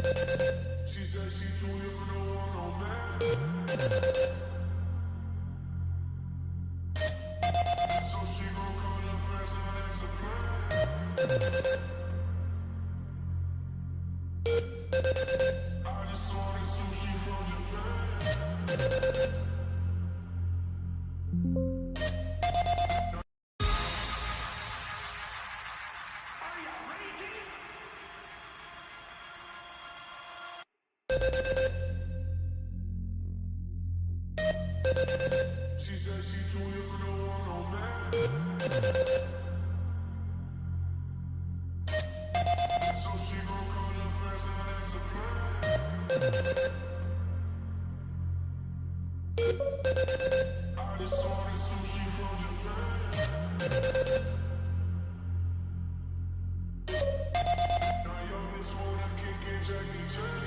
She said she too young, don't want no man. So she gon' call her friends, now that's a plan. I just ordered sushi from Japan. She said she too young, don't want no man. So she gon' call her friends, now that's a plan. I just ordered sushi from Japan. Now young just wanna kick it, Jackie Chan.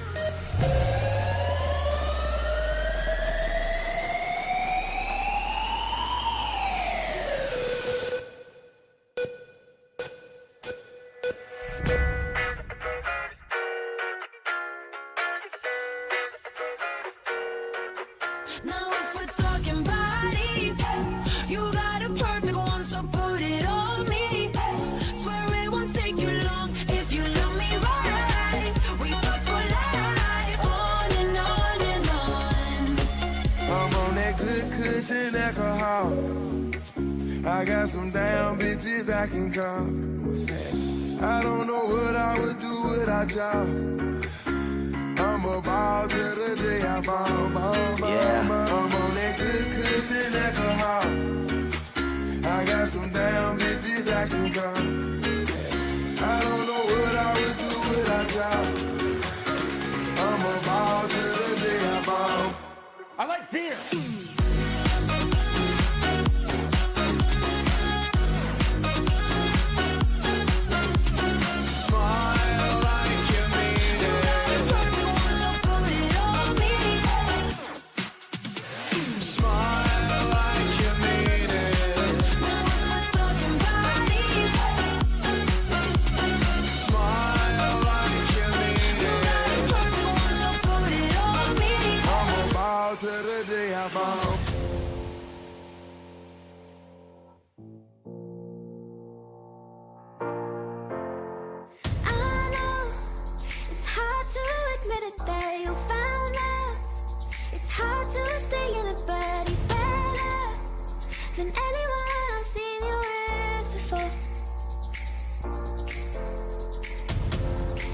Now if we're talking body, you got a perfect one, so put it on me. Swear it won't take you long if you love me right. We fuck for life, on and on and on. I'm on that good cushion alcohol. I got some damn bitches I can call. I don't know what I would do without y'all. I'm a ball till the day I fall. I'm on that good cushion alcohol. I got some damn bitches I can call. I don't know what I would do without y'all. I'm a ball till the day I fall. I like beer. Smile like you mean it. Perfect one, so put it on me. Smile like you mean it. Now if we're talking body, Smile like you mean it. perfect one, so put it on me. I'm a ball till the day I fall. I know it's hard to admit it that you found love. It's hard to stay in it, but he's better than anyone I've seen you with before.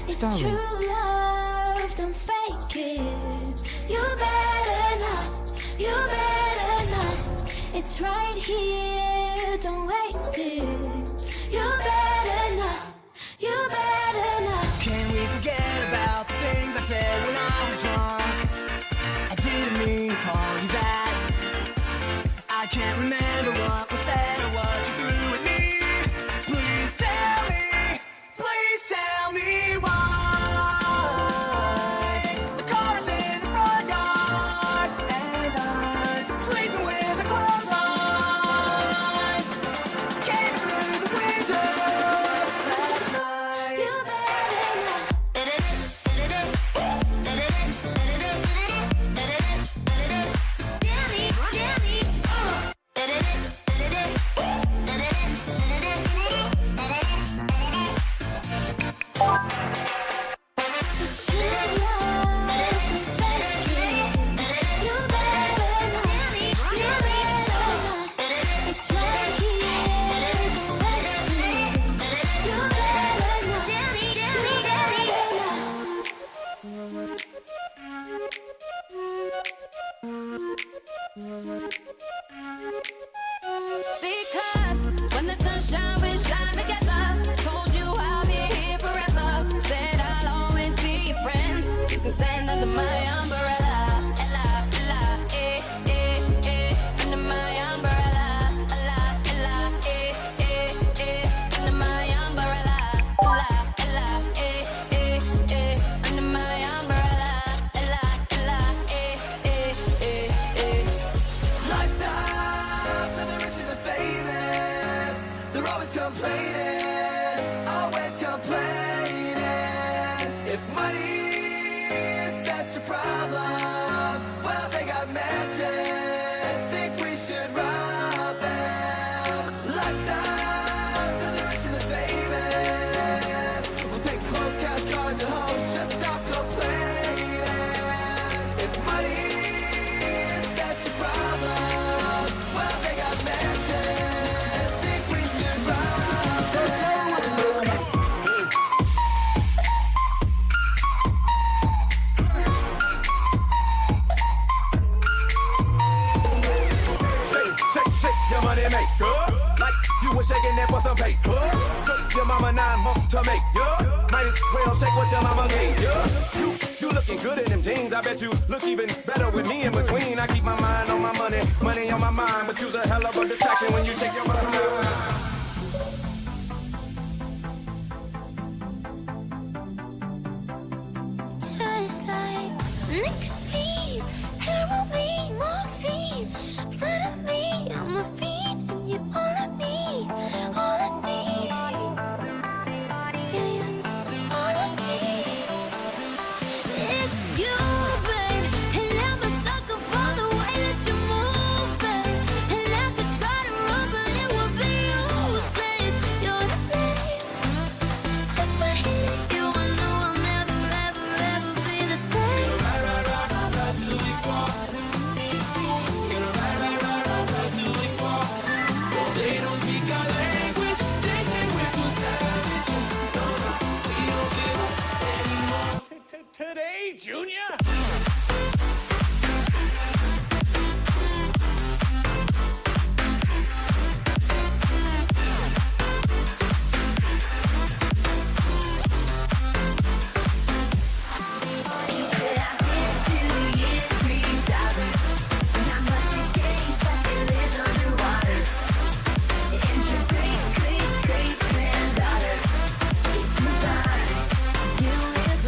It's true love, don't fake it. You better not, you better not. It's right here, don't waste it. You better not, you better not. Can we forget about the things I said when I was drunk? I didn't mean to call you that. I can't remember what was said or what you threw at me. Please tell me why. The car is in the front yard and I'm sleeping with the clothes on. as well take what your mama gave you. You looking good in them jeans. I bet you look even better with me in between. I keep my mind on my money, money on my mind, but you's a hell of a distraction when you shake your behind. Just like nicotine, heroin, morphine. Suddenly I'm a fiend, and you're all I need, all I need. Yeah, yeah, all I need is you, babe. And I'm a sucker for the way that you move, babe. And I could try to run, but it would be useless. You're the babe. Just when hitting you, I know I'll never, ever, ever be the same. They don't speak our language. They say we're too savage. No, we don't give up anymore. Today, Junior?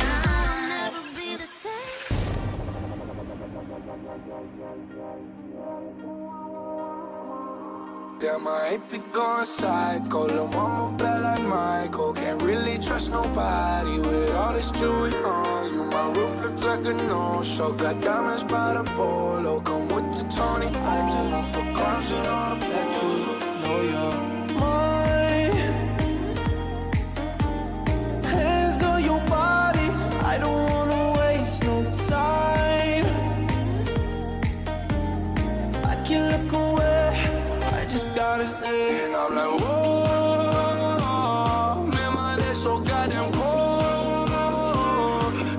I'll never be the same. Damn, I ain't be going psycho. Lil' mama bad like Michael. Can't really trust nobody with all this jewelry on. You, my roof look like a no-show. Got diamonds by the bolo. Come with the Tony. I just for clumsy on the petals. Know you're mine. Hands on your body. I don't wanna waste no time. I can't look away. I just gotta say, and I'm like, whoa, man, my legs so goddamn cold.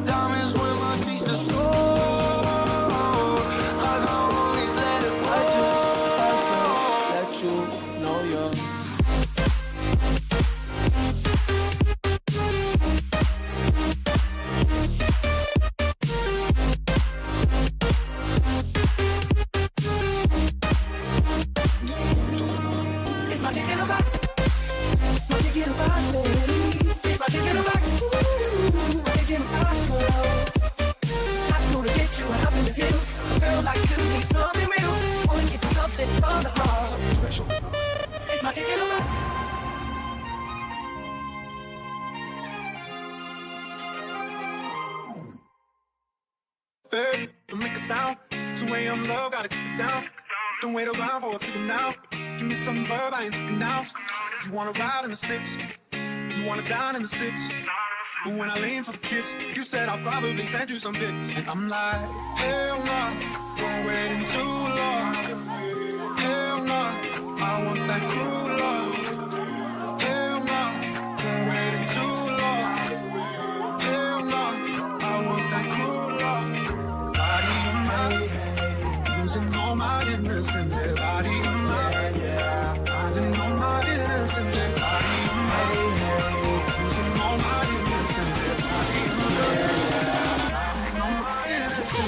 Diamonds when my teeth are sold. I can always let it go. I just let you know you're. It's my dick in a box. My dick in a box, baby. It's my dick in a box. Ooh, my dick in a box, girl. I'm gonna get you a house in the hills. A girl like you needs something real. Wanna get you something from the heart. Something special. It's my dick in a box. Babe, don't make a sound. 2 a.m. low, gotta keep it down. Don't wait around for a signal now. Give me some verb, I ain't tripping now. You wanna ride in the 6, you wanna dine in the 6. But when I lean for the kiss, you said I'll probably send you some pics. And I'm like, hell no, we're waiting too long. Hell no, I want that cruel love. Hell no, we're waiting too long. Hell no, I want that cruel love. Body of mine, losing all my innocence. Yeah, body of mine, finding all my innocence. Yeah, body of mine, losing all my innocence. Yeah, body of mine, finding all my innocence. Yeah.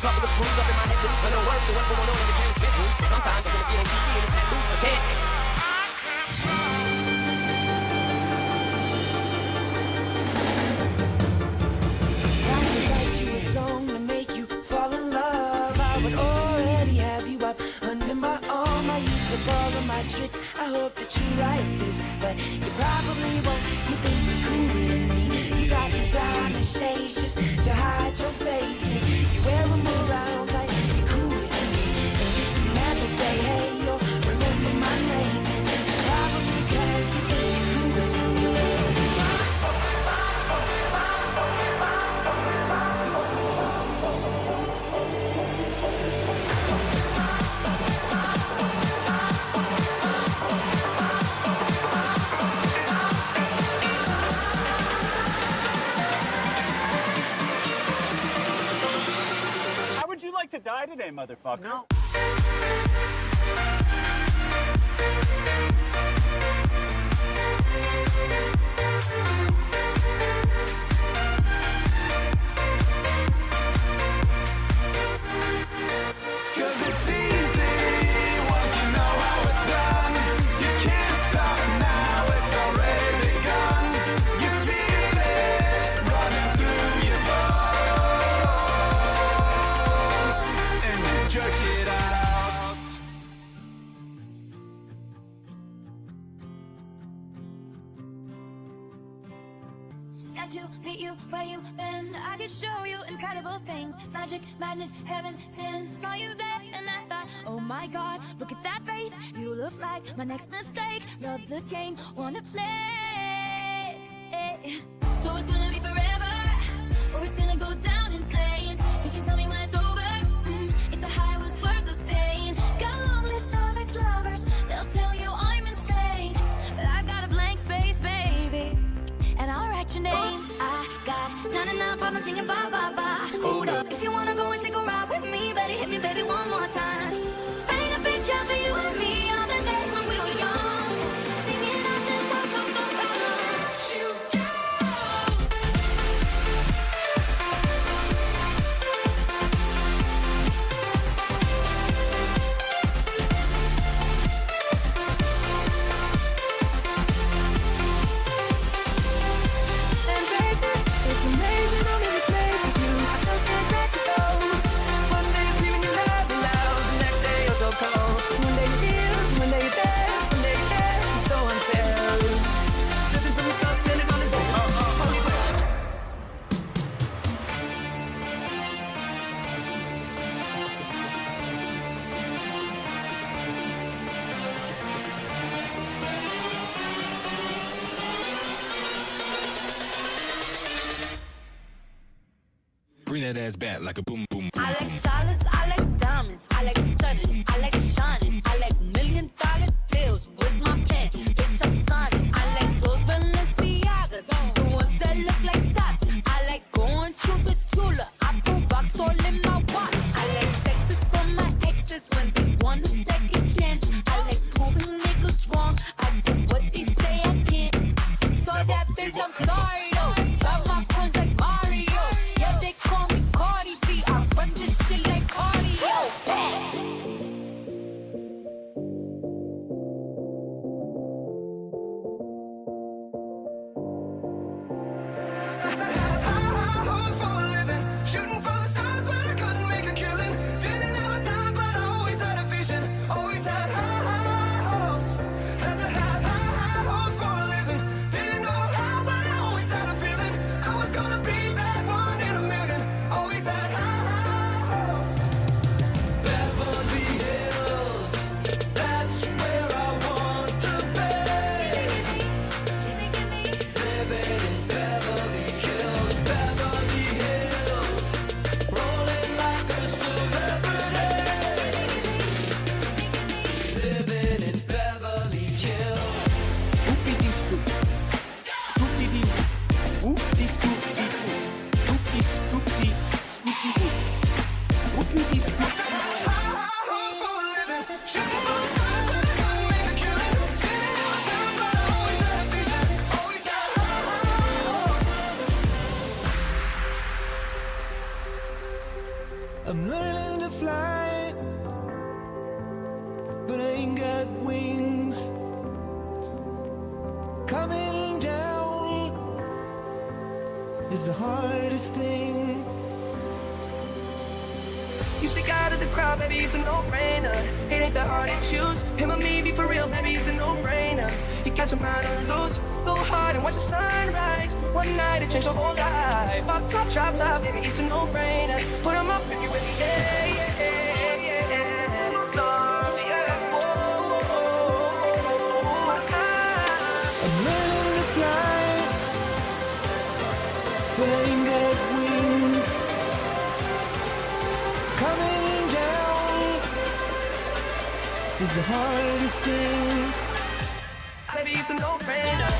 Couple of screws up in my head loose, but no worse than what's going on in the parents' bedroom. Sometimes I'm gonna be on TV and it's that loose, but can't. If I could write you a song to make you fall in love, I would already have you up under my arm. I use up all of my tricks. I hope that you like this, but you probably won't. You think you're cooler than me. You got designer shades just to hide your face, and you wear them around like you're cooler than me. And you never say hey or remember my name. It's probably because you think you're cooler than me. How would you like to die today, motherfucker? No. Cause it's easy once you know how it's done. You can't stop now, it's already begun. You feel it running through your bones, and you jerk it out. Nice to meet you where you been. I could show you incredible things. Magic, madness, heaven, sin. Saw you there and I thought, oh my god, look at that face. You look like my next mistake. Love's a game, wanna play. So it's gonna be forever, or it's gonna go down in flames. You can tell me when it's over, if the high was worth the pain. Got a long list of ex-lovers, they'll tell you I'm insane. But I got a blank space, baby, and I'll write your name. Oops, I got 99 problems singing bye bye bye. Hold up, if you wanna go and take a ride with me, better hit me, baby, one more time. Paint a picture for you and me on the days when we were young, singing at the top of the lungs. You And baby, it's amazing I'm in this place with you. I just can't let you go. One day you're screaming your love loud, the next day you're so cold. One day you're here, one day you're there, one day you're there. It's so unfair. Sipping from your cup, sailing on this boat. Holy breath. Bring that ass back like a boom boom. I like dollars, I like diamonds, I like stunning, I like shining, I like $1 million deals. Where's my pen? Bitch, I'm signing. I like those Balenciagas, the ones that look like socks. I like going to the Tula. I put rocks all in my watch. I like texts from my exes when they want a second chance. I like proving niggas wrong. I do what they say I can't. So that bitch, I'm sorry though. Got my friends like Mario. Yeah, they call me Cardi B. I run this shit like cardio. Had to have high hopes for a living, shooting for the stars when I couldn't make a killing. Didn't have a time, but I always had a vision. Always had high hopes. Had to have high hopes for a living. Didn't know how, but I always had a feeling I was gonna be that one in a million. Always had high hopes. Beverly Hills, that's where I want to be. Living in Beverly Hills, Beverly Hills, rolling like a celebrity. Living in Beverly Hills. Whoopity scoop. Scoopity whoop. Whoopity scoopity whoop. Whoopty scoopty scooty whoop. Whoopity scoop. High hopes for a living, shooting for the stars when I couldn't make a killing. Didn't have a time, but I always had a vision. Always had high hopes. I'm learning to fly, but I ain't got wings. Coming down is the hardest thing. You stick out of the crowd, baby, it's a no-brainer. It ain't that hard to choose. Him or me, be for real, baby, it's a no-brainer. You got your mind on loose, go hard and watch the sunrise. One night, it changed your whole life. Pop top, drop top, baby, it's a no-brainer. Put 'em up if you with me, yeah, yeah, yeah, yeah, yeah. So, yeah, whoa, whoa, whoa. I'm learning to fly, but I ain't got wings. Coming down is the hardest thing. Baby, it's a no-brainer.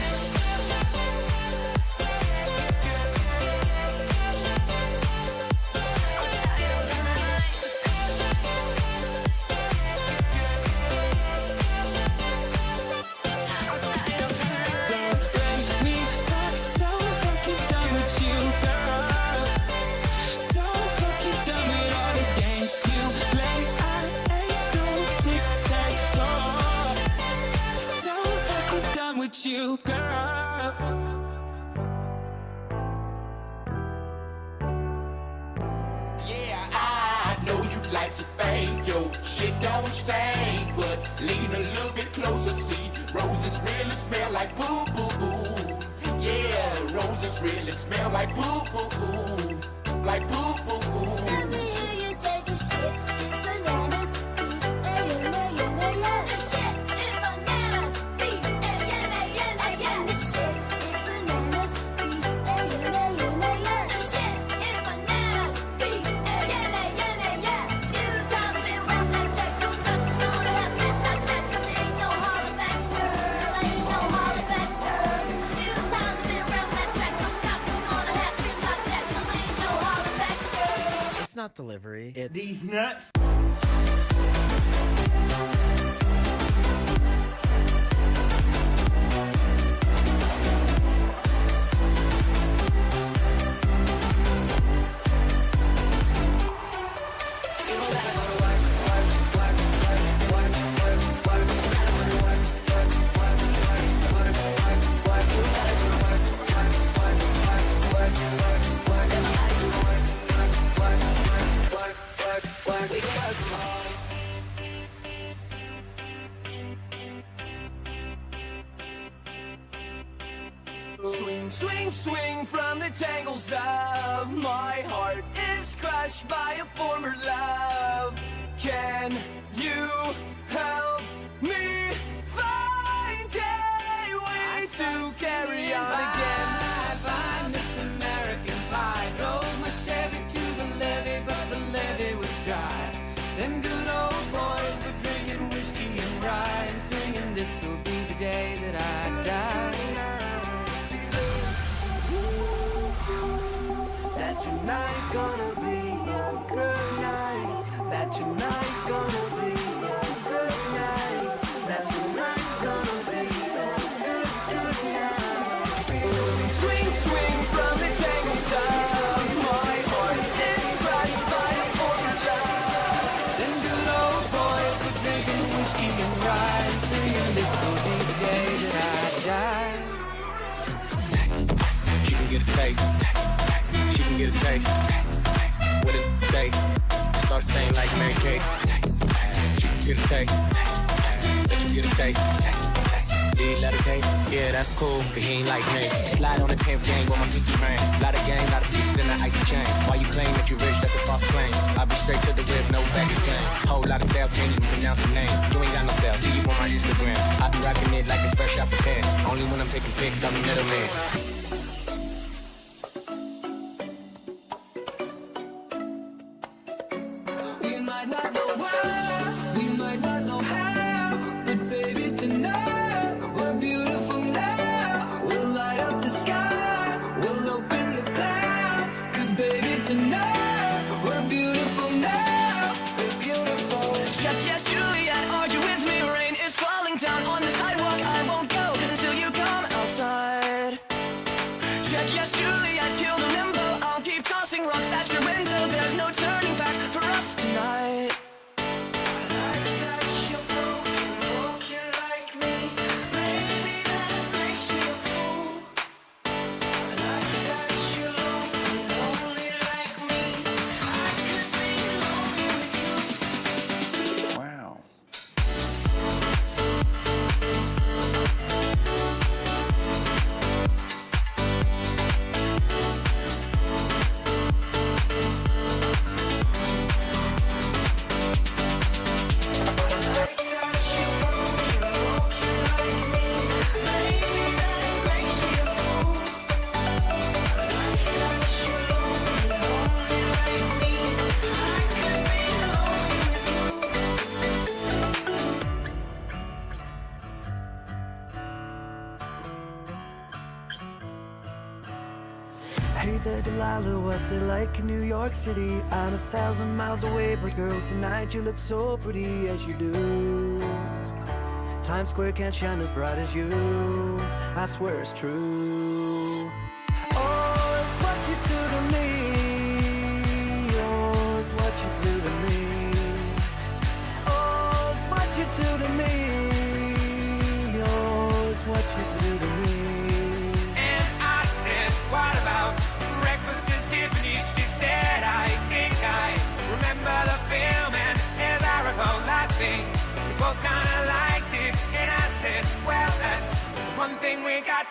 You, girl. Yeah, I know you like to fake yo shit don't stink, but lean a little bit closer. See, roses really smell like boo boo boo. Yeah, roses really smell like boo boo boo, like boo boo boo. Let me hear you say this shit is bananas. This shit is bananas. This shit is bananas. This shit is bananas. Few times I've been round that track, so stuck's gonna happen like that. 'Cause there ain't no holler back, girl. Ain't no holler back, girl. Few times I've been round that track, so stuck's gonna happen like that. 'Cause ain't no holler back, girl. It's not delivery, it's These nuts. Swing, swing, swing from the tangles of my heart is crushed by a former love. Can you help me find a way to carry on again? I'm Miss American Pie. Drove my Chevy to the levee, but the levee was dry. Them good old boys were drinking whiskey and rye and singing, "This'll be the day that I die." That tonight's gonna be a good night. That tonight's gonna be a good night. That tonight's gonna be a good night. Swing, swing, swing from the tangles of my heart. It's crushed by a former love. Them good old boys were drinking whiskey and rye and singing, "This'll be the day that I die." She can get a taste. She can get a taste. What it say? Start saying like Mary Kate. She can get a taste. Let you get a taste. Lead letter case. Yeah, that's cool, but he ain't like me. Slide on the 10th gang with my pinky ring. Lot of gang, lot of pieces in the icy chain. Why you claim that you rich? That's a false claim. I'll be straight to the whip, no baggage claim. Whole lot of styles, can't even pronounce the name. You ain't got no style, see you on my Instagram. I be rocking it like it's fresh out the pen. Only when I'm taking pics, I'm the middleman. We might not know why, we might not know how, but baby tonight, we're beautiful now. We'll light up the sky, we'll open the clouds. 'Cause baby tonight, we're beautiful now. We're beautiful. Yes, Juliet, are you with me? Rain is falling down on the sidewalk. I won't go until you come outside. Check, yes, Juliet, kill the limbo. I'll keep tossing rocks at your window. There's no turning back for Delilah, what's it like in New York City? I'm 1,000 miles away, but girl, tonight you look so pretty as you do. Times Square can't shine as bright as you, I swear it's true. Oh, it's what you do to me. Oh, it's what you do to me. Oh, it's what you do to me. Oh, it's what you do to me. And I said, what about breakfast at Tiffany's? She said, I think I remember the film, and as I recall that thing, we both kinda liked it. And I said, well, that's one thing we got.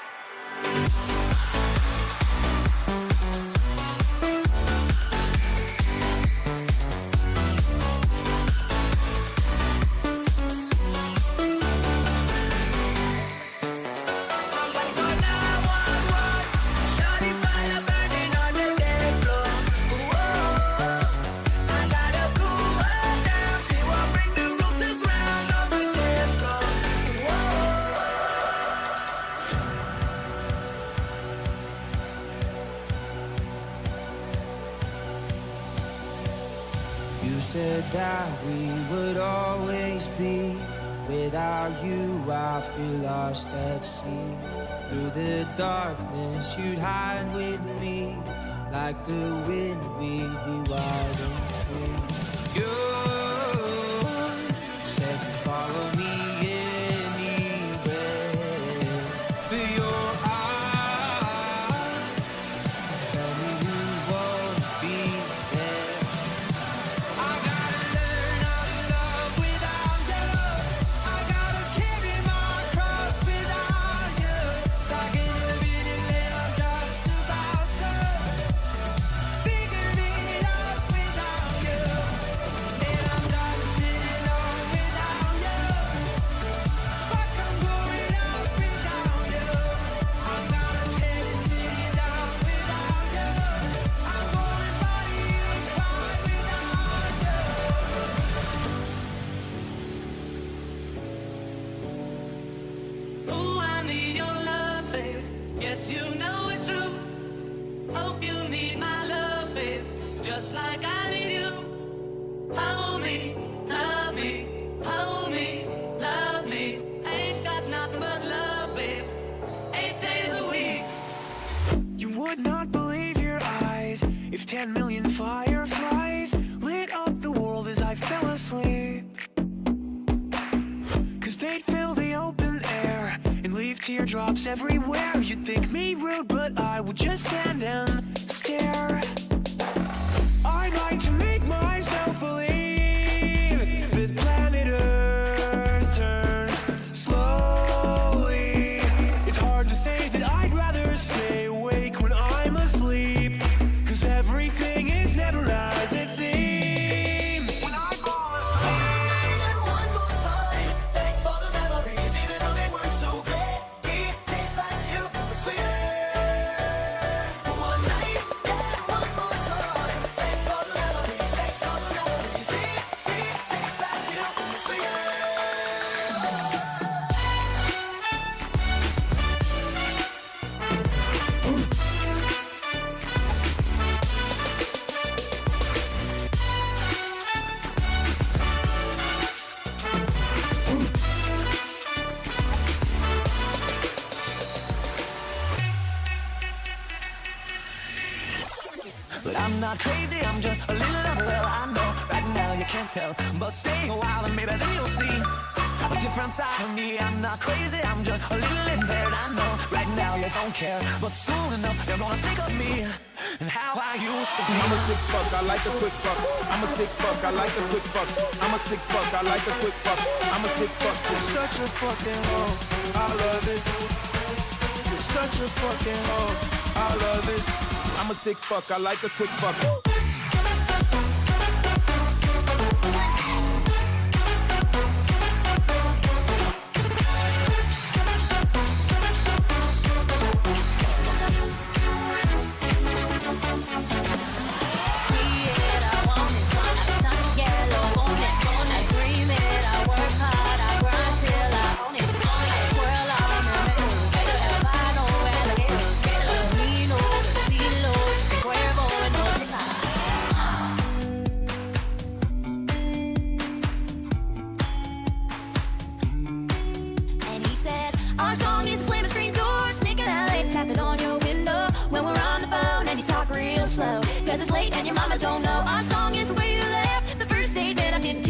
You said that we would always be. Without you, I feel lost at sea. Through the darkness, you'd hide with me. Like the wind, we'd be wild and free. You said you'd follow me anywhere. But your eyes tell me you won't be there. I gotta learn how to love without you. I gotta carry my cross without you. I can admit it that I'm just about to figure it out without you. And I'm just sitting on without you. Fuck, I'm going out without you. I'm gonna tear this city down without you. I'm going body and cry without you. Oh, I need your love, babe. Yes, you know it's true. Hope you need my love, babe. Just like I need you. Hold me, love me, hold me, love me. Ain't got nothing but love, babe. 8 days a week. You would not believe your eyes if 10 million fireflies lit up the world as I fell asleep. 'Cause they'd fill the open air and leave teardrops everywhere. You'd think me rude, but I would just stand and stare. I'd like to make myself believe that planet Earth turns slowly. It's hard to say that I'd rather stay awake when I'm asleep. 'Cause everything is never as it seems. When I fall asleep. One more time. Thanks for the memories, even though they weren't so great. It tastes like you, sweet. One night, yeah, one more time. Thanks for the memories, thanks for the memories. It tastes like you, sweet. But I'm not crazy, I'm just a little unwell. I know right now you can't tell, but stay a while and maybe then you'll see a different side of me. I'm not crazy, I'm just a little impaired. I know right now you don't care, but soon enough you're gonna think of me and how I used to be. I'm a sick fuck, I like a quick fuck. I'm a sick fuck, I like a quick fuck. I'm a sick fuck, I like a quick fuck. I'm a sick fuck. You're such a fucking hoe, I love it. You're such a fucking hoe, I love it. I'm a sick fuck, I like a quick fuck. Square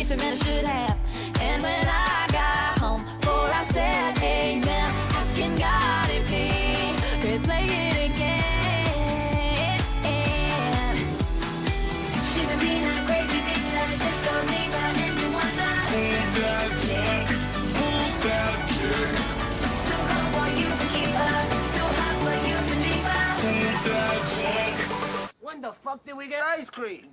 said, man, I should have. And when I got home, before I said amen, asking God if he could play it again. She said, me not crazy, deep down, just don't leave her in the wonder. Who's that chick? Who's that chick? Too hot for you to keep her, too hot for you to leave her. Who's that chick? When the fuck did we get ice cream?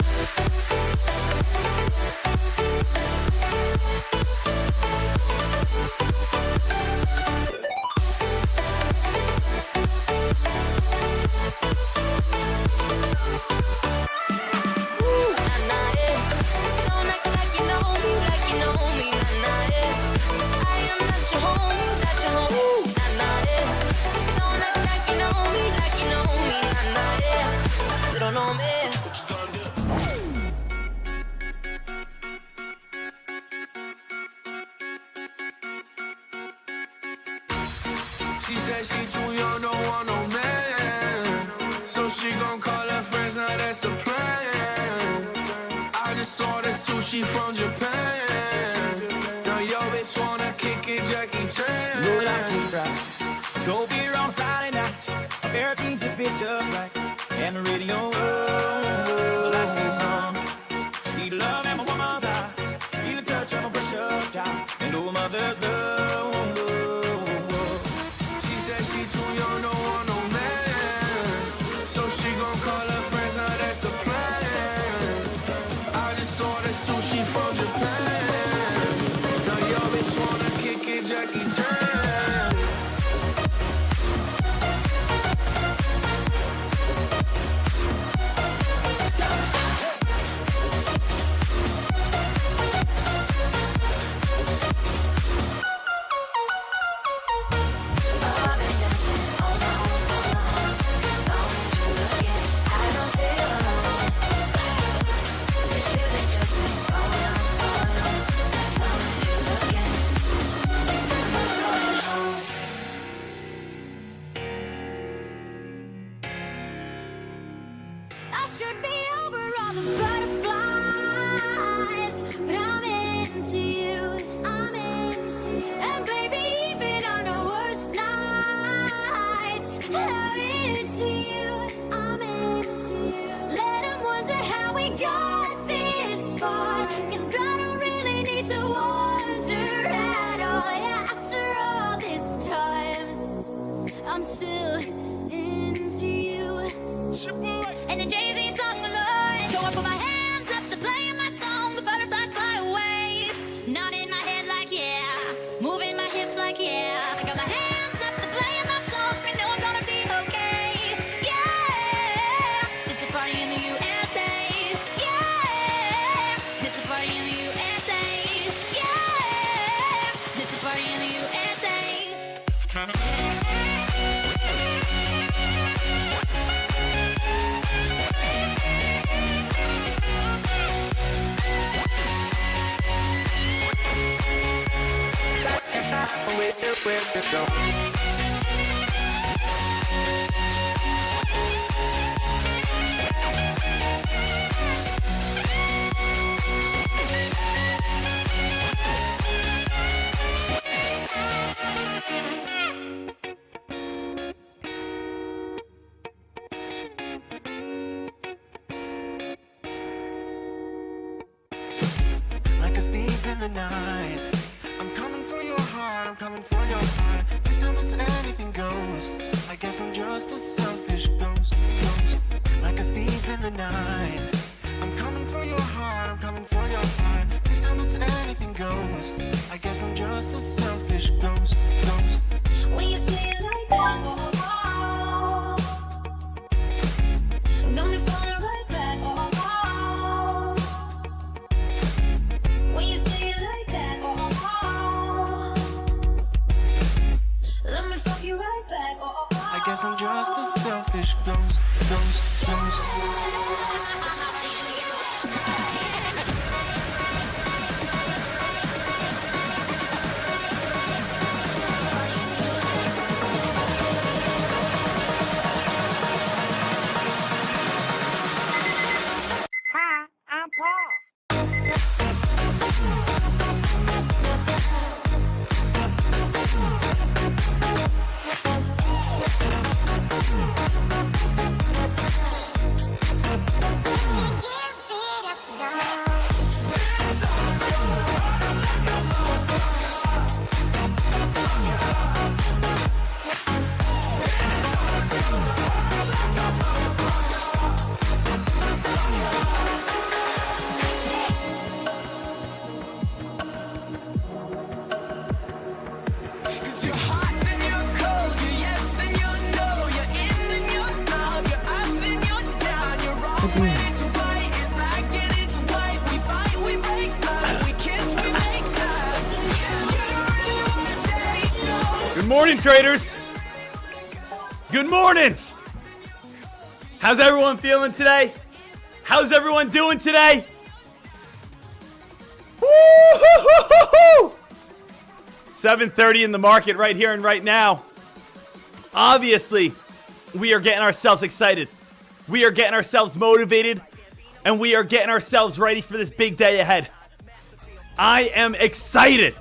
She said she too young, don't want no man. So she gon' call her friends, now that's a plan. I just ordered sushi from Japan. Now yo bitch wanna kick it, Jackie Chan. Roll like to drive. Go beer on Friday night. A pair of jeans that fit just right. And the radio, oh, I see some. See the love in my woman's eyes. Feel the touch of my precious child. And oh, mother's love. She said she too young, don't want no man. So she gon' call her friends, now that's a plan. I just ordered sushi from Japan. Now yo bitch wanna kick it, Jackie Chan. I should be over all the butterflies, but I'm into you, I'm into you. And baby, even on the worst nights, I'm into you, I'm into you. Let them wonder how we got this far, 'cause I don't really need to wonder at all. Yeah, after all this time, I'm still into you. And the Jay-Z song was on. So I put my hands up to playing my song. The butterflies fly away. Nodding my head like yeah. Moving my hips like yeah. I got my hands up to playing my song. I know I'm gonna be okay. Yeah. It's a party in the USA. Yeah. It's a party in the USA. Yeah. It's a party in the USA. Where to go? Like a thief in the night, I'm coming for your heart, I'm coming for your heart. This time it's anything goes. I guess I'm just a selfish ghost. Like a thief in the night, I'm coming for your heart, I'm coming for your heart. This time it's anything goes. I guess I'm just a selfish ghost. When you say it like that, got me falling right back. When you say it like that, let me fuck you right back. I guess I'm just a selfish ghost. Hi, I'm Paul. Good morning, traders. Good morning. How's everyone feeling today? How's everyone doing today? Woo-hoo-hoo-hoo-hoo! 7:30 in the market right here and right now. Obviously, we are getting ourselves excited. We are getting ourselves motivated. And we are getting ourselves ready for this big day ahead. I am excited.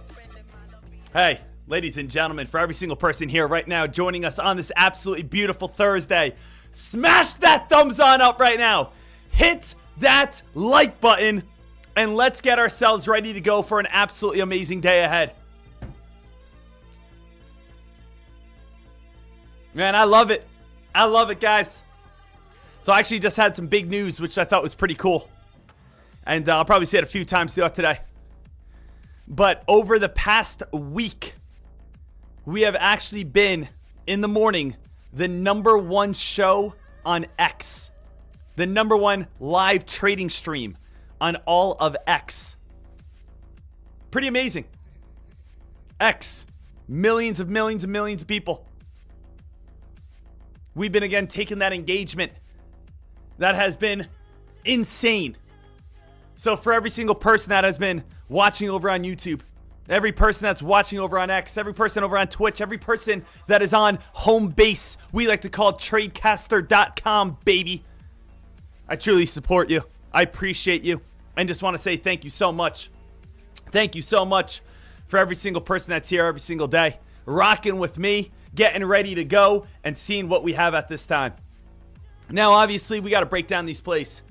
Hey, ladies and gentlemen, for every single person here right now joining us on this absolutely beautiful Thursday, smash that thumbs on up right now. Hit that like button, and let's get ourselves ready to go for an absolutely amazing day ahead. Man, I love it. I love it, guys. So I actually just had some big news, which I thought was pretty cool. And I'll probably say it a few times throughout today. But over the past week, we have actually been, in the morning, the #1 show on X. The #1 live trading stream on all of X. Pretty amazing. X. Millions of people. We've been, again, taking that engagement. That has been insane. So for every single person that has been watching over on YouTube, every person that's watching over on X, every person over on Twitch, every person that is on home base, we like to call tradecaster.com, baby. I truly support you. I appreciate you. And just want to say thank you so much. Thank you so much for every single person that's here every single day, rocking with me, getting ready to go, and seeing what we have at this time. Now, obviously, we got to break down these plays.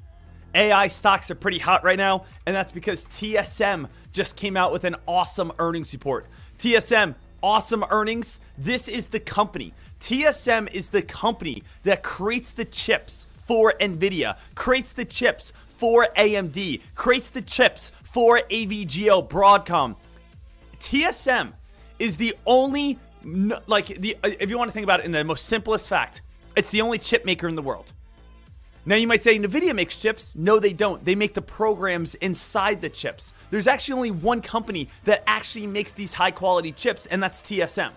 AI stocks are pretty hot right now, and that's because TSM just came out with an awesome earnings report. TSM, awesome earnings. This is the company. TSM is the company that creates the chips for NVIDIA, creates the chips for AMD, creates the chips for AVGO, Broadcom. TSM is the only, if you want to think about it in the most simplest fact, it's the only chip maker in the world. Now you might say NVIDIA makes chips. No, they don't. They make the programs inside the chips. There's actually only one company that actually makes these high quality chips, and that's TSM.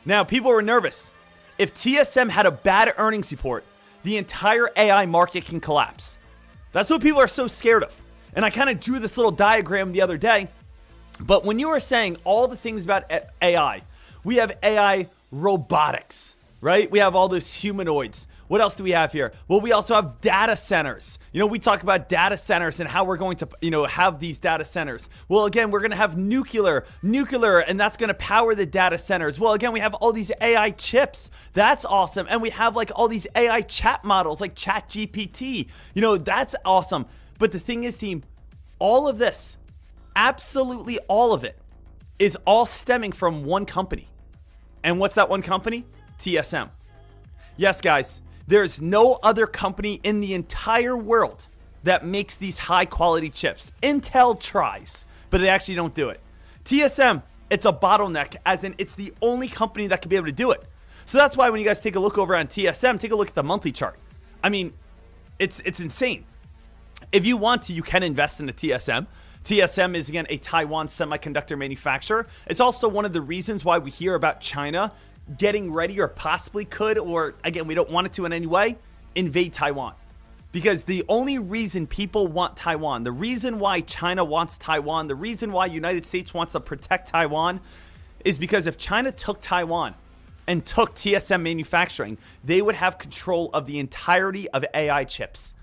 Now people were nervous. If TSM had a bad earnings report, the entire AI market can collapse. That's what people are so scared of. And I kind of drew this little diagram the other day. But when you were saying all the things about AI, we have AI robotics, right? We have all those humanoids. What else do we have here? Well, we also have data centers. We talk about data centers and how we're going to, have these data centers. Well, again, we're going to have nuclear, and that's going to power the data centers. Well, again, we have all these AI chips. That's awesome. And we have all these AI chat models like ChatGPT. That's awesome. But the thing is, team, all of this, absolutely all of it, is all stemming from one company. And what's that one company? TSM. Yes, guys, there's no other company in the entire world that makes these high quality chips. Intel tries, but they actually don't do it. TSM, it's a bottleneck, as in it's the only company that can be able to do it. So that's why when you guys take a look over on TSM, take a look at the monthly chart. I mean, it's insane. If you want to, you can invest in the TSM. TSM is, again, a Taiwan semiconductor manufacturer. It's also one of the reasons why we hear about China getting ready, or possibly could, or again, we don't want it to in any way, invade Taiwan. Because the only reason people want Taiwan, the reason why China wants Taiwan, the reason why United States wants to protect Taiwan, is because if China took Taiwan and took TSM manufacturing, they would have control of the entirety of AI chips.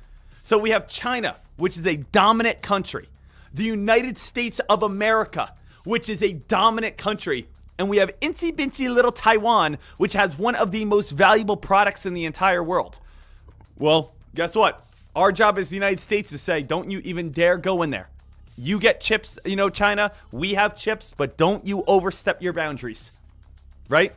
So we have China, which is a dominant country, the United States of America, which is a dominant country, and we have incy bincy little Taiwan, which has one of the most valuable products in the entire world. Well, guess what? Our job as the United States is to say, don't you even dare go in there. You get chips, China, we have chips, but don't you overstep your boundaries, right?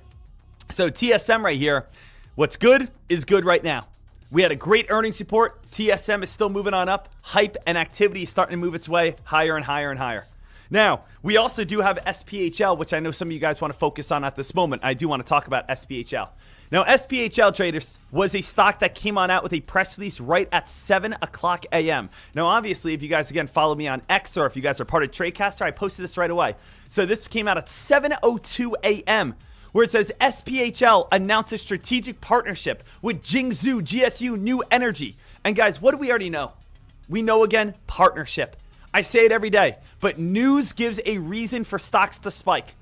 So TSM right here, what's good is good right now. We had a great earnings report. TSM is still moving on up. Hype and activity is starting to move its way higher and higher and higher. Now, we also do have SPHL, which I know some of you guys want to focus on at this moment. I do want to talk about SPHL. Now, SPHL, traders, was a stock that came on out with a press release right at 7 o'clock a.m. Now, obviously, if you guys, again, follow me on X, or if you guys are part of TradeCaster, I posted this right away. So this came out at 7:02 a.m. where it says SPHL announces strategic partnership with Jingzhou GSU New Energy. And guys, what do we already know? We know again, partnership. I say it every day, but news gives a reason for stocks to spike,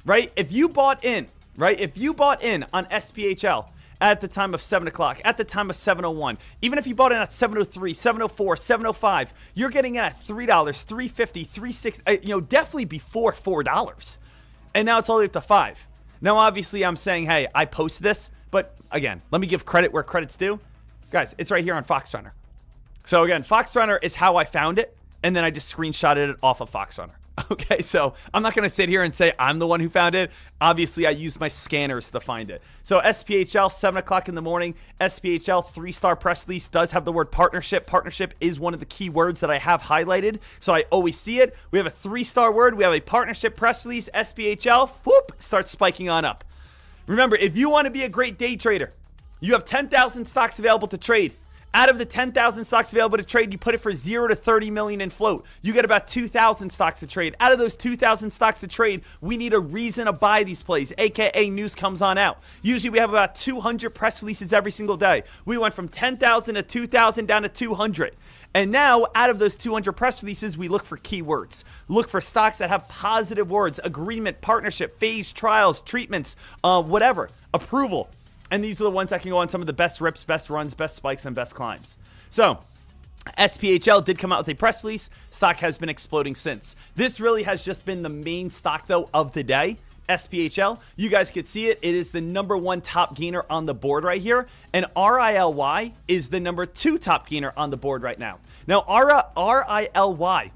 right? If you bought in, right? If you bought in on SPHL at the time of 7 o'clock, at the time of 7:01, even if you bought in at 7:03, 7:04, 7:05, you're getting in at $3, $3.50, $3.60, definitely before $4. And now it's all the way up to $5. Now, obviously, I'm saying, hey, I post this, but again, let me give credit where credit's due. Guys, it's right here on FoxRunner. So again, FoxRunner is how I found it, and then I just screenshotted it off of FoxRunner. Okay, so I'm not going to sit here and say I'm the one who found it. Obviously, I used my scanners to find it. So SPHL, 7 o'clock in the morning. SPHL, 3-star press release, does have the word partnership. Partnership is one of the key words that I have highlighted, so I always see it. We have a 3-star word. We have a partnership press release. SPHL, whoop, starts spiking on up. Remember, if you want to be a great day trader, you have 10,000 stocks available to trade. Out of the 10,000 stocks available to trade, you put it for 0 to 30 million in float. You get about 2,000 stocks to trade. Out of those 2,000 stocks to trade, we need a reason to buy these plays, aka news comes on out. Usually we have about 200 press releases every single day. We went from 10,000 to 2,000 down to 200. And now, out of those 200 press releases, we look for keywords. Look for stocks that have positive words: agreement, partnership, phase, trials, treatments, whatever, approval. And these are the ones that can go on some of the best rips, best runs, best spikes, and best climbs. So, SPHL did come out with a press release. Stock has been exploding since. This really has just been the main stock, though, of the day. SPHL, you guys can see it. It is the #1 top gainer on the board right here. And RILY is the #2 top gainer on the board right now. Now, RILY,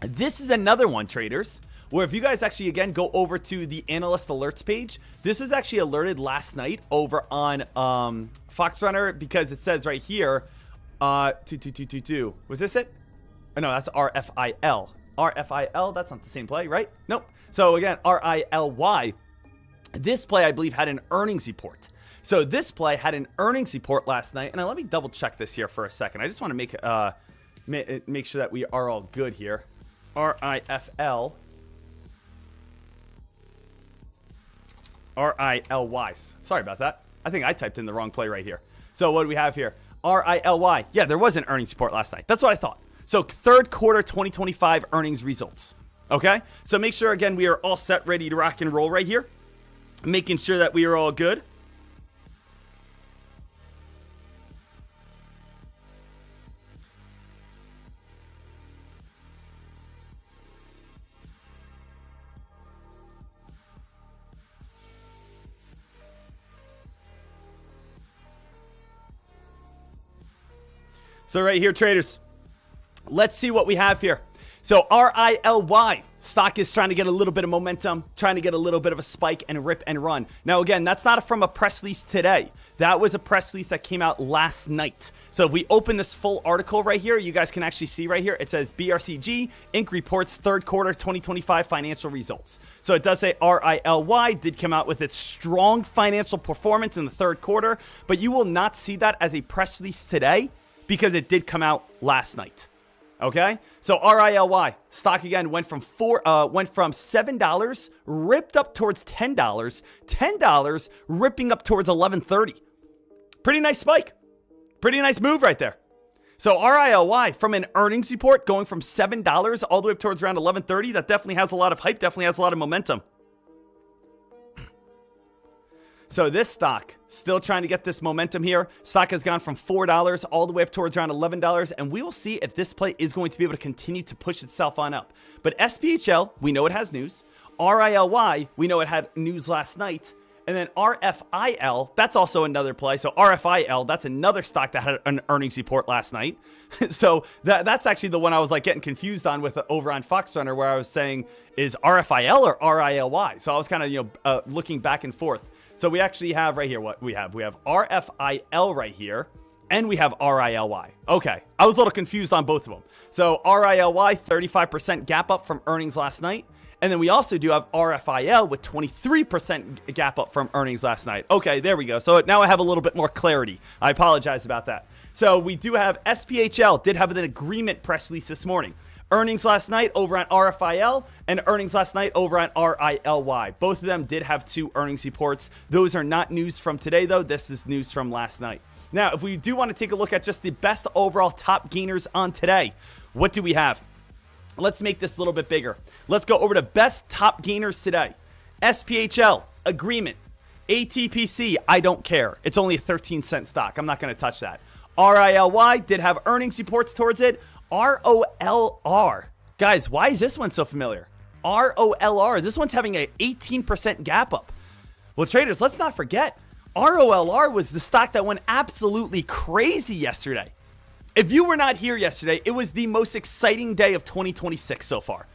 this is another one, traders, where if you guys actually, again, go over to the analyst alerts page, this was actually alerted last night over on FoxRunner, because it says right here, 2222. Was this it? Oh, no, that's RFIL. RFIL, that's not the same play, right? Nope. So again, RILY, this play, I believe, had an earnings report. So this play had an earnings report last night. And now let me double check this here for a second. I just want to make sure that we are all good here. RIFL. RILY. Sorry about that. I think I typed in the wrong play right here. So what do we have here? RILY. Yeah, there was an earnings report last night. That's what I thought. So third quarter 2025 earnings results. Okay? So make sure, again, we are all set, ready to rock and roll right here. Making sure that we are all good. So right here, traders, let's see what we have here. So RILY, stock is trying to get a little bit of momentum, trying to get a little bit of a spike and rip and run. Now, again, that's not from a press release today. That was a press release that came out last night. So if we open this full article right here, you guys can actually see right here, it says BRCG Inc. reports third quarter 2025 financial results. So it does say RILY did come out with its strong financial performance in the third quarter, but you will not see that as a press release today, because it did come out last night. Okay? So RILY, stock again went from $7, ripped up towards $10, $10 ripping up towards $11.30. Pretty nice spike. Pretty nice move right there. So RILY, from an earnings report going from $7 all the way up towards around $11.30, that definitely has a lot of hype, definitely has a lot of momentum. So this stock, still trying to get this momentum here. Stock has gone from $4 all the way up towards around $11, and we will see if this play is going to be able to continue to push itself on up. But SPHL, we know it has news. RILY, we know it had news last night. And then RFIL, that's also another play. So RFIL, that's another stock that had an earnings report last night. So that's actually the one I was like getting confused on with over on FoxRunner, where I was saying, is RFIL or RILY? So I was kind of looking back and forth. So we actually have right here what we have. We have RFIL right here, and we have RILY. Okay, I was a little confused on both of them. So RILY, 35% gap up from earnings last night. And then we also do have RFIL with 23% gap up from earnings last night. Okay, there we go. So now I have a little bit more clarity. I apologize about that. So we do have SPHL did have an agreement press release this morning. Earnings last night over on RFIL and earnings last night over on RILY. Both of them did have 2 earnings reports. Those are not news from today, though. This is news from last night. Now, if we do want to take a look at just the best overall top gainers on today, what do we have? Let's make this a little bit bigger. Let's go over to best top gainers today. SPHL, agreement. ATPC, I don't care. It's only a 13-cent stock. I'm not going to touch that. RILY did have earnings reports towards it. ROLR. Guys, why is this one so familiar? ROLR. This one's having an 18% gap up. Well, traders, let's not forget, ROLR was the stock that went absolutely crazy yesterday. If you were not here yesterday, it was the most exciting day of 2026 so far.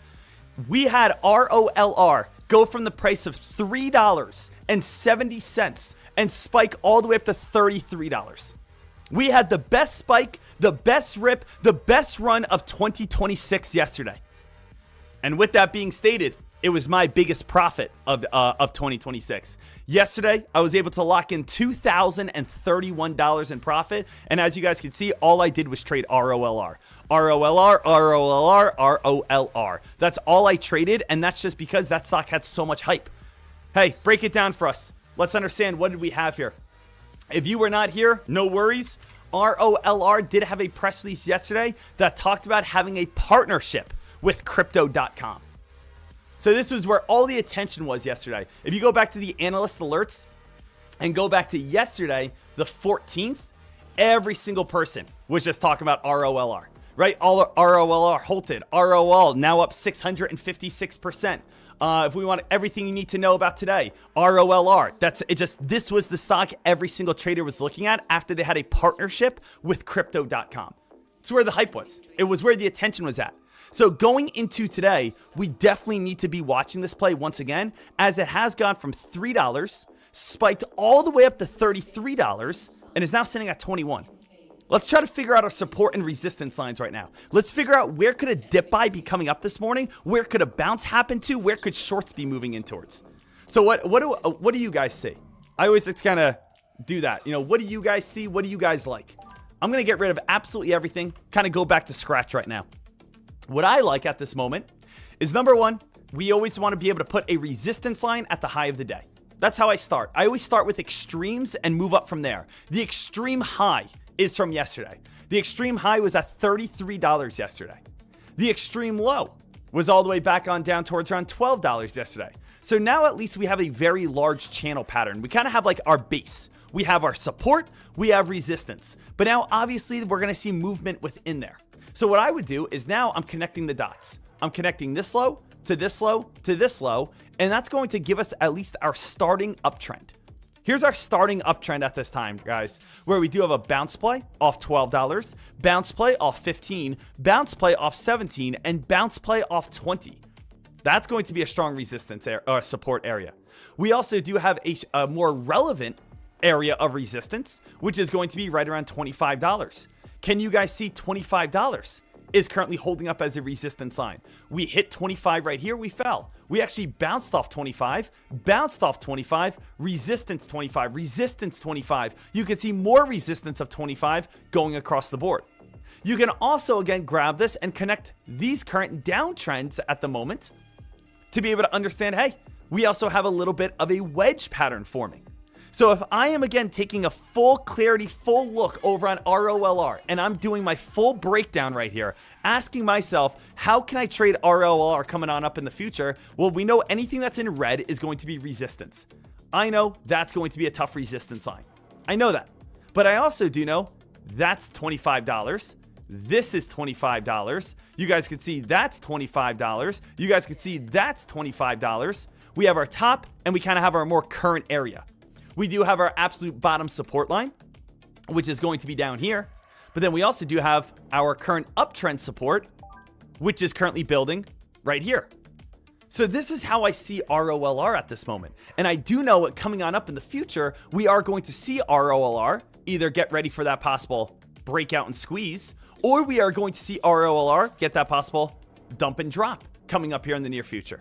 We had ROLR go from the price of $3.70 and spike all the way up to $33. We had the best spike, the best rip, the best run of 2026 yesterday. And with that being stated, it was my biggest profit of 2026. Yesterday, I was able to lock in $2,031 in profit. And as you guys can see, all I did was trade ROLR. ROLR, ROLR, ROLR. That's all I traded, and that's just because that stock had so much hype. Hey, break it down for us. Let's understand, what did we have here? If you were not here, no worries. ROLR did have a press release yesterday that talked about having a partnership with Crypto.com. So this was where all the attention was yesterday. If you go back to the analyst alerts and go back to yesterday, the 14th, every single person was just talking about ROLR, right? All ROLR halted. ROL now up 656%. If we want everything you need to know about today, ROLR, this was the stock every single trader was looking at after they had a partnership with Crypto.com. It's where the hype was. It was where the attention was at. So going into today, we definitely need to be watching this play once again, as it has gone from $3, spiked all the way up to $33, and is now sitting at 21. Let's try to figure out our support and resistance lines right now. Let's figure out, where could a dip buy be coming up this morning? Where could a bounce happen to? Where could shorts be moving in towards? So what do you guys see? I always like to kind of do that. You know, what do you guys see? What do you guys like? I'm going to get rid of absolutely everything, kind of go back to scratch right now. What I like at this moment is, number one, we always want to be able to put a resistance line at the high of the day. That's how I start. I always start with extremes and move up from there. The extreme high is from yesterday. The extreme high was at $33 yesterday. The extreme low was all the way back on down towards around $12 yesterday. So now at least we have a very large channel pattern. We kind of have like our base. We have our support, we have resistance. But now obviously we're going to see movement within there. So what I would do is, now I'm connecting the dots. I'm connecting this low to this low to this low, and that's going to give us at least our starting uptrend. Here's our starting uptrend at this time, guys, where we do have a bounce play off $12, bounce play off $15, bounce play off $17, and bounce play off $20. That's going to be a strong resistance or support area. We also do have a more relevant area of resistance, which is going to be right around $25. Can you guys see $25 is currently holding up as a resistance line? We hit 25 right here, we fell. We actually bounced off 25, bounced off 25, resistance 25, resistance 25. You can see more resistance of 25 going across the board. You can also, again, grab this and connect these current downtrends at the moment to be able to understand, hey, we also have a little bit of a wedge pattern forming. So if I am, again, taking a full clarity, full look over on ROLR, and I'm doing my full breakdown right here, asking myself, how can I trade ROLR coming on up in the future? Well, we know anything that's in red is going to be resistance. I know that's going to be a tough resistance line. I know that. But I also do know that's $25. This is $25. You guys can see that's $25. You guys can see that's $25. We have our top, and we kind of have our more current area. We do have our absolute bottom support line, which is going to be down here. But then we also do have our current uptrend support, which is currently building right here. So this is how I see ROLR at this moment. And I do know, coming on up in the future, we are going to see ROLR either get ready for that possible breakout and squeeze, or we are going to see ROLR get that possible dump and drop coming up here in the near future.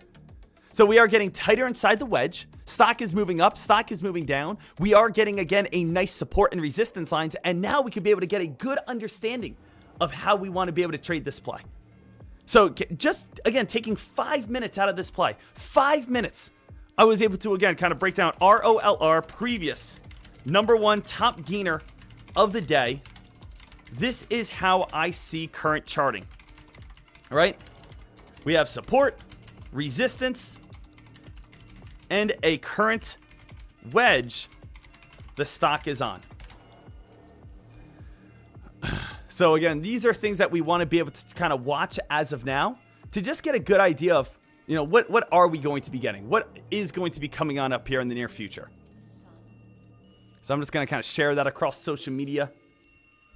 So we are getting tighter inside the wedge. Stock is moving up. Stock is moving down. We are getting, again, a nice support and resistance lines. And now we could be able to get a good understanding of how we want to be able to trade this play. So just, again, taking 5 minutes out of this play, 5 minutes, I was able to, again, kind of break down ROLR, previous #1 top gainer of the day. This is how I see current charting. All right? We have support, resistance, and a current wedge the stock is on. So again, these are things that we want to be able to kind of watch as of now to just get a good idea of, you know, what are we going to be getting? What is going to be coming on up here in the near future? So I'm just going to kind of share that across social media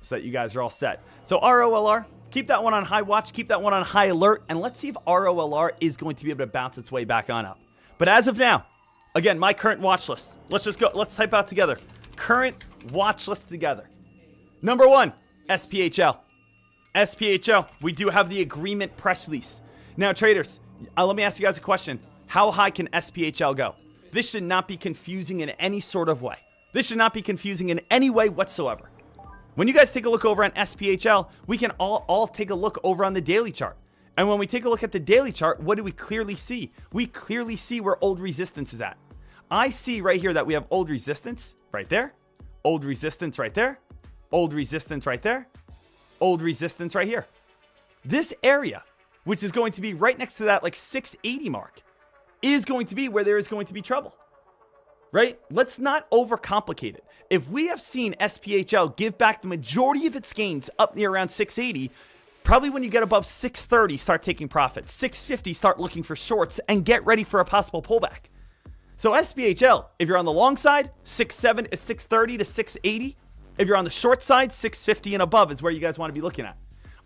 so that you guys are all set. So ROLR, keep that one on high watch, keep that one on high alert, and let's see if ROLR is going to be able to bounce its way back on up. But as of now, again, my current watch list. Let's just go. Let's type out together. Current watch list together. #1, SPHL. SPHL, we do have the agreement press release. Now, traders, let me ask you guys a question. How high can SPHL go? This should not be confusing in any sort of way. This should not be confusing in any way whatsoever. When you guys take a look over on SPHL, we can all take a look over on the daily chart. And when we take a look at the daily chart, what do we clearly see? We clearly see where old resistance is at. I see right here that we have old resistance right there, old resistance right there, old resistance right there, old resistance right here. This area, which is going to be right next to that like 680 mark, is going to be where there is going to be trouble. Right? Let's not overcomplicate it. If we have seen SPHL give back the majority of its gains up near around 680, probably when you get above 630, start taking profits. 650, start looking for shorts and get ready for a possible pullback. So SPHL, if you're on the long side, 630 to 680. If you're on the short side, 650 and above is where you guys want to be looking at.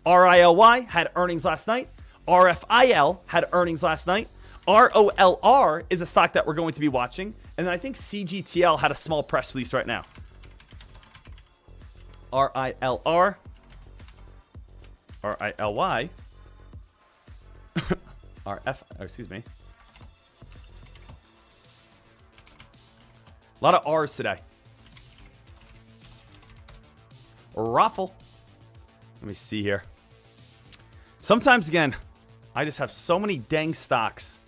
RILY had earnings last night. RFIL had earnings last night. ROLR is a stock that we're going to be watching. And then I think CGTL had a small press release right now. RILR. RILY. Excuse me. A lot of R's today. Raffle. Let me see here. Sometimes, again, I just have so many dang stocks.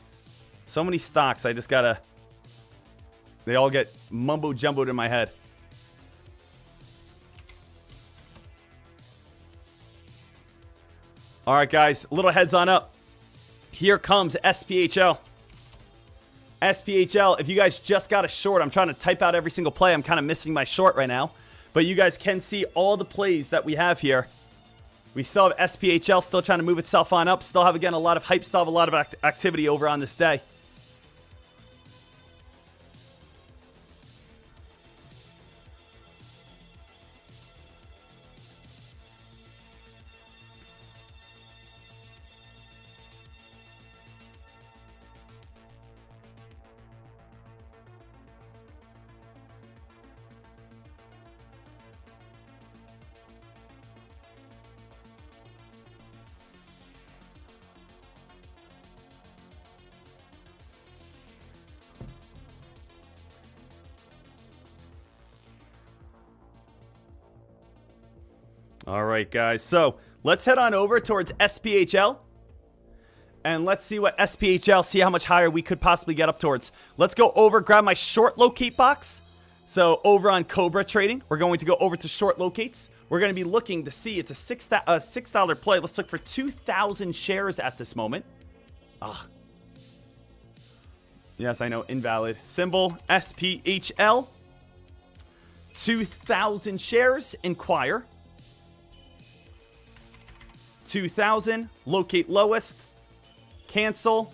So many stocks, I just gotta... They all get mumbo-jumboed in my head. All right, guys, a little heads on up. Here comes SPHL. SPHL, if you guys just got a short, I'm trying to type out every single play. I'm kind of missing my short right now. But you guys can see all the plays that we have here. We still have SPHL still trying to move itself on up. Still have, again, a lot of hype. Still have a lot of activity over on this day. All right, guys. So let's head on over towards SPHL. And let's see what SPHL, see how much higher we could possibly get up towards. Let's go over, grab my short locate box. So over on Cobra Trading, we're going to go over to short locates. We're going to be looking to see, it's a $6 play. Let's look for 2,000 shares at this moment. Yes, I know, invalid. Symbol SPHL. 2,000 shares, inquire. 2,000, locate lowest, cancel.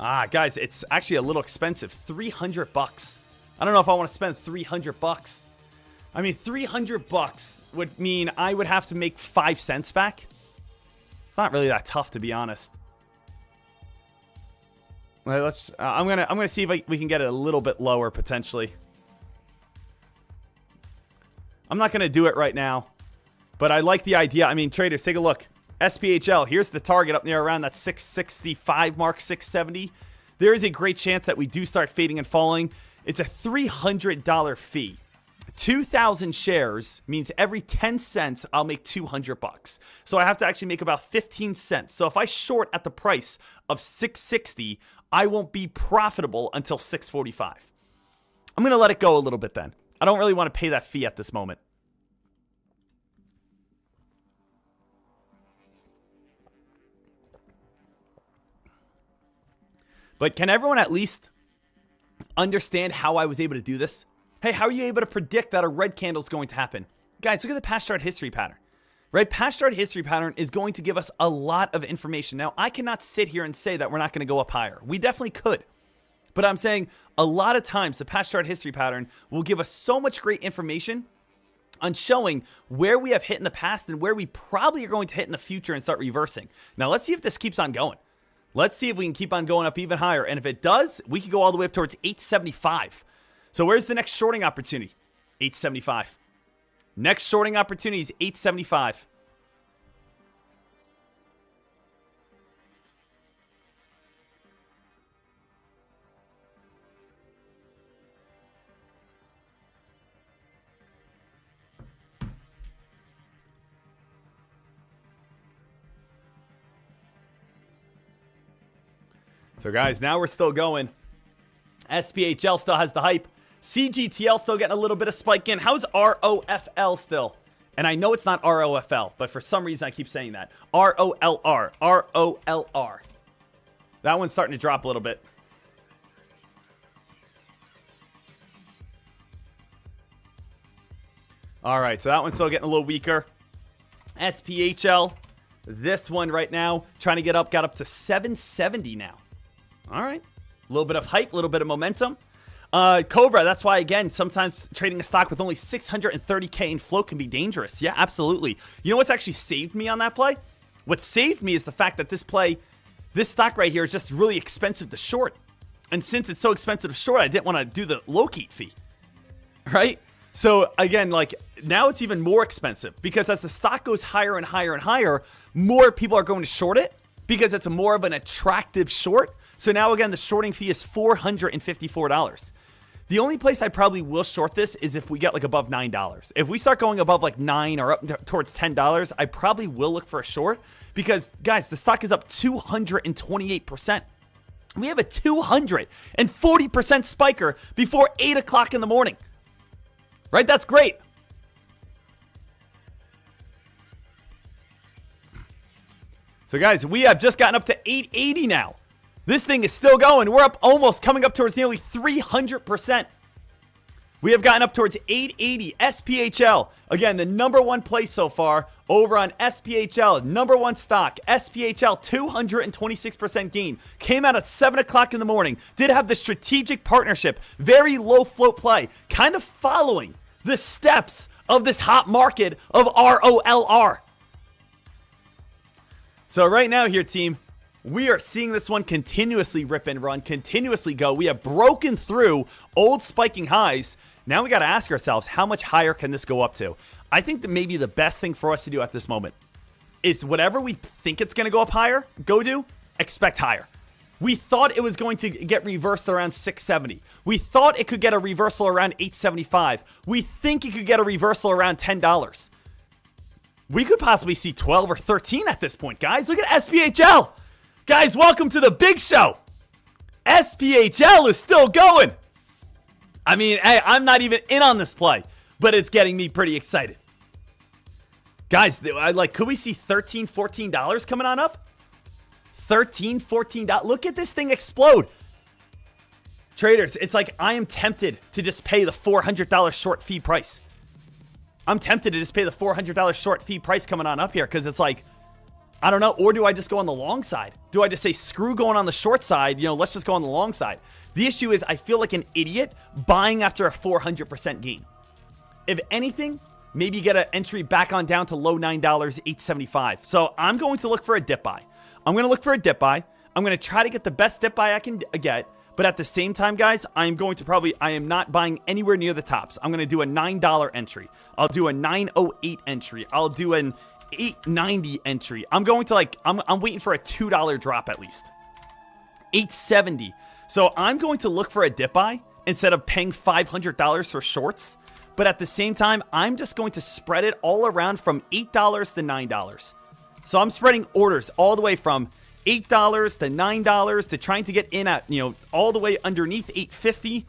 Guys, it's actually a little expensive. $300. I don't know if I want to spend $300. I mean, $300 would mean I would have to make 5 cents back. It's not really that tough, to be honest. Let's. I'm gonna see if we can get it a little bit lower potentially. I'm not gonna do it right now. But I like the idea. I mean, traders, take a look. SPHL, here's the target up near around that 665 mark, 670. There is a great chance that we do start fading and falling. It's a $300 fee. 2,000 shares means every 10 cents I'll make $200. So I have to actually make about 15 cents. So if I short at the price of 660, I won't be profitable until 645. I'm going to let it go a little bit then. I don't really want to pay that fee at this moment. But can everyone at least understand how I was able to do this? Hey, how are you able to predict that a red candle is going to happen? Guys, look at the past chart history pattern, right? Past chart history pattern is going to give us a lot of information. Now, I cannot sit here and say that we're not going to go up higher. We definitely could. But I'm saying a lot of times the past chart history pattern will give us so much great information on showing where we have hit in the past and where we probably are going to hit in the future and start reversing. Now, let's see if this keeps on going. Let's see if we can keep on going up even higher. And if it does, we could go all the way up towards 875. So where's the next shorting opportunity? 875. Next shorting opportunity is 875. So guys, now we're still going. SPHL still has the hype. CGTL still getting a little bit of spike in. How's ROFL still? And I know it's not ROFL, but for some reason I keep saying that. ROLR. ROLR. That one's starting to drop a little bit. All right, so that one's still getting a little weaker. SPHL. This one right now, trying to get up, got up to 770 now. All right. A little bit of hype, a little bit of momentum. Cobra, that's why, again, sometimes trading a stock with only 630K in float can be dangerous. Yeah, absolutely. You know what's actually saved me on that play? What saved me is the fact that this stock right here is just really expensive to short. And since it's so expensive to short, I didn't want to do the locate fee. Right? So, again, like, now it's even more expensive because as the stock goes higher and higher and higher, more people are going to short it because it's more of an attractive short. So now, again, the shorting fee is $454. The only place I probably will short this is if we get like above $9. If we start going above like $9 or up towards $10, I probably will look for a short because, guys, the stock is up 228%. We have a 240% spiker before 8 o'clock in the morning. Right? That's great. So, guys, we have just gotten up to 880 now. This thing is still going. We're up almost coming up towards nearly 300%. We have gotten up towards 880. SPHL, again, the number one place so far over on SPHL. Number one stock. SPHL, 226% gain. Came out at 7 o'clock in the morning. Did have the strategic partnership. Very low float play. Kind of following the steps of this hot market of ROLR. So right now here, team, we are seeing this one continuously rip and run, continuously go. We have broken through old spiking highs. Now we got to ask ourselves, how much higher can this go up to? I think that maybe the best thing for us to do at this moment is whatever we think it's going to go up higher, expect higher. We thought it was going to get reversed around 670. We thought it could get a reversal around 875. We think it could get a reversal around $10. We could possibly see 12 or 13 at this point, guys. Look at SPHL. Guys, welcome to the big show. SPHL is still going. I mean, hey, I'm not even in on this play, but it's getting me pretty excited. Guys, could we see $13, $14 coming on up? $13, $14. Look at this thing explode. Traders, it's like I am tempted to just pay the $400 short fee price. I'm tempted to just pay the $400 short fee price coming on up here because it's like, I don't know. Or do I just go on the long side? Do I just say, screw going on the short side? Let's just go on the long side. The issue is I feel like an idiot buying after a 400% gain. If anything, maybe get an entry back on down to low $9, $8.75. So I'm going to look for a dip buy. I'm going to look for a dip buy. I'm going to try to get the best dip buy I can get. But at the same time, guys, I am not buying anywhere near the tops. I'm going to do a $9 entry. I'll do a $9.08 entry. I'll do an $8.90 entry. I'm going to I'm waiting for a $2 drop at least. $8.70. So I'm going to look for a dip buy instead of paying $500 for shorts. But at the same time, I'm just going to spread it all around from $8 to $9. So I'm spreading orders all the way from $8 to $9 to trying to get in at, all the way underneath $8.50.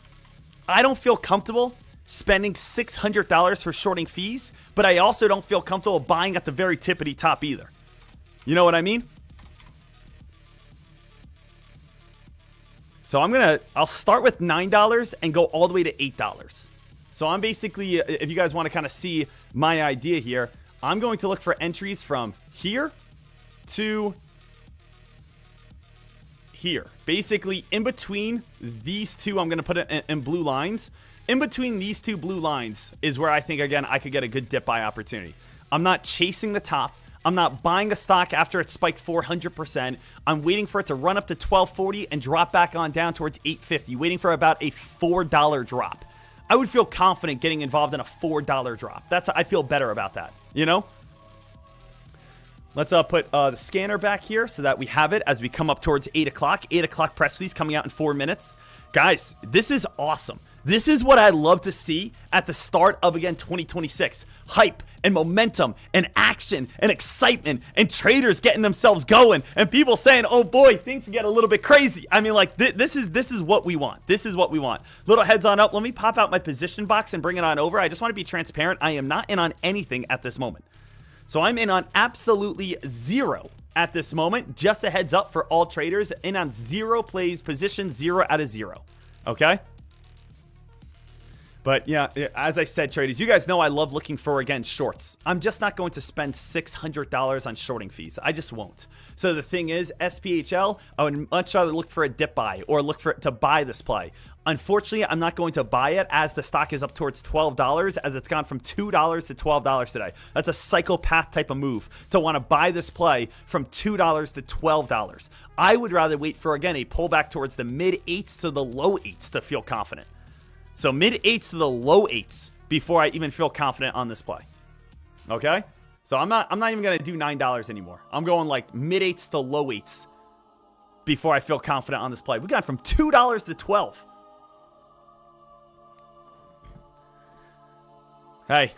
I don't feel comfortable spending $600 for shorting fees, but I also don't feel comfortable buying at the very tippity top either. You know what I mean? So I'll start with $9 and go all the way to $8. So I'm basically, if you guys want to kind of see my idea here, I'm going to look for entries from here to here. Basically, in between these two, I'm going to put it in blue lines. In between these two blue lines is where I think, again, I could get a good dip buy opportunity. I'm not chasing the top. I'm not buying a stock after it spiked 400%. I'm waiting for it to run up to $12.40 and drop back on down towards $8.50, waiting for about a $4 drop. I would feel confident getting involved in a $4 drop. I feel better about that, Let's put the scanner back here so that we have it as we come up towards 8 o'clock. 8 o'clock press release coming out in 4 minutes. Guys, this is awesome. This is what I love to see at the start of, again, 2026. Hype and momentum and action and excitement and traders getting themselves going and people saying, oh boy, things can get a little bit crazy. I mean, like, this is what we want. This is what we want. Little heads on up. Let me pop out my position box and bring it on over. I just want to be transparent. I am not in on anything at this moment. So I'm in on absolutely zero at this moment. Just a heads up for all traders. In on 0 plays, position 0 out of 0. Okay? But yeah, as I said, traders, you guys know I love looking for, again, shorts. I'm just not going to spend $600 on shorting fees. I just won't. So the thing is, SPHL, I would much rather look for a dip buy or look to buy this play. Unfortunately, I'm not going to buy it as the stock is up towards $12, as it's gone from $2 to $12 today. That's a psychopath type of move to want to buy this play from $2 to $12. I would rather wait for, again, a pullback towards the mid-8s to the low 8s to feel confident. So mid-8s to the low 8s before I even feel confident on this play. Okay? So I'm not even going to do $9 anymore. I'm going like mid-8s to low 8s before I feel confident on this play. We got from $2 to $12. Hey,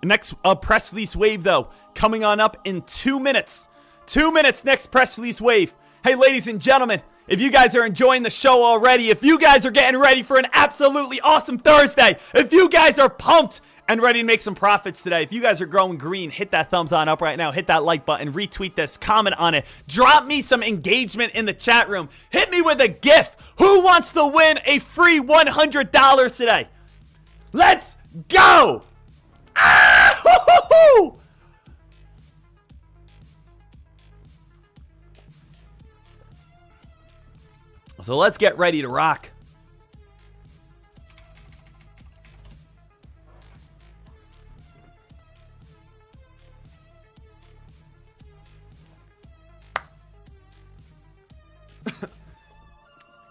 next press release wave, though, coming on up in 2 minutes. 2 minutes, next press release wave. Hey, ladies and gentlemen, if you guys are enjoying the show already, if you guys are getting ready for an absolutely awesome Thursday, if you guys are pumped and ready to make some profits today, if you guys are growing green, hit that thumbs on up right now, hit that like button, retweet this, comment on it, drop me some engagement in the chat room, hit me with a GIF. Who wants to win a free $100 today? Let's go! Ah, hoo-hoo-hoo! So let's get ready to rock.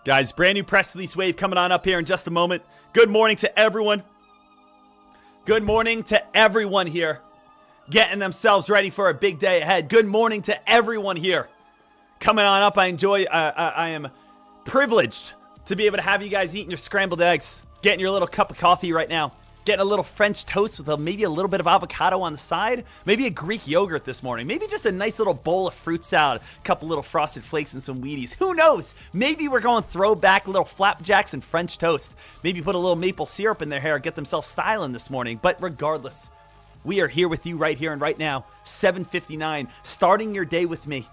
Guys, brand new press release wave coming on up here in just a moment. Good morning to everyone. Good morning to everyone here getting themselves ready for a big day ahead. Good morning to everyone here coming on up. I am privileged to be able to have you guys eating your scrambled eggs, getting your little cup of coffee right now, getting a little French toast with maybe a little bit of avocado on the side, maybe a Greek yogurt this morning, maybe just a nice little bowl of fruit salad, a couple little frosted flakes and some Wheaties. Who knows? Maybe we're going throwback little flapjacks and French toast. Maybe put a little maple syrup in their hair, get themselves styling this morning. But regardless, we are here with you right here and right now, 7:59, starting your day with me.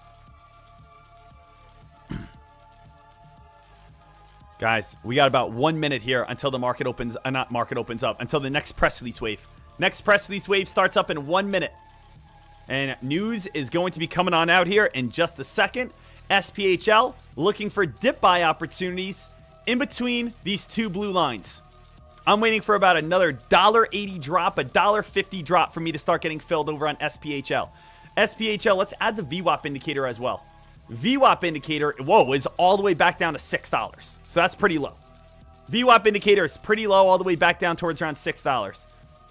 Guys, we got about 1 minute here until the market opens, until the next press release wave. Next press release wave starts up in 1 minute. And news is going to be coming on out here in just a second. SPHL looking for dip buy opportunities in between these two blue lines. I'm waiting for about another $1.80 drop, a $1.50 drop for me to start getting filled over on SPHL. SPHL, let's add the VWAP indicator as well. VWAP indicator, is all the way back down to $6. So that's pretty low. VWAP indicator is pretty low, all the way back down towards around $6.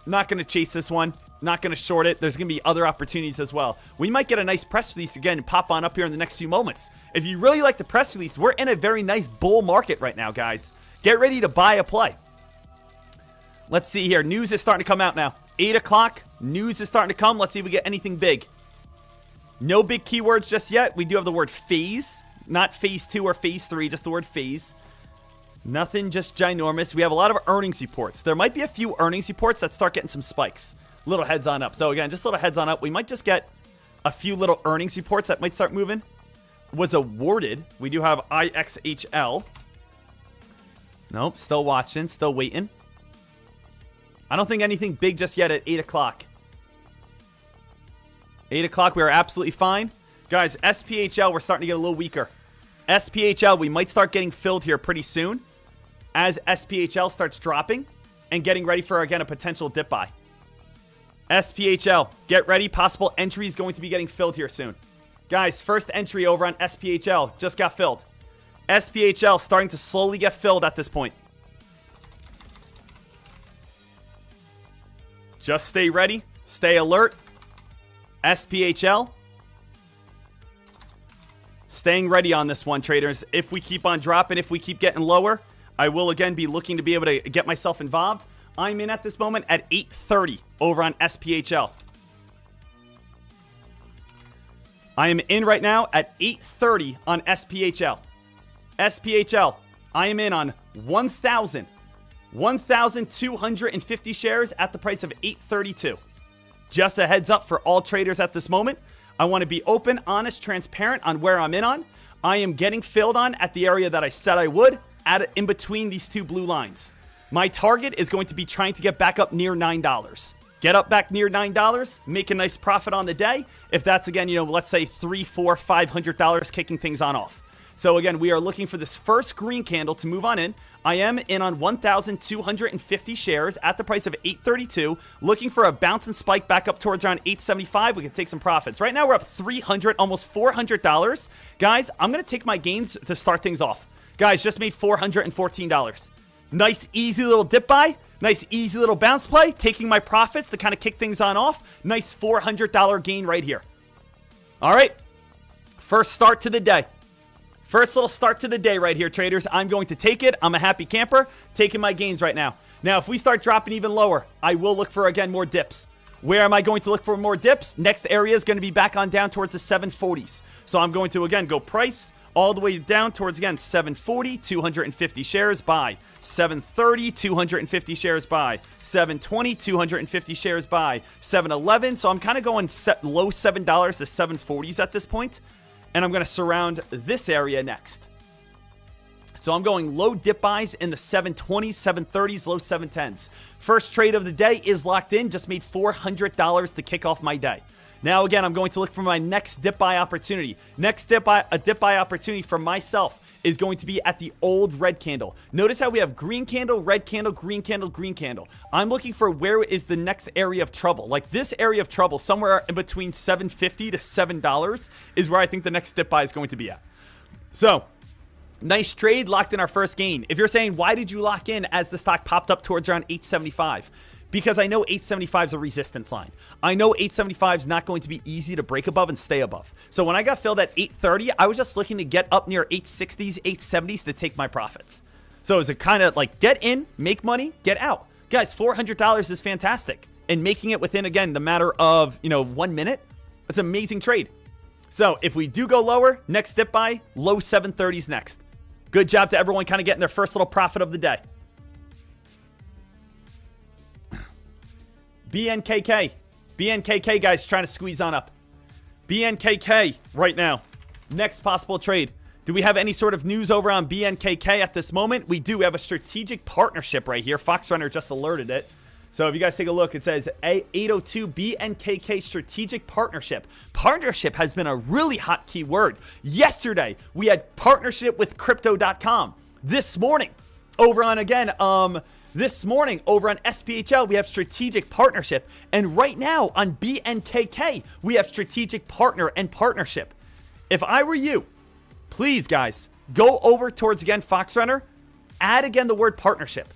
Not going to chase this one. Not going to short it. There's going to be other opportunities as well. We might get a nice press release again and pop on up here in the next few moments. If you really like the press release, we're in a very nice bull market right now, guys. Get ready to buy a play. Let's see here. News is starting to come out now. 8 o'clock. News is starting to come. Let's see if we get anything big. No big keywords just yet. We do have the word phase. Not phase 2 or phase 3. Just the word phase. Nothing just ginormous. We have a lot of earnings reports. There might be a few earnings reports that start getting some spikes. Little heads on up. So again, just little heads on up. We might just get a few little earnings reports that might start moving. Was awarded. We do have IXHL. Nope. Still watching. Still waiting. I don't think anything big just yet at 8 o'clock. 8 o'clock, we are absolutely fine. Guys, SPHL, we're starting to get a little weaker. SPHL, we might start getting filled here pretty soon as SPHL starts dropping and getting ready for, again, a potential dip buy. SPHL, get ready. Possible entry is going to be getting filled here soon. Guys, first entry over on SPHL just got filled. SPHL starting to slowly get filled at this point. Just stay ready. Stay alert. SPHL. Staying ready on this one, traders. If we keep on dropping, if we keep getting lower, I will again be looking to be able to get myself involved. I'm in at this moment at 8:30 over on SPHL. I am in right now at 8:30 on SPHL. SPHL, I am in on 1,250 shares at the price of 832. Just a heads up for all traders at this moment. I want to be open, honest, transparent on where I'm in on. I am getting filled on at the area that I said I would, in between these two blue lines. My target is going to be trying to get back up near $9. Get up back near $9, make a nice profit on the day. If that's, again, let's say $300, $400, $500 kicking things on off. So again, we are looking for this first green candle to move on in. I am in on 1,250 shares at the price of $832. Looking for a bounce and spike back up towards around $875. We can take some profits. Right now we're up $300, almost $400. Guys, I'm going to take my gains to start things off. Guys, just made $414. Nice, easy little dip buy. Nice, easy little bounce play. Taking my profits to kind of kick things on off. Nice $400 gain right here. All right. First start to the day. First little start to the day right here, traders. I'm going to take it. I'm a happy camper. Taking my gains right now. Now, if we start dropping even lower, I will look for, again, more dips. Where am I going to look for more dips? Next area is going to be back on down towards the 740s. So I'm going to, again, go price all the way down towards, again, 740, 250 shares, buy. 730, 250 shares, buy. 720, 250 shares, buy. 711. So I'm kind of going low $7 to 740s at this point. And I'm going to surround this area next. So I'm going low dip buys in the 720s, 730s, low 710s. First trade of the day is locked in. Just made $400 to kick off my day. Now, again, I'm going to look for my next dip buy opportunity. Next dip buy opportunity for myself is going to be at the old red candle. Notice how we have green candle, red candle, green candle, green candle. I'm looking for where is the next area of trouble. Like this area of trouble, somewhere in between $7.50 to $7 is where I think the next dip buy is going to be at. So, nice trade, locked in our first gain. If you're saying, why did you lock in as the stock popped up towards around 875? Because I know 875 is a resistance line. I know 875 is not going to be easy to break above and stay above. So when I got filled at 830, I was just looking to get up near 860s, 870s to take my profits. So it was a kind of like get in, make money, get out. Guys, $400 is fantastic. And making it within, again, the matter of, 1 minute, it's an amazing trade. So if we do go lower, next dip buy, low 730s next. Good job to everyone kind of getting their first little profit of the day. BNKK. BNKK, guys, trying to squeeze on up. BNKK right now. Next possible trade. Do we have any sort of news over on BNKK at this moment? We do. We have a strategic partnership right here. Fox Runner just alerted it. So if you guys take a look, it says 802 BNKK strategic partnership. Partnership has been a really hot keyword. Yesterday, we had partnership with crypto.com. This morning, over on, again, this morning over on SPHL, we have strategic partnership. And right now on BNKK, we have strategic partner and partnership. If I were you, please, guys, go over towards, again, Fox Runner, add, again, the word partnership.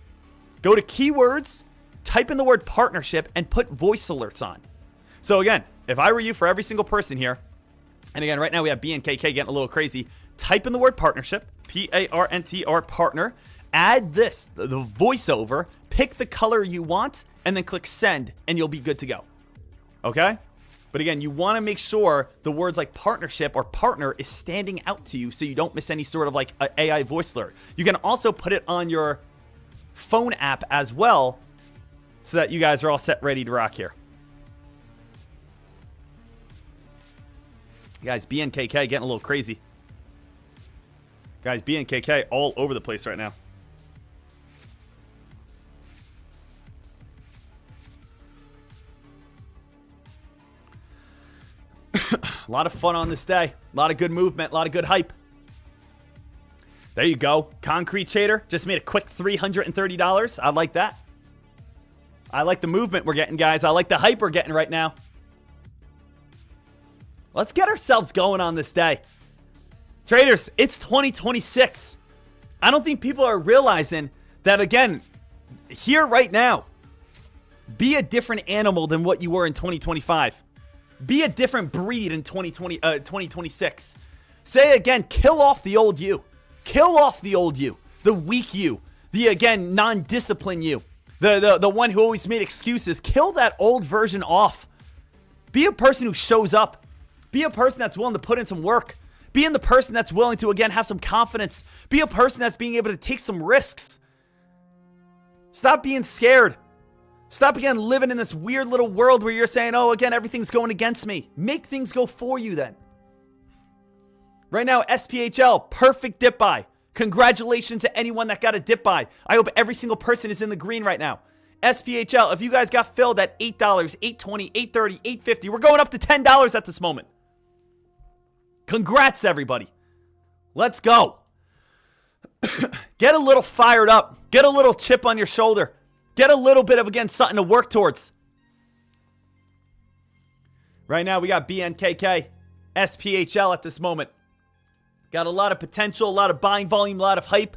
Go to keywords, type in the word partnership, and put voice alerts on. So, again, if I were you, for every single person here, and again, right now we have BNKK getting a little crazy, type in the word partnership, PARNTR, partner. Add this, the voiceover, pick the color you want, and then click send, and you'll be good to go. Okay? But again, you want to make sure the words like partnership or partner is standing out to you so you don't miss any sort of like AI voice alert. You can also put it on your phone app as well so that you guys are all set, ready to rock here. Guys, BNKK getting a little crazy. Guys, BNKK all over the place right now. A lot of fun on this day. A lot of good movement. A lot of good hype. There you go. Concrete Trader just made a quick $330. I like that. I like the movement we're getting, guys. I like the hype we're getting right now. Let's get ourselves going on this day. Traders, it's 2026. I don't think people are realizing that, again, here right now, be a different animal than what you were in 2025. Be a different breed in 2026. Say again, kill off the old you. Kill off the old you. The weak you. The, again, non-disciplined you. The one who always made excuses. Kill that old version off. Be a person who shows up. Be a person that's willing to put in some work. Be the person that's willing to, again, have some confidence. Be a person that's being able to take some risks. Stop being scared. Stop, again, living in this weird little world where you're saying, oh, again, everything's going against me. Make things go for you then. Right now, SPHL, perfect dip buy. Congratulations to anyone that got a dip buy. I hope every single person is in the green right now. SPHL, if you guys got filled at $8, $8.20, $8.30, $8.50, we're going up to $10 at this moment. Congrats, everybody. Let's go. Get a little fired up. Get a little chip on your shoulder. Get a little bit of, again, something to work towards. Right now, we got BNKK, SPHL at this moment. Got a lot of potential, a lot of buying volume, a lot of hype.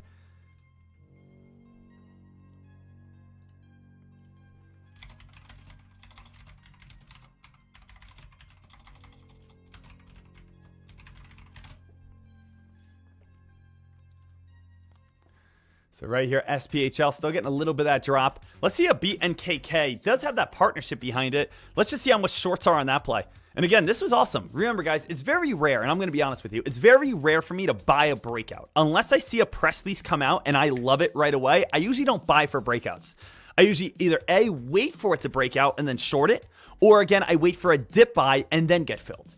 So right here, SPHL still getting a little bit of that drop. Let's see a BNKK. Does have that partnership behind it. Let's just see how much shorts are on that play. And again, this was awesome. Remember, guys, it's very rare, and I'm going to be honest with you, it's very rare for me to buy a breakout. Unless I see a press release come out and I love it right away, I usually don't buy for breakouts. I usually either A, wait for it to break out and then short it, or again, I wait for a dip buy and then get filled.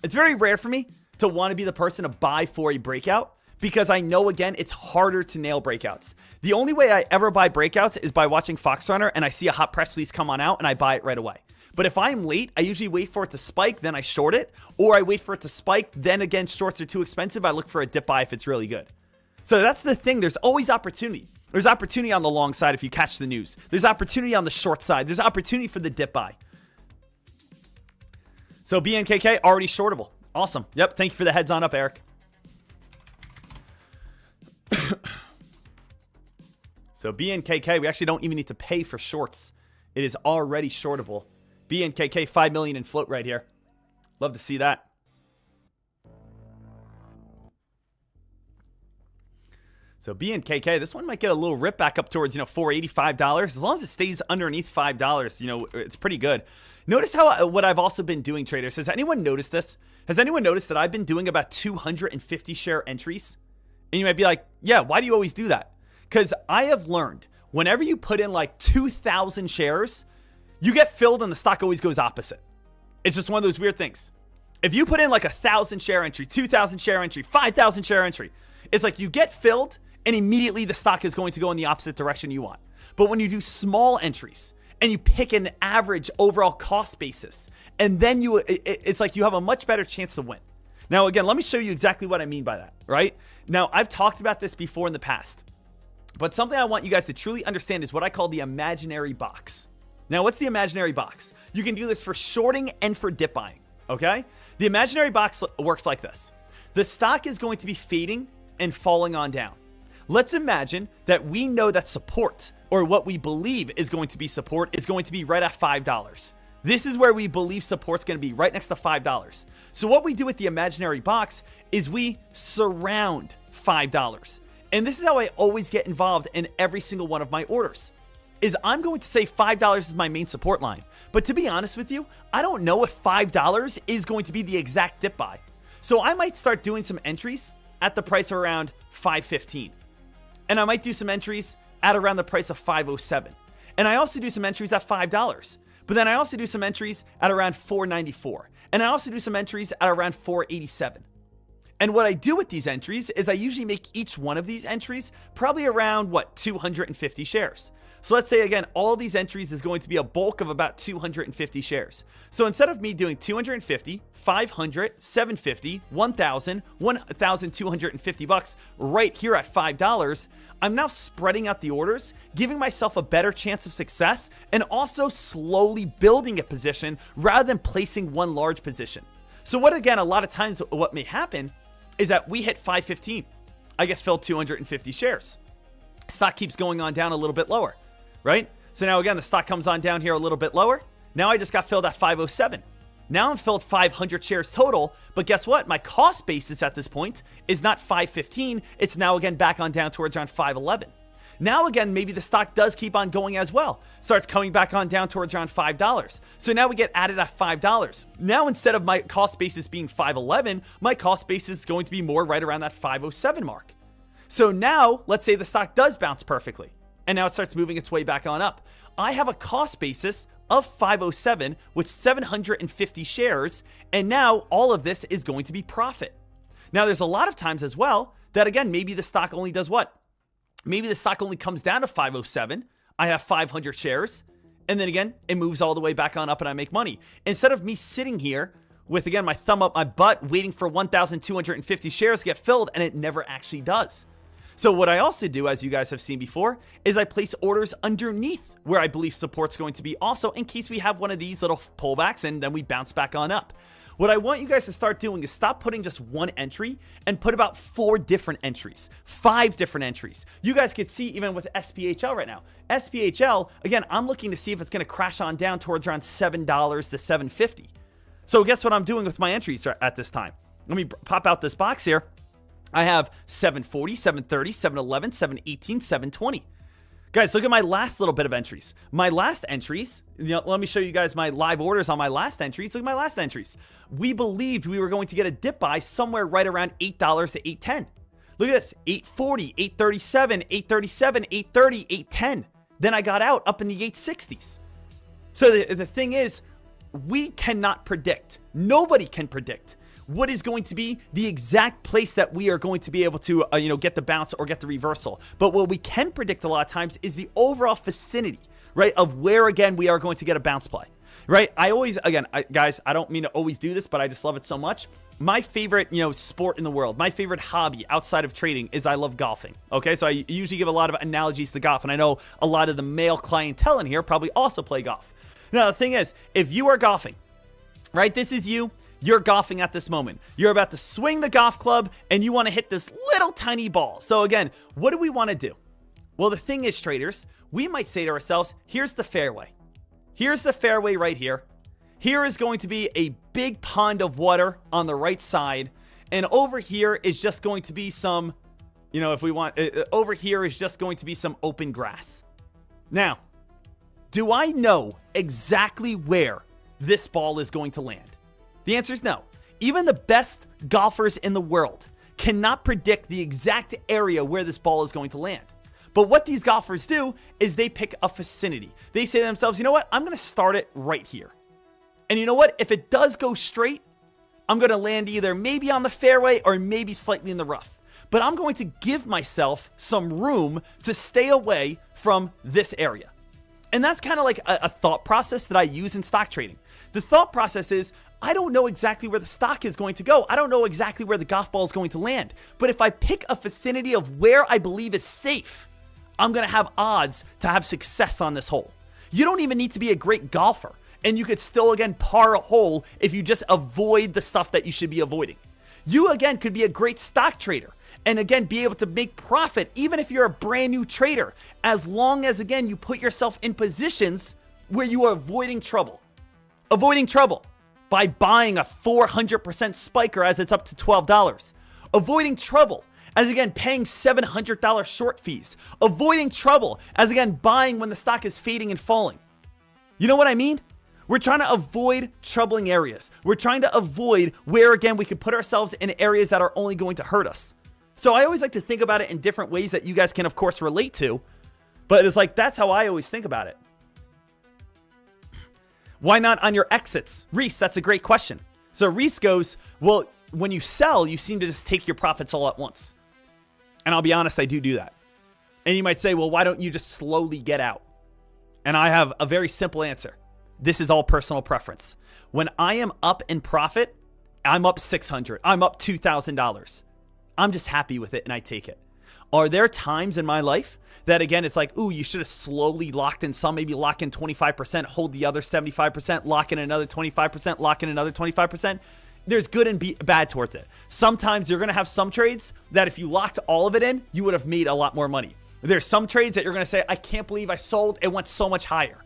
It's very rare for me to want to be the person to buy for a breakout, because I know, again, it's harder to nail breakouts. The only way I ever buy breakouts is by watching Fox Runner and I see a hot press release come on out and I buy it right away. But if I'm late, I usually wait for it to spike, then I short it, or I wait for it to spike, then again, shorts are too expensive. I look for a dip buy if it's really good. So that's the thing. There's always opportunity. There's opportunity on the long side if you catch the news. There's opportunity on the short side. There's opportunity for the dip buy. So BNKK, already shortable. Awesome. Yep, thank you for the heads on up, Eric. So BNKK, we actually don't even need to pay for shorts. It is already shortable. BNKK, 5 million in float right here. Love to see that. So BNKK, this one might get a little rip back up towards, $485. As long as it stays underneath $5, it's pretty good. Notice how what I've also been doing, traders. Has anyone noticed this? Has anyone noticed that I've been doing about 250 share entries? And you might be like, yeah, why do you always do that? Because I have learned whenever you put in like 2,000 shares, you get filled and the stock always goes opposite. It's just one of those weird things. If you put in like 1,000 share entry, 2,000 share entry, 5,000 share entry, it's like you get filled and immediately the stock is going to go in the opposite direction you want. But when you do small entries and you pick an average overall cost basis, and then it's like you have a much better chance to win. Now, again, let me show you exactly what I mean by that, right? Now, I've talked about this before in the past, but something I want you guys to truly understand is what I call the imaginary box. Now, what's the imaginary box? You can do this for shorting and for dip buying, okay? The imaginary box works like this. The stock is going to be fading and falling on down. Let's imagine that we know that support, or what we believe is going to be support, is going to be right at $5. This is where we believe support's going to be, right next to $5. So what we do with the imaginary box is we surround $5. And this is how I always get involved in every single one of my orders. is I'm going to say $5 is my main support line. But to be honest with you, I don't know if $5 is going to be the exact dip buy. So I might start doing some entries at the price of around $5.15. And I might do some entries at around the price of $5.07. And I also do some entries at $5. But then I also do some entries at around $4.94. And I also do some entries at around $4.87. And what I do with these entries is I usually make each one of these entries probably around, 250 shares. So let's say, again, all these entries is going to be a bulk of about 250 shares. So instead of me doing 250, 500, 750, 1,000, 1,250 bucks right here at $5, I'm now spreading out the orders, giving myself a better chance of success, and also slowly building a position rather than placing one large position. So what, again, a lot of times what may happen is that we hit 515. I get filled 250 shares. Stock keeps going on down a little bit lower, right? So now again, the stock comes on down here a little bit lower. Now I just got filled at 507. Now I'm filled 500 shares total, but guess what? My cost basis at this point is not 515. It's now again back on down towards around 511. Now again, maybe the stock does keep on going as well. Starts coming back on down towards around $5. So now we get added at $5. Now instead of my cost basis being 511, my cost basis is going to be more right around that 507 mark. So now let's say the stock does bounce perfectly and now it starts moving its way back on up. I have a cost basis of 507 with 750 shares, and now all of this is going to be profit. Now there's a lot of times as well that again, maybe the stock only does what? Maybe the stock only comes down to 507. I have 500 shares. And then again, it moves all the way back on up and I make money. Instead of me sitting here with, again, my thumb up my butt, waiting for 1,250 shares to get filled, and it never actually does. So what I also do, as you guys have seen before, is I place orders underneath where I believe support's going to be also in case we have one of these little pullbacks and then we bounce back on up. What I want you guys to start doing is stop putting just one entry and put about 4 different entries, 5 different entries. You guys could see even with SPHL right now. SPHL, again, I'm looking to see if it's going to crash on down towards around $7 to $7.50. So guess what I'm doing with my entries at this time? Let me pop out this box here. I have 740, 730, 711, 718, 720. Guys, look at my last little bit of entries. My last entries, let me show you guys my live orders on my last entries. Look at my last entries. We believed we were going to get a dip buy somewhere right around $8 to $8.10. Look at this, 840, 837, 837, 830, 810. Then I got out up in the 860s. So the thing is, we cannot predict. Nobody can predict what is going to be the exact place that we are going to be able to, get the bounce or get the reversal. But what we can predict a lot of times is the overall vicinity, right, of where, again, we are going to get a bounce play, right? I always, again, guys, I don't mean to always do this, but I just love it so much. My favorite, sport in the world, my favorite hobby outside of trading is I love golfing, okay? So I usually give a lot of analogies to golf, and I know a lot of the male clientele in here probably also play golf. Now, the thing is, if you are golfing, right, this is you. You're golfing at this moment. You're about to swing the golf club and you want to hit this little tiny ball. So again, what do we want to do? Well, the thing is, traders, we might say to ourselves, here's the fairway. Here's the fairway right here. Here is going to be a big pond of water on the right side. And over here is just going to be some, over here is just going to be some open grass. Now, do I know exactly where this ball is going to land? The answer is no. Even the best golfers in the world cannot predict the exact area where this ball is going to land. But what these golfers do is they pick a vicinity. They say to themselves, you know what? I'm going to start it right here. And you know what? If it does go straight, I'm going to land either maybe on the fairway or maybe slightly in the rough. But I'm going to give myself some room to stay away from this area. And that's kind of like a thought process that I use in stock trading. The thought process is, I don't know exactly where the stock is going to go. I don't know exactly where the golf ball is going to land. But if I pick a vicinity of where I believe is safe, I'm going to have odds to have success on this hole. You don't even need to be a great golfer. And you could still, again, par a hole if you just avoid the stuff that you should be avoiding. You, again, could be a great stock trader and, again, be able to make profit even if you're a brand new trader, as long as, again, you put yourself in positions where you are avoiding trouble. Avoiding trouble by buying a 400% spiker as it's up to $12. Avoiding trouble as again paying $700 short fees, avoiding trouble, as again buying when the stock is fading and falling. You know what I mean? We're trying to avoid troubling areas. We're trying to avoid where again we can put ourselves in areas that are only going to hurt us. So I always like to think about it in different ways that you guys can of course relate to, but it's like that's how I always think about it. Why not on your exits? Reese, that's a great question. So Reese goes, well, when you sell, you seem to just take your profits all at once. And I'll be honest, I do that. And you might say, well, why don't you just slowly get out? And I have a very simple answer. This is all personal preference. When I am up in profit, I'm up $600, I'm up $2,000. I'm just happy with it and I take it. Are there times in my life that again, it's like, ooh, you should have slowly locked in some, maybe lock in 25%, hold the other 75%, lock in another 25%, lock in another 25%. There's good and bad towards it. Sometimes you're going to have some trades that if you locked all of it in, you would have made a lot more money. There's some trades that you're going to say, I can't believe I sold. It went so much higher.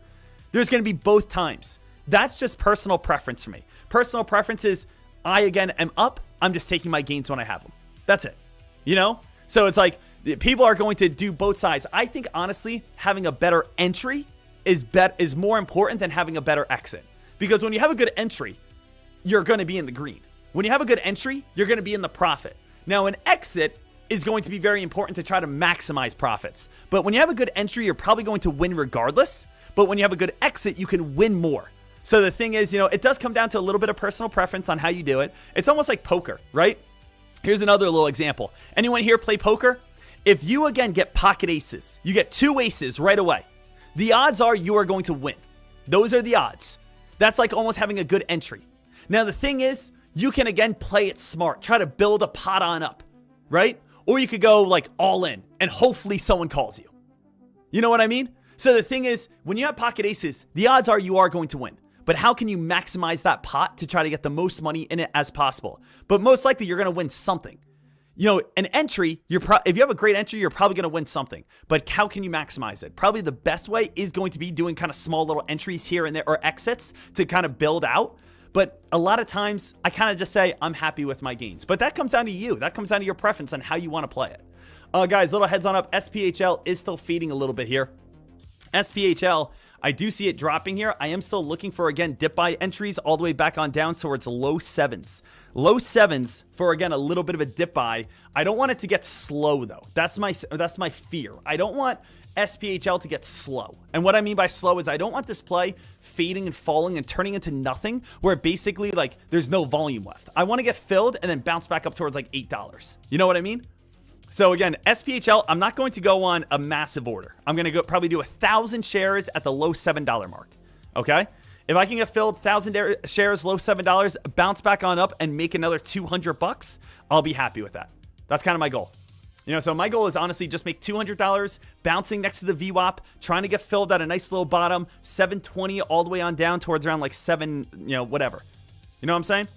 There's going to be both times. That's just personal preference for me. Personal preference is I, again, am up. I'm just taking my gains when I have them. That's it. You know? So it's like people are going to do both sides. I think, honestly, having a better entry is more important than having a better exit. Because when you have a good entry, you're going to be in the green. When you have a good entry, you're going to be in the profit. Now, an exit is going to be very important to try to maximize profits. But when you have a good entry, you're probably going to win regardless. But when you have a good exit, you can win more. So the thing is, you know, it does come down to a little bit of personal preference on how you do it. It's almost like poker, right? Here's another little example. Anyone here play poker? If you, again, get pocket aces, you get 2 aces right away, the odds are you are going to win. Those are the odds. That's like almost having a good entry. Now, the thing is, you can, again, play it smart. Try to build a pot on up, right? Or you could go, like, all in, and hopefully someone calls you. You know what I mean? So the thing is, when you have pocket aces, the odds are you are going to win. But how can you maximize that pot to try to get the most money in it as possible? But most likely, you're going to win something. You know, an entry, if you have a great entry, you're probably going to win something. But how can you maximize it? Probably the best way is going to be doing kind of small little entries here and there, or exits to kind of build out. But a lot of times, I kind of just say, I'm happy with my gains. But that comes down to you. That comes down to your preference on how you want to play it. Guys, little heads on up. SPHL is still feeding a little bit here. SPHL, I do see it dropping here. I am still looking for, again, dip buy entries all the way back on down towards low sevens. Low sevens for, again, a little bit of a dip buy. I don't want it to get slow, though. That's my fear. I don't want SPHL to get slow. And what I mean by slow is I don't want this play fading and falling and turning into nothing where basically, like, there's no volume left. I want to get filled and then bounce back up towards, like, $8. You know what I mean? So again, SPHL, I'm not going to go on a massive order. I'm going to go probably do 1,000 shares at the low $7 mark. Okay? If I can get filled 1,000 shares, low $7, bounce back on up and make another $200, I'll be happy with that. That's kind of my goal. You know, so my goal is honestly just make $200, bouncing next to the VWAP, trying to get filled at a nice little bottom, 720 all the way on down towards around like 7, you know, whatever. You know what I'm saying?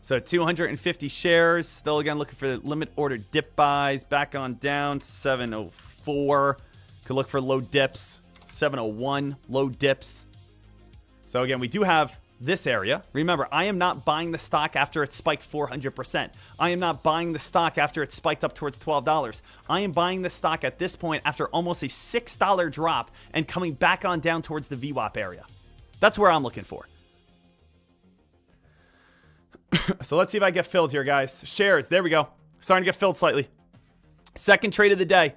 So 250 shares, still again looking for limit order dip buys, back on down, 704. Could look for low dips, 701, low dips. So again, we do have this area. Remember, I am not buying the stock after it spiked 400%. I am not buying the stock after it spiked up towards $12. I am buying the stock at this point after almost a $6 drop and coming back on down towards the VWAP area. That's where I'm looking for. So let's see if I get filled here, guys. Shares, there we go. Starting to get filled slightly. Second trade of the day.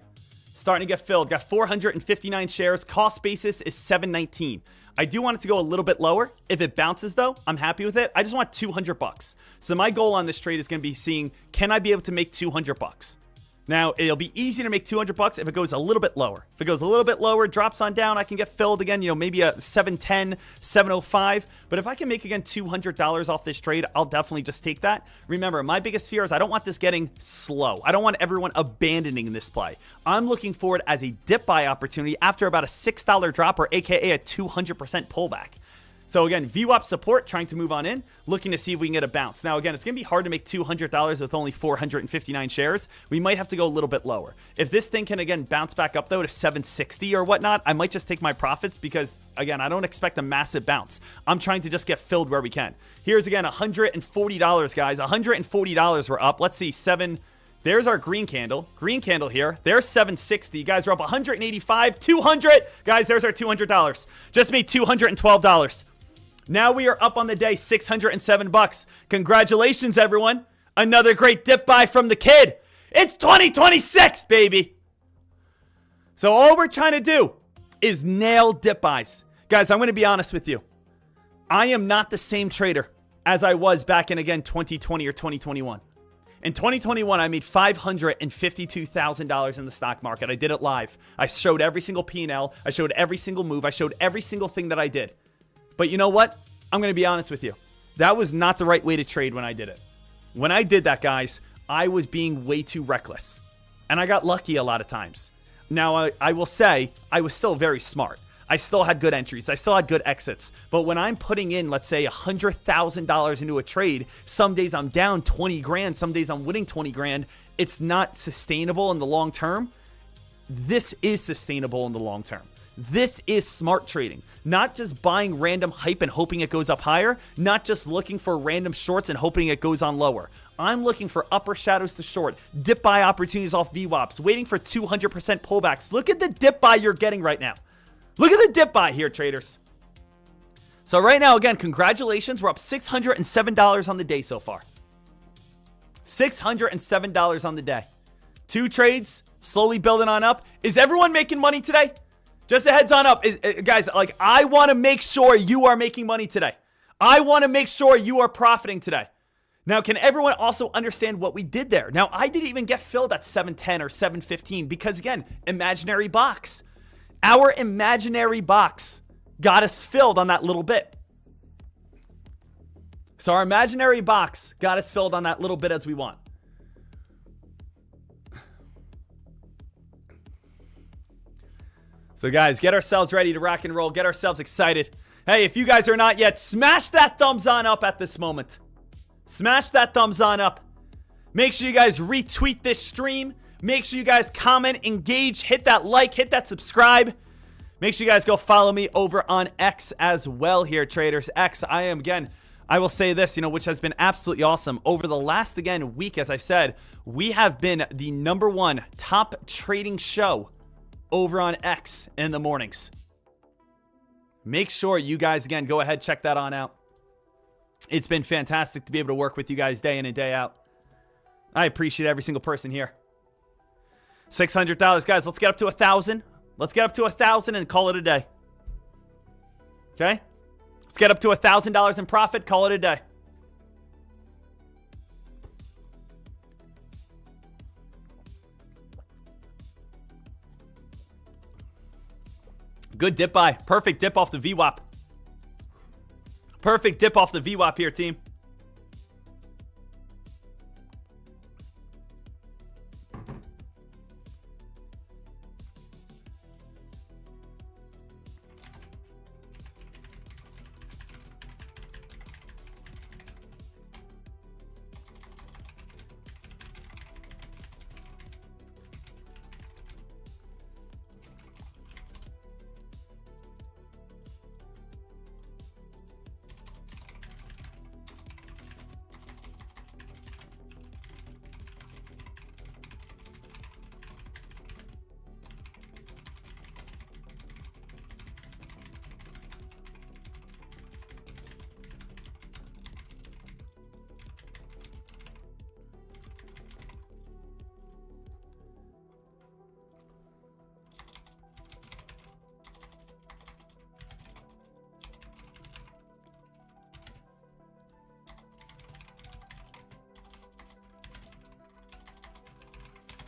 Starting to get filled. Got 459 shares. Cost basis is $7.19. I do want it to go a little bit lower. If it bounces, though, I'm happy with it. I just want $200. So my goal on this trade is going to be seeing, can I be able to make $200? Now, it'll be easy to make $200 if it goes a little bit lower. If it goes a little bit lower, drops on down, I can get filled again, you know, maybe a 710, 705. But if I can make, again, $200 off this trade, I'll definitely just take that. Remember, my biggest fear is I don't want this getting slow. I don't want everyone abandoning this play. I'm looking for it as a dip buy opportunity after about a $6 drop, or AKA a 200% pullback. So again, VWAP support, trying to move on in, looking to see if we can get a bounce. Now again, it's going to be hard to make $200 with only 459 shares. We might have to go a little bit lower. If this thing can again bounce back up though to 760 or whatnot, I might just take my profits because again, I don't expect a massive bounce. I'm trying to just get filled where we can. Here's again $140, guys. $140 we're up. Let's see, There's our green candle. Green candle here. There's 760. You guys are up 185, 200. Guys, there's our $200. Just made $212. Now we are up on the day, $607. Congratulations, everyone. Another great dip buy from the kid. It's 2026, baby. So all we're trying to do is nail dip buys. Guys, I'm going to be honest with you. I am not the same trader as I was back in, again, 2020 or 2021. In 2021, I made $552,000 in the stock market. I did it live. I showed every single P&L. I showed every single move. I showed every single thing that I did. But you know what? I'm going to be honest with you. That was not the right way to trade when I did it. When I did that, guys, I was being way too reckless. And I got lucky a lot of times. Now, I will say I was still very smart. I still had good entries. I still had good exits. But when I'm putting in, let's say, $100,000 into a trade, some days I'm down 20 grand. Some days I'm winning 20 grand. It's not sustainable in the long term. This is sustainable in the long term. This is smart trading. Not just buying random hype and hoping it goes up higher. Not just looking for random shorts and hoping it goes on lower. I'm looking for upper shadows to short, dip buy opportunities off VWAPs, waiting for 200% pullbacks. Look at the dip buy you're getting right now. Look at the dip buy here, traders. So right now, again, congratulations. We're up $607 on the day so far. $607 on the day. 2 trades, slowly building on up. Is everyone making money today? Just a heads on up. Guys, like, I want to make sure you are making money today. I want to make sure you are profiting today. Now, can everyone also understand what we did there? Now, I didn't even get filled at 710 or 715 because, again, imaginary box. Our imaginary box got us filled on that little bit. So our imaginary box got us filled on that little bit as we want. So guys, get ourselves ready to rock and roll. Get ourselves excited. Hey, if you guys are not yet, smash that thumbs on up at this moment. Smash that thumbs on up. Make sure you guys retweet this stream. Make sure you guys comment, engage, hit that like, hit that subscribe. Make sure you guys go follow me over on X as well here, traders. X, I will say this, which has been absolutely awesome. Over the last, again, week, as I said, we have been the #1 top trading show over on X in the mornings. Make sure you guys, again, go ahead, check that on out. It's been fantastic to be able to work with you guys day in and day out. I appreciate every single person here. $600, guys. Let's get up to 1,000. Let's get up to 1,000 and call it a day. Okay? Let's get up to $1,000 in profit. Call it a day. Good dip buy. Perfect dip off the VWAP. Perfect dip off the VWAP here, team.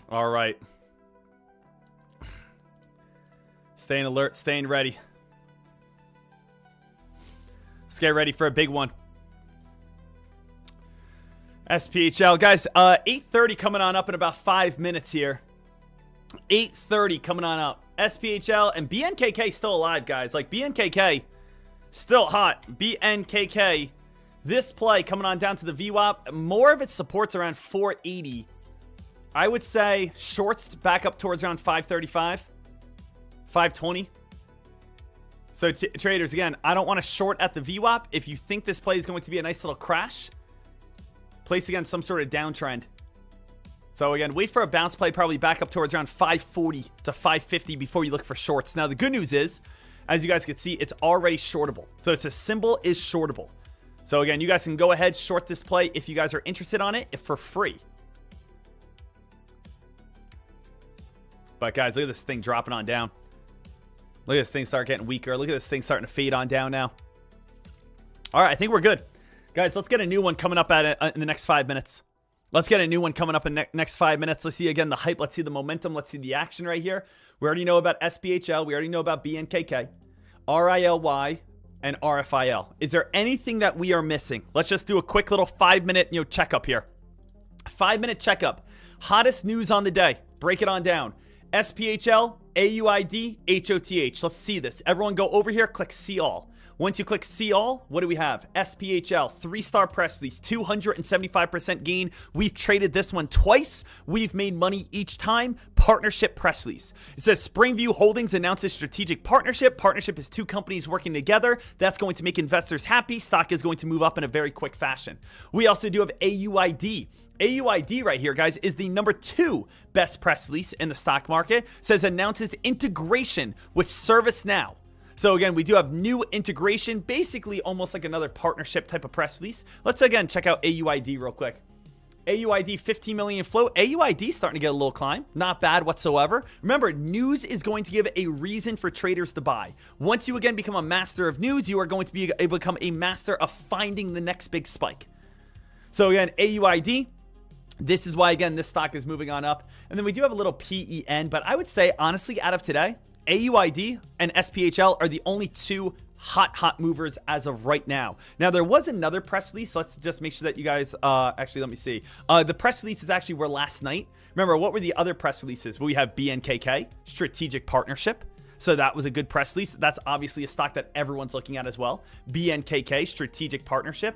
All right. Staying alert, staying ready. Let's get ready for a big one. SPHL. Guys, 8:30 coming on up in about 5 minutes here. 8:30 coming on up. SPHL and BNKK still alive, guys. Like, BNKK still hot. BNKK. This play coming on down to the VWAP. More of its supports around 480. I would say shorts back up towards around 535, 520. So traders, again, I don't want to short at the VWAP. If you think this play is going to be a nice little crash, place against some sort of downtrend. So again, wait for a bounce play probably back up towards around 540 to 550 before you look for shorts. Now, the good news is, as you guys can see, it's already shortable. So it's a symbol is shortable. So again, you guys can go ahead, short this play if you guys are interested on it for free. But guys, look at this thing dropping on down. Look at this thing start getting weaker. Look at this thing starting to fade on down now. All right, I think we're good. Guys, let's get a new one coming up in the next 5 minutes. Let's get a new one coming up in the next 5 minutes. Let's see again the hype. Let's see the momentum. Let's see the action right here. We already know about SPHL. We already know about BNKK, RILY, and RFIL. Is there anything that we are missing? Let's just do a quick little 5-minute checkup here. 5-minute checkup. Hottest news on the day. Break it on down. SPHL, AUID, HOTH. Let's see this. Everyone go over here, click see all. Once you click see all, what do we have? SPHL, 3-star press release, 275% gain. We've traded this one twice. We've made money each time. Partnership press release. It says Springview Holdings announces strategic partnership. Partnership is 2 companies working together. That's going to make investors happy. Stock is going to move up in a very quick fashion. We also do have AUID. AUID right here, guys, is the number 2 best press release in the stock market. It says announces integration with ServiceNow. So again, we do have new integration, basically almost like another partnership type of press release. Let's again check out AUID real quick. AUID 15 million float. AUID starting to get a little climb. Not bad whatsoever. Remember, news is going to give a reason for traders to buy. Once you again become a master of news, you are going to be able to become a master of finding the next big spike. So again, AUID. This is why, again, this stock is moving on up. And then we do have a little PEN, but I would say, honestly, out of today, AUID and SPHL are the only 2 hot movers as of right now. Now, there was another press release. Let's just make sure that you guys, actually, let me see. The press releases actually were last night. Remember, what were the other press releases? Well, we have BNKK, strategic partnership. So that was a good press release. That's obviously a stock that everyone's looking at as well. BNKK, strategic partnership.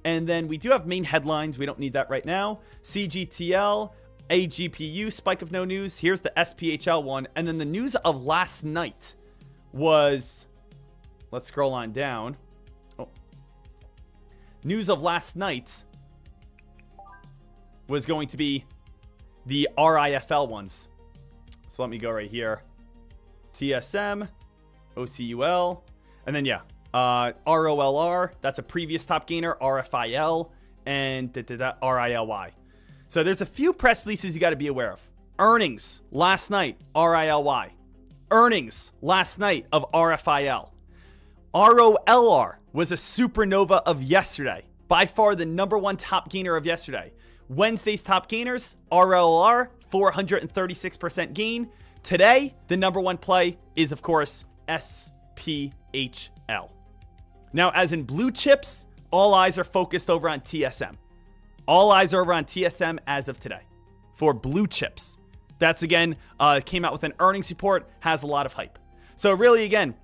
And then we do have main headlines. We don't need that right now. CGTL, AGPU, spike of no news. Here's the SPHL one. And then the news of last night was, let's scroll on down. Oh. News of last night was going to be the RIFL ones. So let me go right here. TSM, OCUL, and then yeah, ROLR. That's a previous top gainer. RFIL and RILY. So there's a few press releases you got to be aware of. Earnings last night, RILY. Earnings last night of RFIL. ROLR was a supernova of yesterday. By far the number 1 top gainer of yesterday. Wednesday's top gainers, ROLR, 436% gain. Today, the number 1 play is, of course, SPHL. Now, as in blue chips, all eyes are focused over on TSM. All eyes are over on TSM as of today for blue chips. That's again, came out with an earnings report, has a lot of hype. So really, again,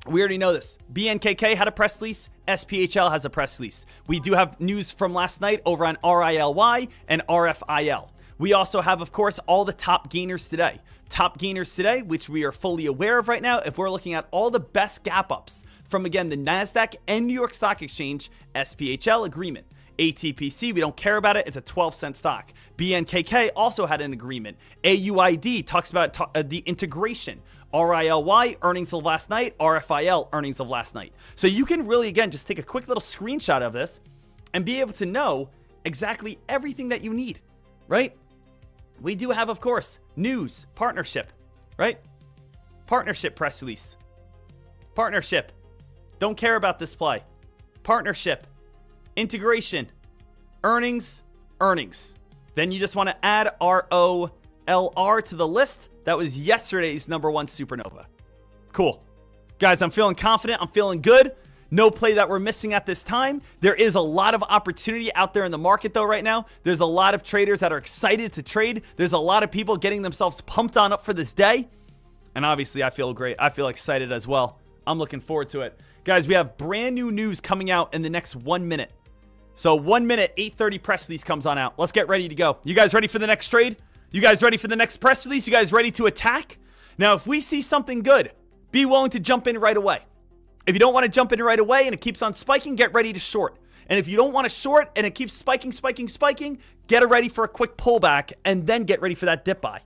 we already know this. BNKK had a press release. SPHL has a press release. We do have news from last night over on RILY and RFIL. We also have, of course, all the top gainers today. Top gainers today, which we are fully aware of right now, if we're looking at all the best gap ups from, again, the NASDAQ and New York Stock Exchange, SPHL agreement. ATPC, we don't care about it. It's a 12-cent stock. BNKK also had an agreement. AUID talks about the integration. RILY, earnings of last night. RFIL, earnings of last night. So you can really, again, just take a quick little screenshot of this and be able to know exactly everything that you need, right? We do have, of course, news, partnership, right? Partnership press release. Partnership. Don't care about this play. Partnership. Integration. Earnings. Then you just want to add ROLR to the list. That was yesterday's number 1 supernova. Cool. Guys, I'm feeling confident. I'm feeling good. No play that we're missing at this time. There is a lot of opportunity out there in the market, though, right now. There's a lot of traders that are excited to trade. There's a lot of people getting themselves pumped on up for this day. And obviously, I feel great. I feel excited as well. I'm looking forward to it. Guys, we have brand new news coming out in the next 1 minute. So 1 minute, 8:30 press release comes on out. Let's get ready to go. You guys ready for the next trade? You guys ready for the next press release? You guys ready to attack? Now, if we see something good, be willing to jump in right away. If you don't want to jump in right away and it keeps on spiking, get ready to short. And if you don't want to short and it keeps spiking, get ready for a quick pullback and then get ready for that dip buy.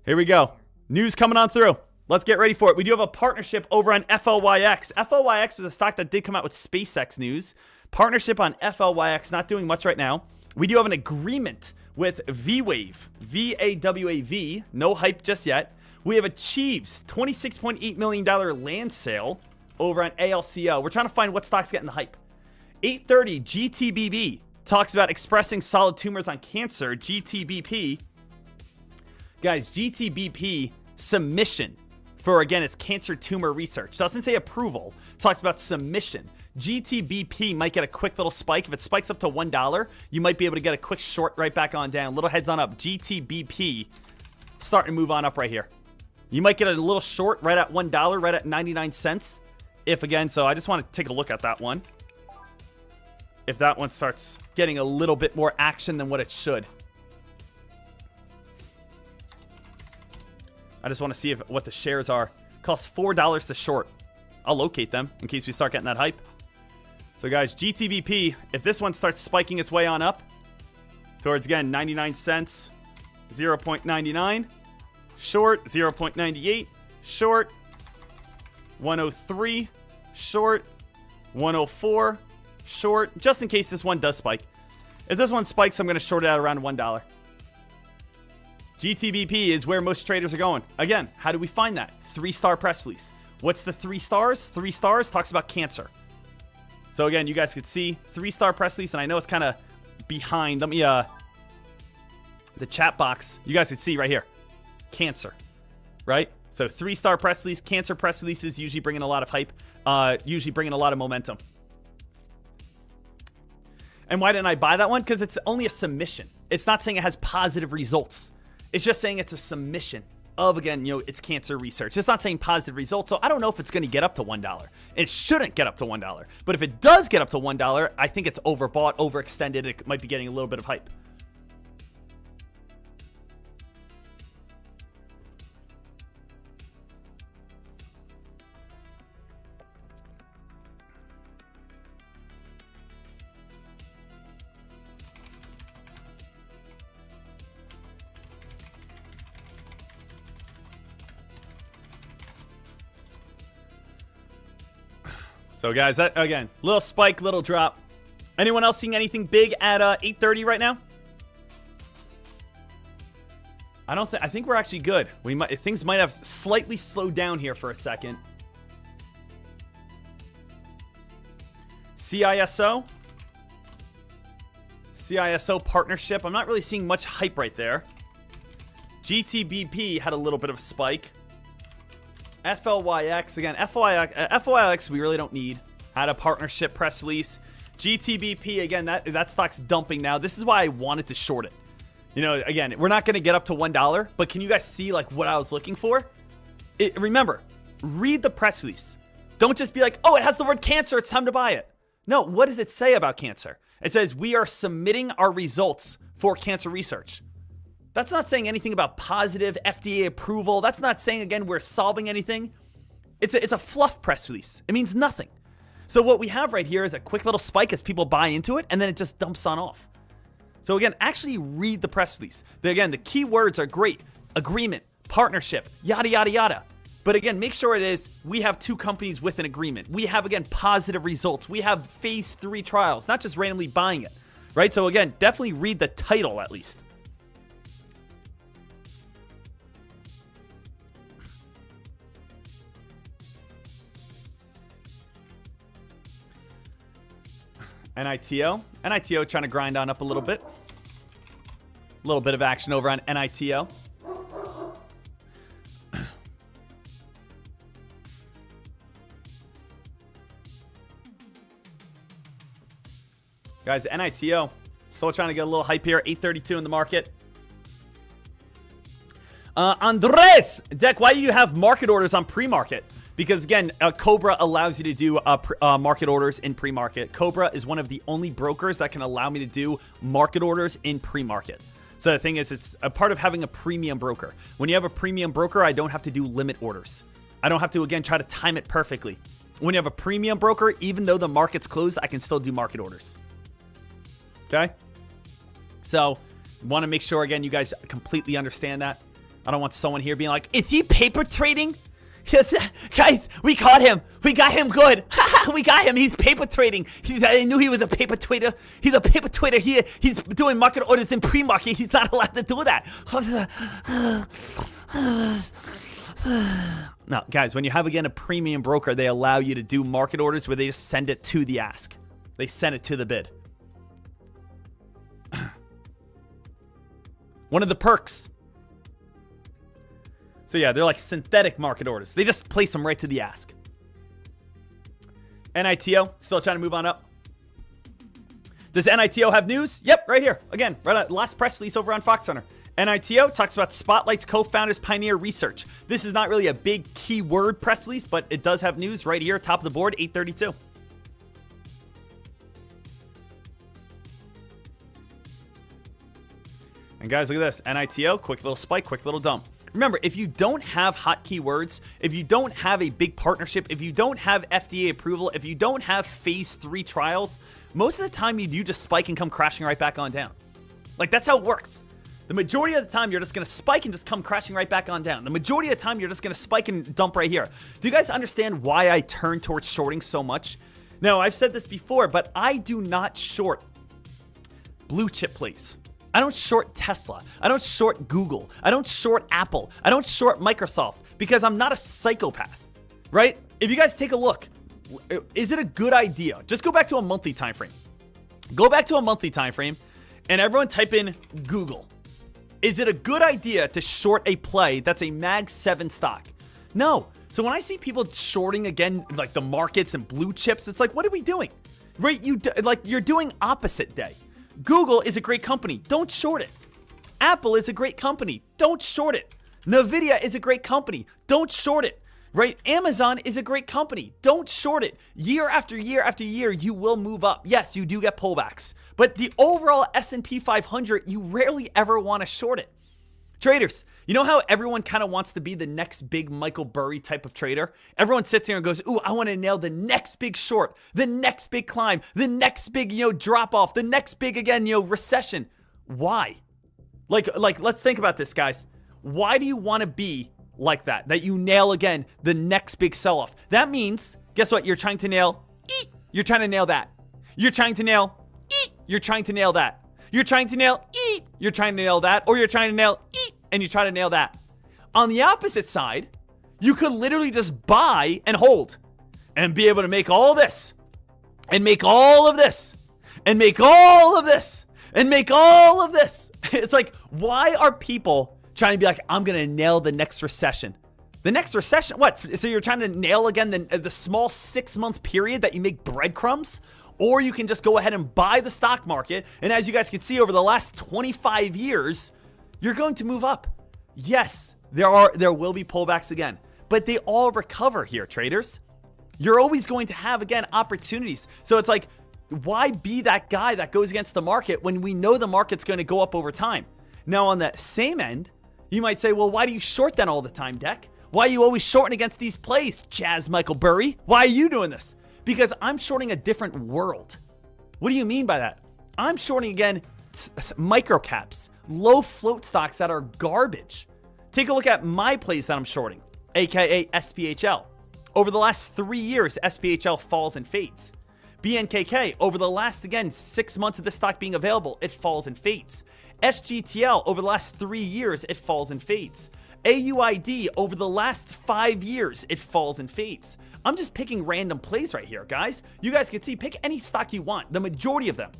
Here we go. News coming on through. Let's get ready for it. We do have a partnership over on FLYX. FLYX was a stock that did come out with SpaceX news. Partnership on FLYX, not doing much right now. We do have an agreement with V-Wave, V-A-W-A-V, no hype just yet. We have Achieves, $26.8 million land sale over on ALCO. We're trying to find what stock's getting the hype. 830, GTBB, talks about expressing solid tumors on cancer, GTBP. Guys, GTBP submission for, again, it's cancer tumor research. Doesn't say approval, talks about submission. GTBP might get a quick little spike. If it spikes up to $1, you might be able to get a quick short right back on down. Little heads on up. GTBP starting to move on up right here. You might get a little short right at $1, right at 99 cents. If again, so I just want to take a look at that one. If that one starts getting a little bit more action than what it should. I just want to see what the shares are. Costs $4 to short. I'll locate them in case we start getting that hype. So guys, GTBP, if this one starts spiking its way on up towards, again, 99 cents, 0.99, short, 0.98, short, 103, short, 104, short, just in case this one does spike. If this one spikes, I'm going to short it at around $1. GTBP is where most traders are going. Again, how do we find that? 3-star press release. What's the 3 stars? 3 stars talks about cancer. So again, you guys could see 3-star press release, and I know it's kind of behind. Let me, the chat box, you guys can see right here. Cancer, right? So 3-star press release, cancer press releases usually bringing a lot of hype, usually bringing a lot of momentum. And why didn't I buy that one? Because it's only a submission. It's not saying it has positive results. It's just saying it's a submission of, again, you know, it's cancer research. It's not saying positive results, so I don't know if it's going to get up to $1. It shouldn't get up to $1. But if it does get up to $1, I think it's overbought, overextended. It might be getting a little bit of hype. So guys, that again, little spike, little drop. Anyone else seeing anything big at 8:30 right now? I think we're actually good. Things might have slightly slowed down here for a second. CISO partnership. I'm not really seeing much hype right there. GTBP had a little bit of spike. FLYX, again, FLYX we really don't need. Had a partnership press release. GTBP, again, that stock's dumping now. This is why I wanted to short it. You know, again, we're not going to get up to $1, but can you guys see like what I was looking for? Remember, read the press release. Don't just be like, oh, it has the word cancer, it's time to buy it. No, what does it say about cancer? It says we are submitting our results for cancer research. That's not saying anything about positive FDA approval. That's not saying, again, we're solving anything. It's a fluff press release. It means nothing. So what we have right here is a quick little spike as people buy into it, and then it just dumps on off. So again, actually read the press release. Again, the key words are great. Agreement, partnership, yada, yada, yada. But again, make sure it is, we have 2 companies with an agreement. We have, again, positive results. We have phase 3 trials, not just randomly buying it, right? So again, definitely read the title at least. NITO trying to grind on up a little bit. A little bit of action over on NITO. Guys, NITO still trying to get a little hype here. 832 in the market. Andres, Deck, why do you have market orders on pre-market? Because again, Cobra allows you to do market orders in pre-market. Cobra is one of the only brokers that can allow me to do market orders in pre-market. So the thing is, it's a part of having a premium broker. When you have a premium broker, I don't have to do limit orders. I don't have to, again, try to time it perfectly. When you have a premium broker, even though the market's closed, I can still do market orders. Okay? So, want to make sure, again, you guys completely understand that. I don't want someone here being like, is he paper trading? Guys, we caught him. We got him good. We got him. He's paper trading. I knew he was a paper trader. He's a paper trader. He's doing market orders in pre-market. He's not allowed to do that. No, guys, when you have, again, a premium broker, they allow you to do market orders where they just send it to the ask. They send it to the bid. One of the perks. So yeah, they're like synthetic market orders. They just place them right to the ask. NITO, still trying to move on up. Does NITO have news? Yep, right here. Again, right at last press release over on Fox Hunter. NITO talks about Spotlight's co-founders pioneer research. This is not really a big keyword press release, but it does have news right here, top of the board, 832. And guys, look at this. NITO, quick little spike, quick little dump. Remember, if you don't have hot keywords, if you don't have a big partnership, if you don't have FDA approval, if you don't have phase 3 trials, most of the time you just spike and come crashing right back on down. Like, that's how it works. The majority of the time, you're just going to spike and just come crashing right back on down. The majority of the time, you're just going to spike and dump right here. Do you guys understand why I turn towards shorting so much? Now, I've said this before, but I do not short blue chip plays. I don't short Tesla. I don't short Google. I don't short Apple. I don't short Microsoft because I'm not a psychopath, right? If you guys take a look, is it a good idea? Just go back to a monthly time frame. Go back to a monthly time frame and everyone type in Google. Is it a good idea to short a play that's a Mag 7 stock? No. So when I see people shorting again, like the markets and blue chips, it's like, what are we doing? Right? You're doing opposite day. Google is a great company. Don't short it. Apple is a great company. Don't short it. Nvidia is a great company. Don't short it. Right? Amazon is a great company. Don't short it. Year after year after year, you will move up. Yes, you do get pullbacks. But the overall S&P 500, you rarely ever want to short it. Traders, you know how everyone kind of wants to be the next big Michael Burry type of trader? Everyone sits here and goes, ooh, I want to nail the next big short, the next big climb, the next big, drop off, the next big, again, recession. Why? Like, let's think about this, guys. Why do you want to be like that? That you nail, again, the next big sell-off. That means, guess what? You're trying to nail, you're trying to nail that. You're trying to nail, you're trying to nail that. You're trying to nail, you're trying to nail that, or you're trying to nail, and you try to nail that. On the opposite side, you could literally just buy and hold and be able to make all this and make all of this and make all of this and make all of this. It's like, why are people trying to be like, I'm going to nail the next recession? The next recession? What? So you're trying to nail again the small 6-month period that you make breadcrumbs? Or you can just go ahead and buy the stock market. And as you guys can see, over the last 25 years, you're going to move up. Yes, there will be pullbacks again, but they all recover here, traders. You're always going to have, again, opportunities. So it's like, why be that guy that goes against the market when we know the market's going to go up over time? Now, on that same end, you might say, well, why do you short then all the time, Deck? Why are you always shorting against these plays, Chaz Michael Burry? Why are you doing this? Because I'm shorting a different world. What do you mean by that? I'm shorting, again, micro caps, low float stocks that are garbage. Take a look at my plays that I'm shorting, aka SPHL. Over the last 3 years, SPHL falls and fades. BNKK, over the last, again, 6 months of this stock being available, it falls and fades. SGTL, over the last 3 years, it falls and fades. AUID, over the last 5 years, it falls and fades. I'm just picking random plays right here, guys. You guys can see, pick any stock you want. The majority of them.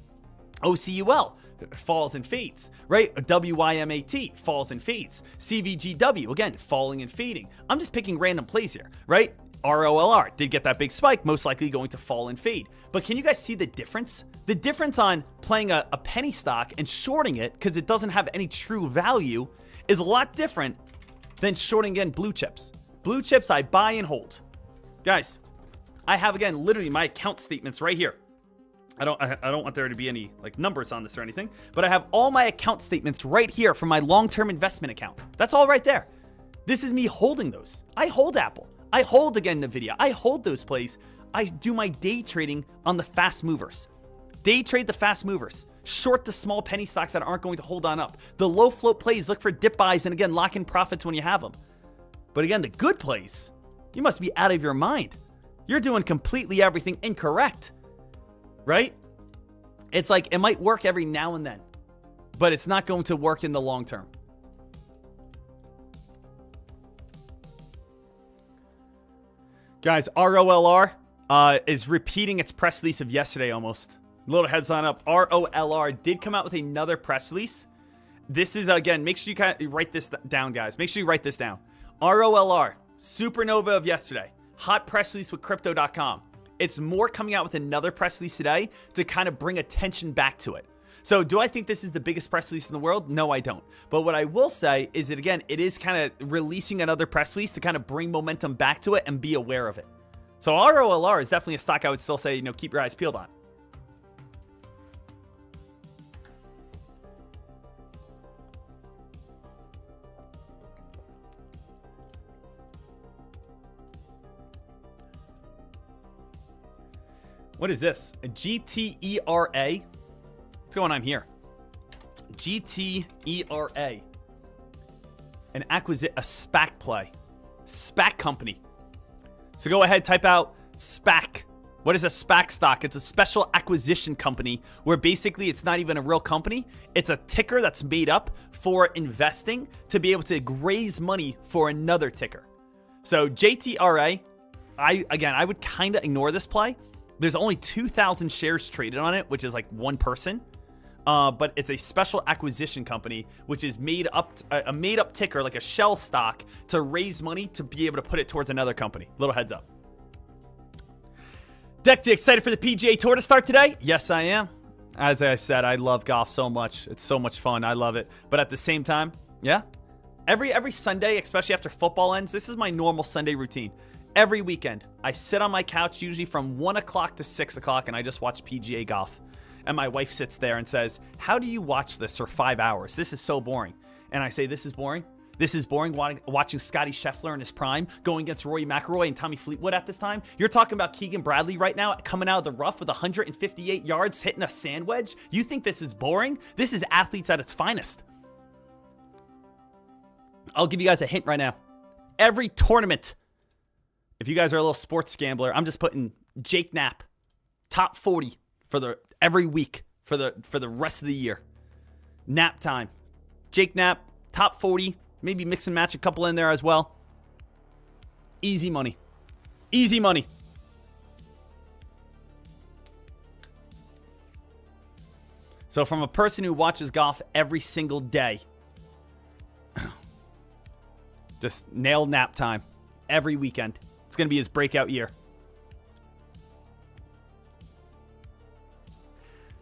OCUL falls and fades, right? WYMAT falls and fades. CVGW, again, falling and fading. I'm just picking random plays here, right? ROLR did get that big spike, most likely going to fall and fade. But can you guys see the difference? The difference on playing a penny stock and shorting it because it doesn't have any true value is a lot different than shorting, again, blue chips. Blue chips, I buy and hold. Guys, I have, again, literally my account statements right here. I don't want there to be any like numbers on this or anything, but I have all my account statements right here from my long-term investment account. That's all right there. This is me holding those. I hold Apple. I hold, again, NVIDIA. I hold those plays. I do my day trading on the fast movers. Day trade the fast movers. Short the small penny stocks that aren't going to hold on up. The low float plays, look for dip buys, and again, lock in profits when you have them. But again, the good plays, you must be out of your mind. You're doing completely everything incorrect, right? It's like it might work every now and then, but it's not going to work in the long term. Guys, ROLR is repeating its press release of yesterday almost. Little heads on up. ROLR did come out with another press release. This is, again, make sure you kind of write this down, guys. Make sure you write this down. ROLR, supernova of yesterday. Hot press release with crypto.com. It's more coming out with another press release today to kind of bring attention back to it. So do I think this is the biggest press release in the world? No, I don't. But what I will say is that, again, it is kind of releasing another press release to kind of bring momentum back to it and be aware of it. So ROLR is definitely a stock I would still say, keep your eyes peeled on. What is this? A GTERA? What's going on here? GTERA. A SPAC play. SPAC company. So go ahead, type out SPAC. What is a SPAC stock? It's a special acquisition company where basically it's not even a real company. It's a ticker that's made up for investing to be able to raise money for another ticker. So JTRA, I would kind of ignore this play. There's only 2,000 shares traded on it, which is like one person. But it's a special acquisition company, which is a made-up ticker, like a shell stock, to raise money to be able to put it towards another company. Little heads up. Deck, you excited for the PGA Tour to start today? Yes, I am. As I said, I love golf so much. It's so much fun. I love it. But at the same time, yeah, every Sunday, especially after football ends, this is my normal Sunday routine. Every weekend, I sit on my couch, usually from 1 o'clock to 6 o'clock, and I just watch PGA golf. And my wife sits there and says, how do you watch this for 5 hours? This is so boring. And I say, this is boring? This is boring watching Scotty Scheffler in his prime going against Rory McIlroy and Tommy Fleetwood at this time? You're talking about Keegan Bradley right now coming out of the rough with 158 yards hitting a sand wedge? You think this is boring? This is athletes at its finest. I'll give you guys a hint right now. Every tournament, if you guys are a little sports gambler, I'm just putting Jake Knapp, top 40 for every week for the rest of the year. Nap time. Jake Knapp, top 40. Maybe mix and match a couple in there as well. Easy money. Easy money. So from a person who watches golf every single day, just nail nap time every weekend. It's going to be his breakout year.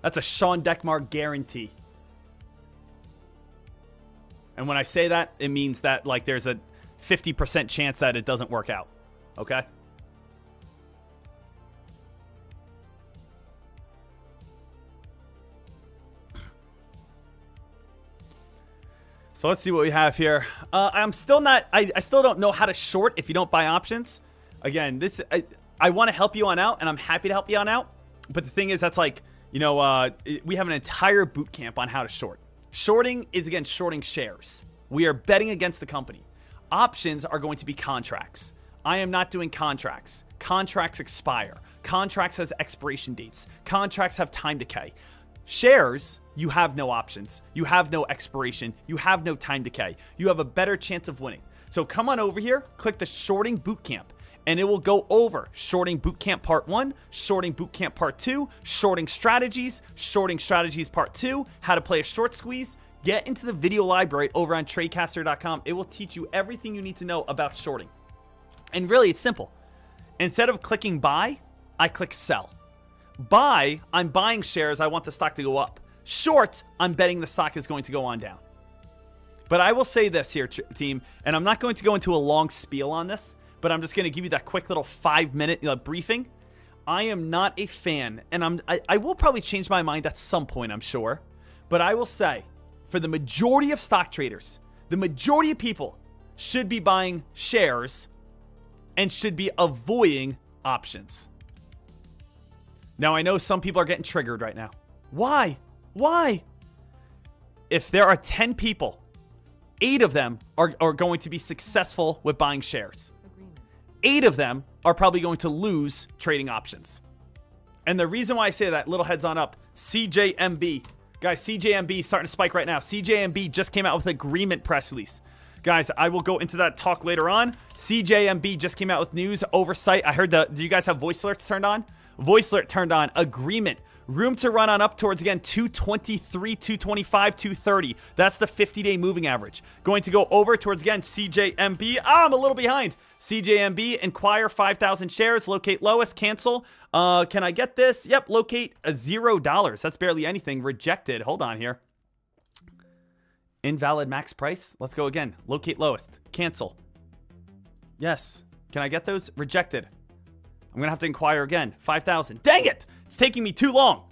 That's a Sean Deckmar guarantee. And when I say that, it means that like there's a 50% chance that it doesn't work out. Okay? So let's see what we have here. I'm still not, I still don't know how to short if you don't buy options. Again, I want to help you on out, and I'm happy to help you on out. But the thing is, that's like, we have an entire boot camp on how to short. Shorting is, again, shorting shares. We are betting against the company. Options are going to be contracts. I am not doing contracts. Contracts expire. Contracts has expiration dates. Contracts have time decay. Shares, you have no options. You have no expiration. You have no time decay. You have a better chance of winning. So come on over here, click the shorting boot camp, and it will go over shorting bootcamp part 1, shorting bootcamp part 2, shorting strategies part 2, how to play a short squeeze. Get into the video library over on tradecaster.com. It will teach you everything you need to know about shorting. And really, it's simple. Instead of clicking buy, I click sell. Buy, I'm buying shares. I want the stock to go up. Short, I'm betting the stock is going to go on down. But I will say this here, team, and I'm not going to go into a long spiel on this, but I'm just going to give you that quick little 5-minute briefing. I am not a fan, and I will probably change my mind at some point, I'm sure. But I will say, for the majority of stock traders, the majority of people should be buying shares and should be avoiding options. Now, I know some people are getting triggered right now. Why? Why? If there are 10 people, 8 of them are going to be successful with buying shares. 8 of them are probably going to lose trading options. And the reason why I say that, little heads on up, CJMB. Guys, CJMB is starting to spike right now. CJMB just came out with an agreement press release. Guys, I will go into that talk later on. CJMB just came out with news oversight. I heard do you guys have voice alerts turned on? Voice alert turned on. Agreement. Room to run on up towards, again, 223, 225, 230. That's the 50-day moving average. Going to go over towards, again, CJMB. I'm a little behind. CJMB, inquire 5,000 shares, locate lowest, cancel. Can I get this? Yep, locate $0. That's barely anything. Rejected. Hold on here. Invalid max price. Let's go again. Locate lowest. Cancel. Yes. Can I get those? Rejected. I'm going to have to inquire again. 5,000. Dang it! It's taking me too long.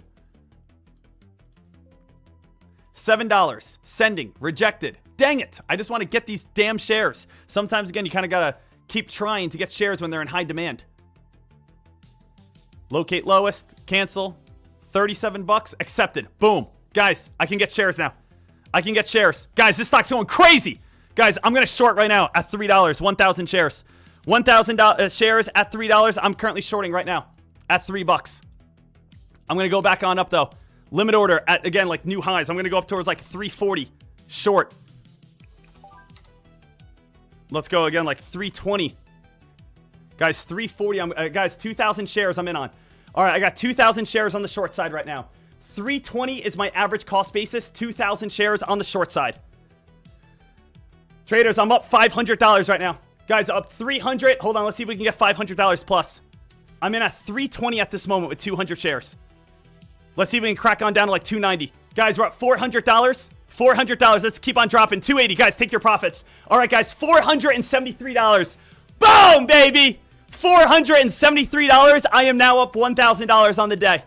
$7. Sending. Rejected. Dang it! I just want to get these damn shares. Sometimes, again, you kind of got to keep trying to get shares when they're in high demand. Locate lowest. Cancel. $37. Accepted. Boom. Guys, I can get shares now. I can get shares. Guys, this stock's going crazy. Guys, I'm going to short right now at $3. 1,000 shares. 1,000 shares at $3. I'm currently shorting right now at $3. I'm going to go back on up, though. Limit order at, again, like new highs. I'm going to go up towards like 340. Short. Let's go again, like 320. Guys, 340. Guys, 2,000 shares I'm in on. All right, I got 2,000 shares on the short side right now. 320 is my average cost basis. 2,000 shares on the short side. Traders, I'm up $500 right now. Guys, up 300. Hold on, let's see if we can get $500 plus. I'm in at 320 at this moment with 200 shares. Let's see if we can crack on down to like 290. Guys, we're up $400. $400. Let's keep on dropping. 280. Guys, take your profits. All right, guys, $473. Boom, baby. $473. I am now up $1,000 on the day.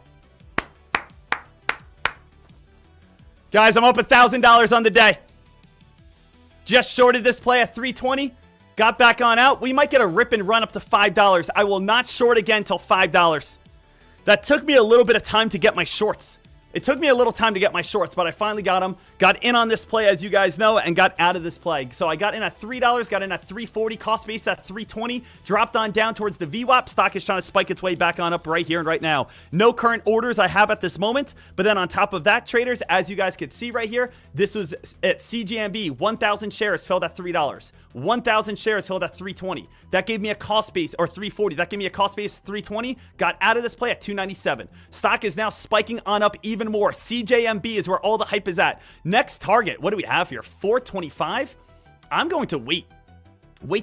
Guys, I'm up $1,000 on the day. Just shorted this play at 320. Got back on out. We might get a rip and run up to $5. I will not short again till $5. That took me a little bit of time to get my shorts. It took me a little time to get my shorts, but I finally got them. Got in on this play, as you guys know, and got out of this play. So I got in at $3, got in at 340, cost base at 320, dropped on down towards the VWAP. Stock is trying to spike its way back on up right here and right now. No current orders I have at this moment, but then on top of that, traders, as you guys could see right here, this was at CJMB. 1,000 shares filled at $3. 1,000 shares filled at 320. That gave me a cost base, or 340. That gave me a cost base 320. Got out of this play at 297. Stock is now spiking on up even more. CJMB is where all the hype is at. Next target, what do we have here? 425. I'm going to wait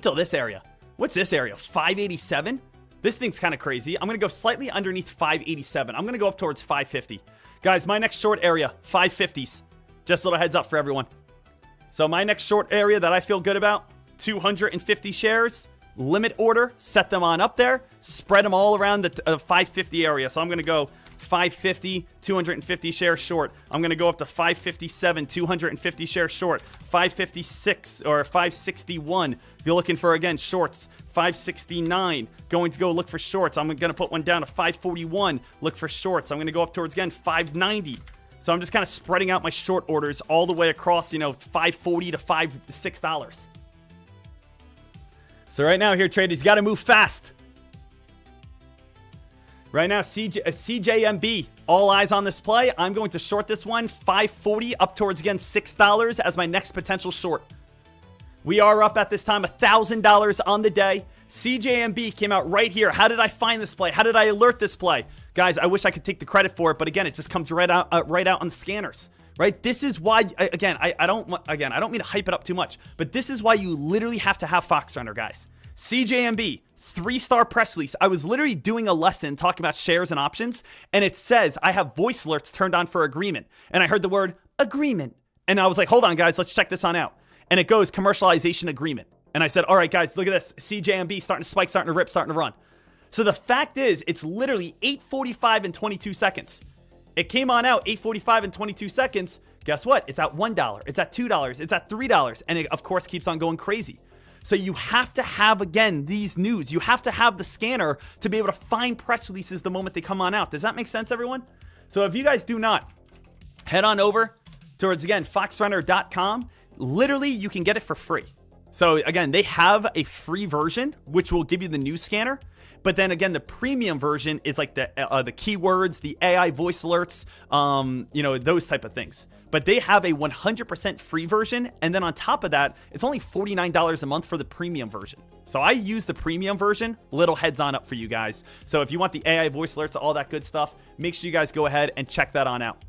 till this area. What's this area? 587. This thing's kind of crazy. I'm going to go slightly underneath 587. I'm going to go up towards 550. Guys, my next short area, 550s. Just a little heads up for everyone. So my next short area that I feel good about, 250 shares. Limit order, set them on up there, spread them all around the 550 area. So I'm going to go 550, 250 shares short. I'm going to go up to 557, 250 shares short. 556 or 561. If you're looking for, again, shorts. 569. Going to go look for shorts. I'm going to put one down to 541. Look for shorts. I'm going to go up towards, again, 590. So I'm just kind of spreading out my short orders all the way across, you know, $5.40 to $6. So right now here, traders, you got to move fast. Right now, CJMB, all eyes on this play. I'm going to short this one, 540 up towards, again, $6 as my next potential short. We are up at this time $1,000 on the day. CJMB came out right here. How did I find this play? How did I alert this play? Guys, I wish I could take the credit for it, but again, it just comes right out on the scanners. Right? This is why, I don't mean to hype it up too much, but this is why you literally have to have Fox Runner, guys. CJMB, 3-star press release. I was literally doing a lesson talking about shares and options, and it says I have voice alerts turned on for agreement. And I heard the word agreement. And I was like, hold on, guys, let's check this on out. And it goes commercialization agreement. And I said, all right, guys, look at this. CJMB starting to spike, starting to rip, starting to run. So the fact is, it's literally 8:45 and 22 seconds. It came on out 8:45 and 22 seconds. Guess what? It's at $1. It's at $2. It's at $3. And it, of course, keeps on going crazy. So you have to have, again, these news. You have to have the scanner to be able to find press releases the moment they come on out. Does that make sense, everyone? So if you guys do not, head on over towards, again, foxrunner.com. Literally, you can get it for free. So again, they have a free version, which will give you the news scanner. But then again, the premium version is like the keywords, the AI voice alerts, you know, those type of things. But they have a 100% free version. And then on top of that, it's only $49 a month for the premium version. So I use the premium version, little heads on up for you guys. So if you want the AI voice alerts, all that good stuff, make sure you guys go ahead and check that on out.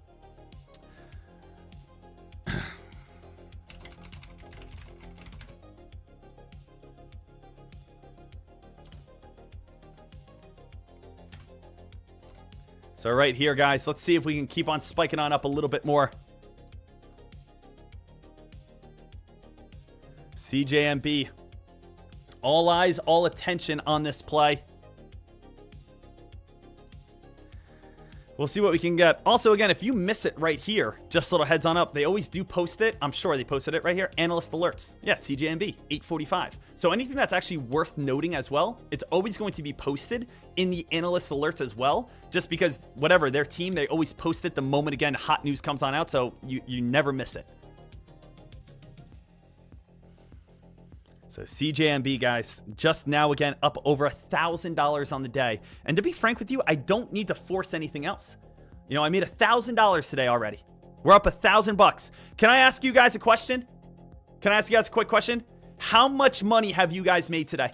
So right here, guys, let's see if we can keep on spiking on up a little bit more. CJMB. All eyes, all attention on this play. We'll see what we can get. Also, again, if you miss it right here, just little heads on up. They always do post it. I'm sure they posted it right here. Analyst alerts. Yeah, CJMB, 8:45. So anything that's actually worth noting as well, it's always going to be posted in the analyst alerts as well. Just because, whatever, their team, they always post it the moment, again, hot news comes on out. So you never miss it. So CJMB, guys, just now, again, up over $1,000 on the day. And to be frank with you, I don't need to force anything else. You know, I made $1,000 today already. We're up $1,000. Can I ask you guys a question? Can I ask you guys a quick question? How much money have you guys made today?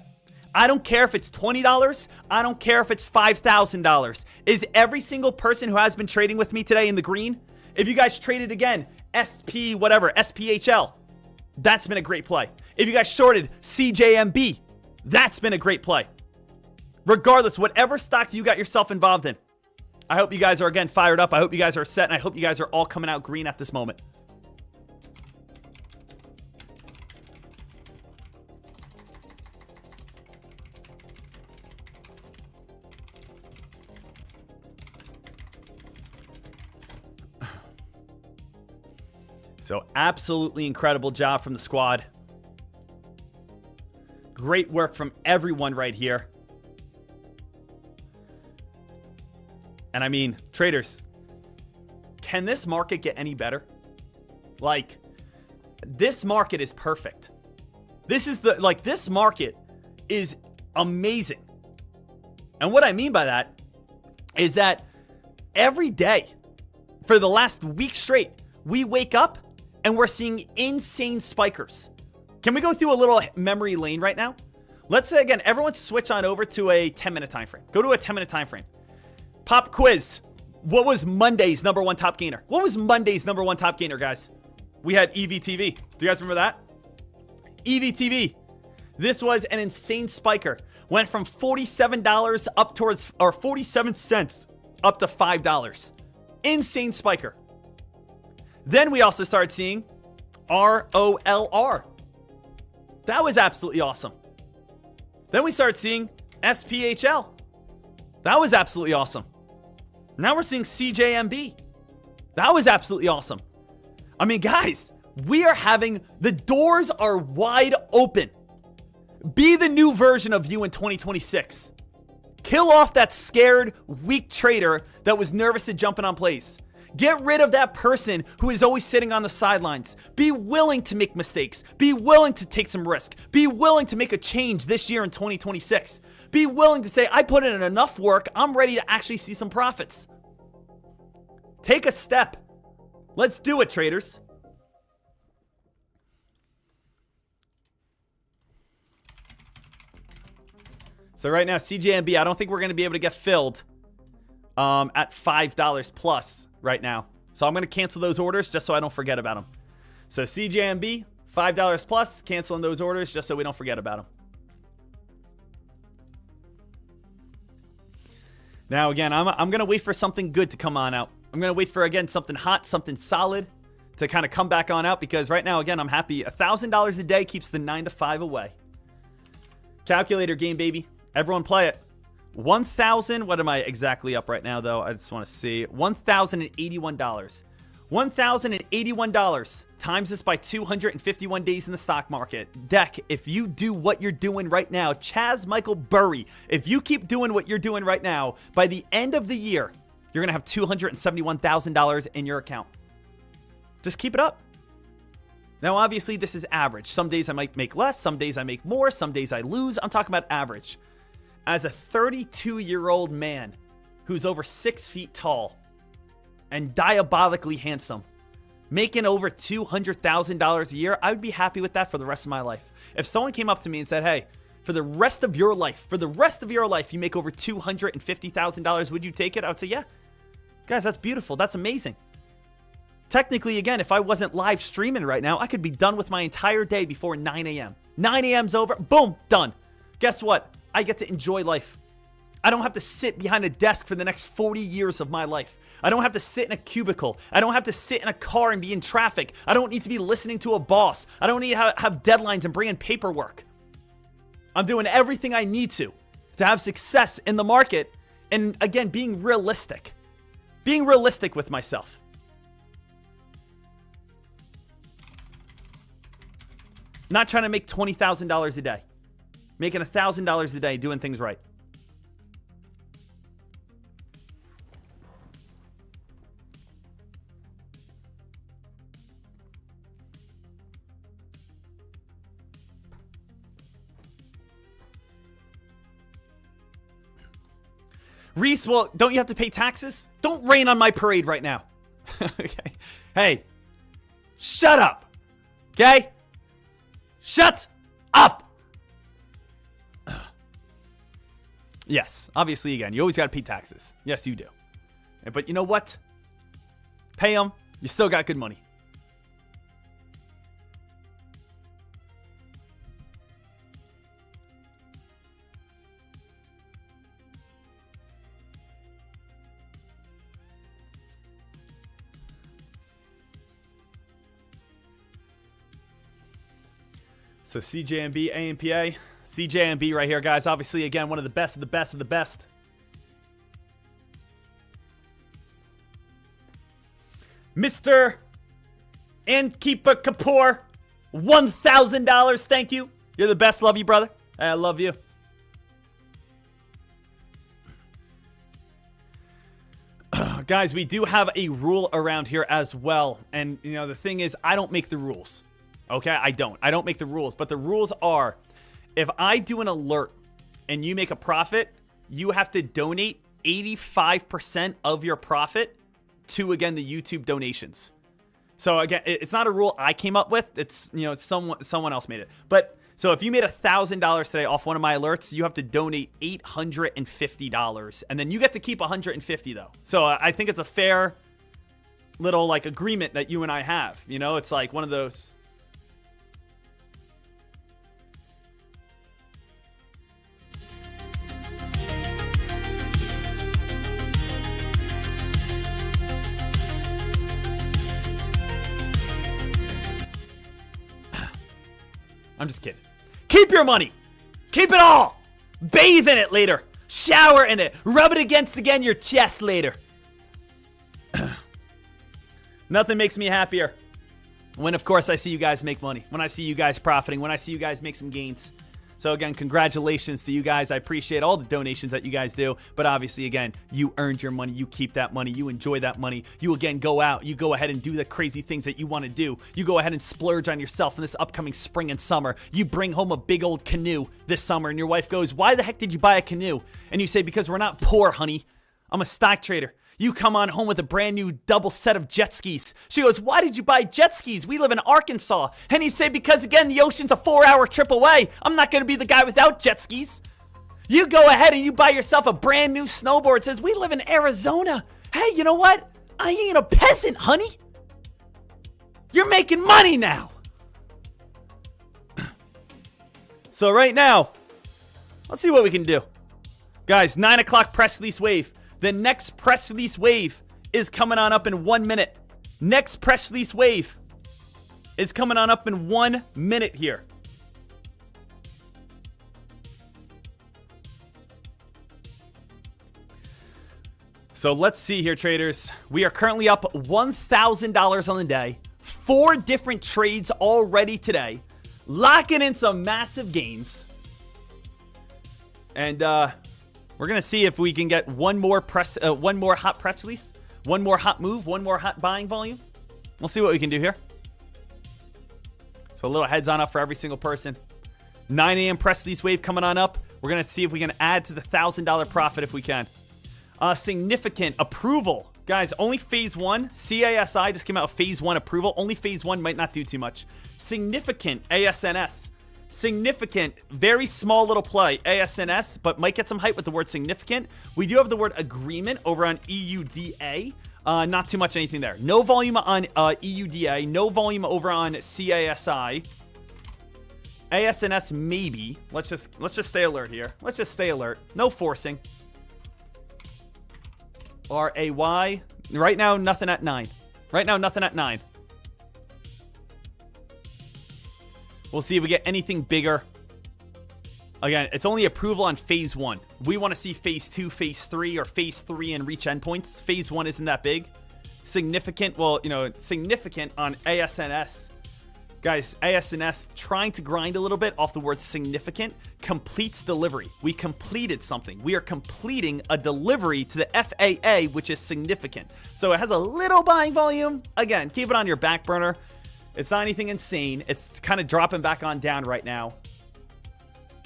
I don't care if it's $20. I don't care if it's $5,000. Is every single person who has been trading with me today in the green? If you guys traded again, SPHL, that's been a great play. If you guys shorted CJMB, that's been a great play. Regardless, whatever stock you got yourself involved in, I hope you guys are, again, fired up. I hope you guys are set, and I hope you guys are all coming out green at this moment. So absolutely incredible job from the squad. Great work from everyone right here. And I mean, traders, can this market get any better? Like, this market is perfect. This is this market is amazing. And what I mean by that is that every day for the last week straight, we wake up and we're seeing insane spikers. Can we go through a little memory lane right now? Let's say, again, everyone switch on over to a 10-minute time frame. Go to a 10-minute time frame. Pop quiz. What was Monday's number one top gainer? What was Monday's number one top gainer, guys? We had EVTV. Do you guys remember that? EVTV. This was an insane spiker. Went from $47 up towards, or 47 cents up to $5. Insane spiker. Then we also started seeing ROLR. That was absolutely awesome. Then we started seeing SPHL. That was absolutely awesome. Now we're seeing CJMB. That was absolutely awesome. I mean, guys, we are having, the doors are wide open. Be the new version of you in 2026. Kill off that scared, weak trader that was nervous to jumping on plays. Get rid of that person who is always sitting on the sidelines. Be willing to make mistakes. Be willing to take some risk. Be willing to make a change this year in 2026. Be willing to say, I put in enough work, I'm ready to actually see some profits. Take a step. Let's do it, traders. So right now, CJMB, I don't think we're going to be able to get filled at $5 plus right now. So I'm going to cancel those orders just so I don't forget about them. So CJMB, $5 plus, canceling those orders just so we don't forget about them. Now, again, I'm going to wait for something good to come on out. I'm going to wait for, again, something hot, something solid to kind of come back on out, because right now, again, I'm happy. $1,000 a day keeps the 9 to 5 away. Calculator game, baby. Everyone play it. 1,000. What am I exactly up right now, though? I just want to see. $1,081. $1,081 times this by 251 days in the stock market. Deck, if you do what you're doing right now, Chaz Michael Burry, if you keep doing what you're doing right now, by the end of the year, you're going to have $271,000 in your account. Just keep it up. Now, obviously, this is average. Some days I might make less, some days I make more, some days I lose. I'm talking about average. As a 32-year-old man who's over 6 feet tall and diabolically handsome, making over $200,000 a year, I would be happy with that for the rest of my life. If someone came up to me and said, hey, for the rest of your life, you make over $250,000, would you take it? I would say, yeah. Guys, that's beautiful. That's amazing. Technically, again, if I wasn't live streaming right now, I could be done with my entire day before 9 a.m. 9 a.m.'s over. Boom, done. Guess what? I get to enjoy life. I don't have to sit behind a desk for the next 40 years of my life. I don't have to sit in a cubicle. I don't have to sit in a car and be in traffic. I don't need to be listening to a boss. I don't need to have deadlines and bring in paperwork. I'm doing everything I need to have success in the market. And again, being realistic. Being realistic with myself. Not trying to make $20,000 a day. Making $1,000 a day, doing things right. Reese, well, don't you have to pay taxes? Don't rain on my parade right now. Okay. Hey, shut up. Okay? Shut up. Yes, obviously, again, you always got to pay taxes. Yes, you do. But you know what? Pay them. You still got good money. So CJMB, AMPA, CJMB right here, guys. Obviously, again, one of the best of the best of the best. Mr. Ankeeper Kapoor, $1,000. Thank you. You're the best. Love you, brother. I love you. Guys, we do have a rule around here as well. And, you know, the thing is, I don't make the rules. Okay, I don't make the rules, but the rules are, if I do an alert and you make a profit, you have to donate 85% of your profit to, again, the YouTube donations. So again, it's not a rule I came up with. It's, you know, someone else made it. But so if you made $1,000 today off one of my alerts, you have to donate $850, and then you get to keep $150 though. So I think it's a fair little like agreement that you and I have. You know, it's like one of those. I'm just kidding. Keep your money. Keep it all. Bathe in it later. Shower in it. Rub it against again your chest later. Nothing makes me happier when, of course, I see you guys make money. When I see you guys profiting. When I see you guys make some gains. So again, congratulations to you guys. I appreciate all the donations that you guys do. But obviously, again, you earned your money. You keep that money. You enjoy that money. You, again, go out. You go ahead and do the crazy things that you want to do. You go ahead and splurge on yourself in this upcoming spring and summer. You bring home a big old canoe this summer. And your wife goes, why the heck did you buy a canoe? And you say, because we're not poor, honey. I'm a stock trader. You come on home with a brand new double set of jet skis. She goes, why did you buy jet skis? We live in Arkansas. And you say, because again, the ocean's a 4-hour trip away. I'm not going to be the guy without jet skis. You go ahead and you buy yourself a brand new snowboard. It says, we live in Arizona. Hey, you know what? I ain't a peasant, honey. You're making money now. So right now, let's see what we can do. Guys, 9 o'clock press release wave. The next press release wave is coming on up in 1 minute. Next press release wave is coming on up in 1 minute here. So let's see here, traders. We are currently up $1,000 on the day. 4 different trades already today. Locking in some massive gains. And we're going to see if we can get one more hot press release, one more hot move, one more hot buying volume. We'll see what we can do here. So a little heads on up for every single person. 9 a.m. press release wave coming on up. We're going to see if we can add to the $1,000 profit if we can. Significant approval. Guys, only phase 1. CASI just came out with phase 1 approval. Only phase 1 might not do too much. Significant ASNS. Significant, very small little play, ASNS, but might get some hype with the word significant. We do have the word agreement over on EUDA. Not too much anything there. No volume on EUDA. No volume over on CASI. ASNS maybe. Let's just stay alert here. Let's just stay alert. No forcing. RAY. Right now, nothing at 9. Right now, nothing at 9. We'll see if we get anything bigger. Again, it's only approval on phase 1. We want to see phase 2, phase 3, or phase 3 and reach endpoints. Phase 1 isn't that big. Significant, well, significant on ASNS. Guys, ASNS trying to grind a little bit off the word significant. Completes delivery. We completed something. We are completing a delivery to the FAA, which is significant. So it has a little buying volume. Again, keep it on your back burner. It's not anything insane. It's kind of dropping back on down right now.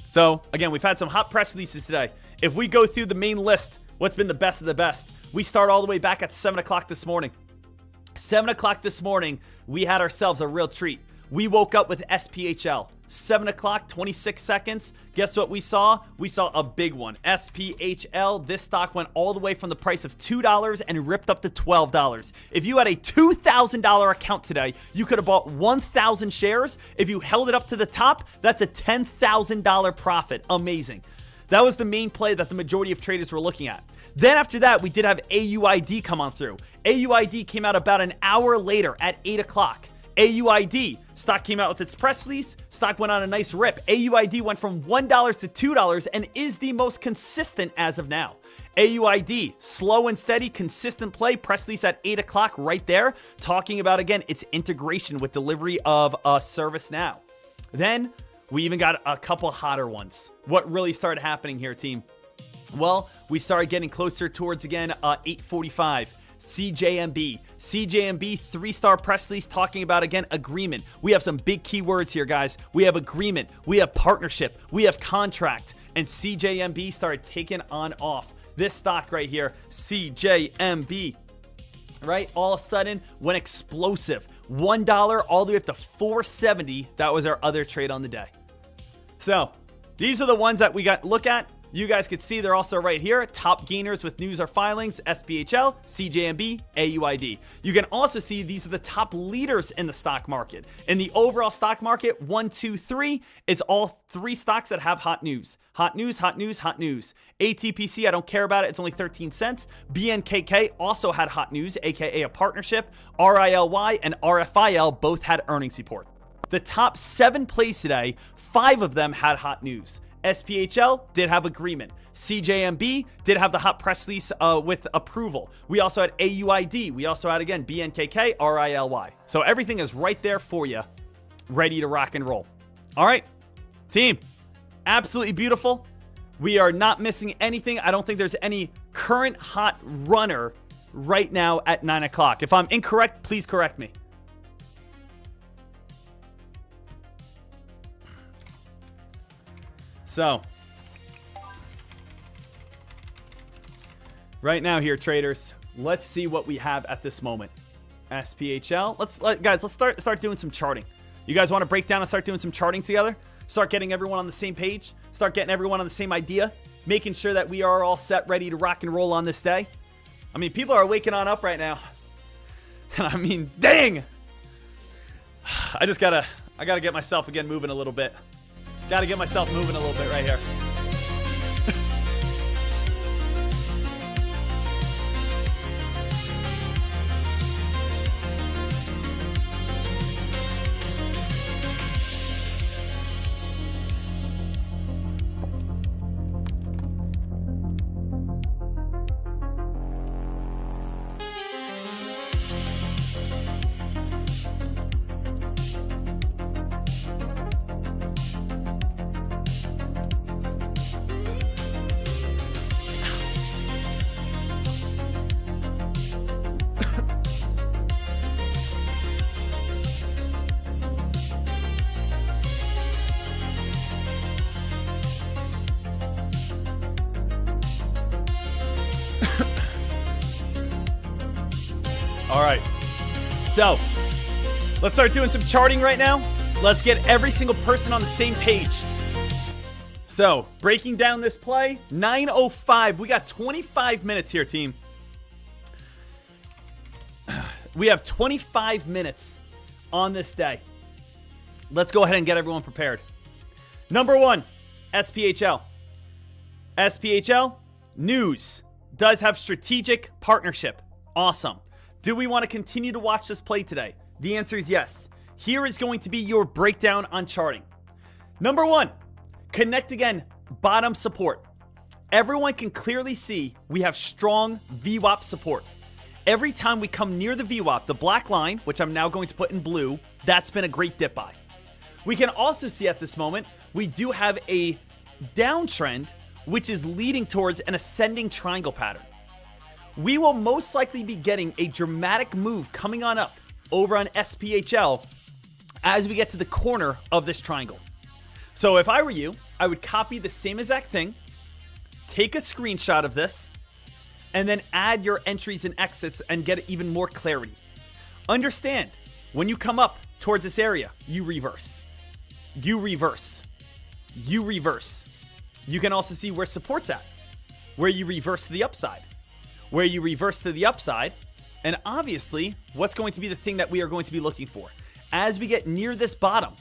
So, again, we've had some hot press releases today. If we go through the main list, what's been the best of the best? We start all the way back at 7 o'clock this morning. 7 o'clock this morning, we had ourselves a real treat. We woke up with SPHL. 7 o'clock, 26 seconds. Guess what we saw? We saw a big one. SPHL, this stock went all the way from the price of $2 and ripped up to $12. If you had a $2,000 account today, you could have bought 1,000 shares. If you held it up to the top, that's a $10,000 profit. Amazing. That was the main play that the majority of traders were looking at. Then after that, we did have AUID come on through. AUID came out about an hour later at 8 o'clock. AUID, stock came out with its press release, stock went on a nice rip. AUID went from $1 to $2 and is the most consistent as of now. AUID, slow and steady, consistent play, press release at 8 o'clock right there, talking about, again, its integration with delivery of ServiceNow. Then we even got a couple hotter ones. What really started happening here, team? Well, we started getting closer towards, again, 8:45. CJMB. CJMB 3-star press release talking about, again, agreement. We have some big keywords here, guys. We have agreement. We have partnership. We have contract. And CJMB started taking on off. This stock right here, CJMB, right? All of a sudden went explosive. $1 all the way up to $4.70. That was our other trade on the day. So these are the ones that we got to look at. You guys could see they're also right here. Top gainers with news or filings, SPHL, CJMB, AUID. You can also see these are the top leaders in the stock market. In the overall stock market, 1, 2, 3, it's all 3 stocks that have hot news. Hot news, hot news, hot news. ATPC, I don't care about it. It's only 13 cents. BNKK also had hot news, aka a partnership. RILY and RFIL both had earnings report. The top 7 plays today, 5 of them had hot news. SPHL did have agreement. CJMB did have the hot press release with approval. We also had AUID. We also had, again, BNKK, RILY. So everything is right there for you, ready to rock and roll. All right, team, absolutely beautiful. We are not missing anything. I don't think there's any current hot runner right now at 9 o'clock. If I'm incorrect, please correct me. So, right now here, traders, let's see what we have at this moment. SPHL. Guys, let's start doing some charting. You guys want to break down and start doing some charting together? Start getting everyone on the same page. Start getting everyone on the same idea. Making sure that we are all set, ready to rock and roll on this day. I mean, people are waking on up right now. And I mean, dang! I gotta get myself again moving a little bit. Gotta get myself moving a little bit right here. All right. So, let's start doing some charting right now. Let's get every single person on the same page. So, breaking down this play, 9:05. We got 25 minutes here, team. We have 25 minutes on this day. Let's go ahead and get everyone prepared. Number 1, SPHL. SPHL, news. Does have strategic partnership. Awesome. Do we want to continue to watch this play today? The answer is yes. Here is going to be your breakdown on charting. Number 1, connect again, bottom support. Everyone can clearly see we have strong VWAP support. Every time we come near the VWAP, the black line, which I'm now going to put in blue, that's been a great dip buy. We can also see at this moment, we do have a downtrend, which is leading towards an ascending triangle pattern. We will most likely be getting a dramatic move coming on up over on SPHL as we get to the corner of this triangle. So if I were you, I would copy the same exact thing, take a screenshot of this, and then add your entries and exits and get even more clarity. Understand, when you come up towards this area, you reverse. You reverse. You reverse. You can also see where support's at, where you reverse to the upside, where you reverse to the upside, and obviously, what's going to be the thing that we are going to be looking for. As we get near this bottom,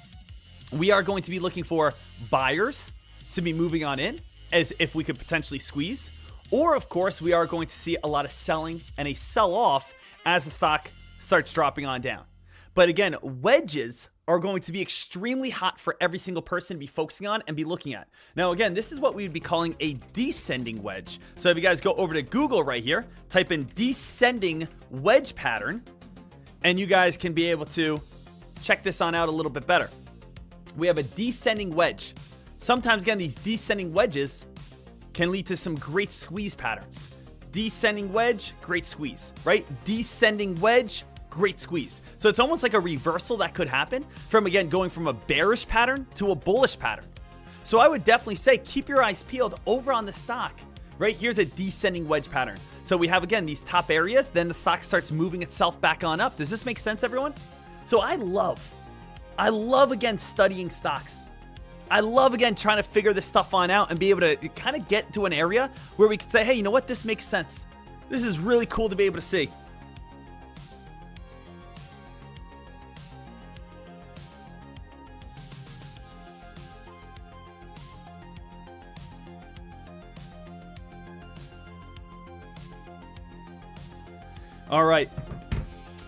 we are going to be looking for buyers to be moving on in, as if we could potentially squeeze. Or, of course, we are going to see a lot of selling and a sell-off as the stock starts dropping on down. But again, wedges are going to be extremely hot for every single person to be focusing on and be looking at. Now, again, this is what we would be calling a descending wedge. So if you guys go over to Google right here, type in descending wedge pattern, and you guys can be able to check this on out a little bit better. We have a descending wedge. Sometimes, again, these descending wedges can lead to some great squeeze patterns. Descending wedge, great squeeze, right? Descending wedge, great squeeze. So it's almost like a reversal that could happen from, again, going from a bearish pattern to a bullish pattern. So I would definitely say keep your eyes peeled over on the stock. Right here's a descending wedge pattern. So we have, again, these top areas, then the stock starts moving itself back on up. Does this make sense, everyone? So I love, again, studying stocks. I love, again, trying to figure this stuff on out and be able to kind of get to an area where we can say, hey, you know what? This makes sense. This is really cool to be able to see. All right.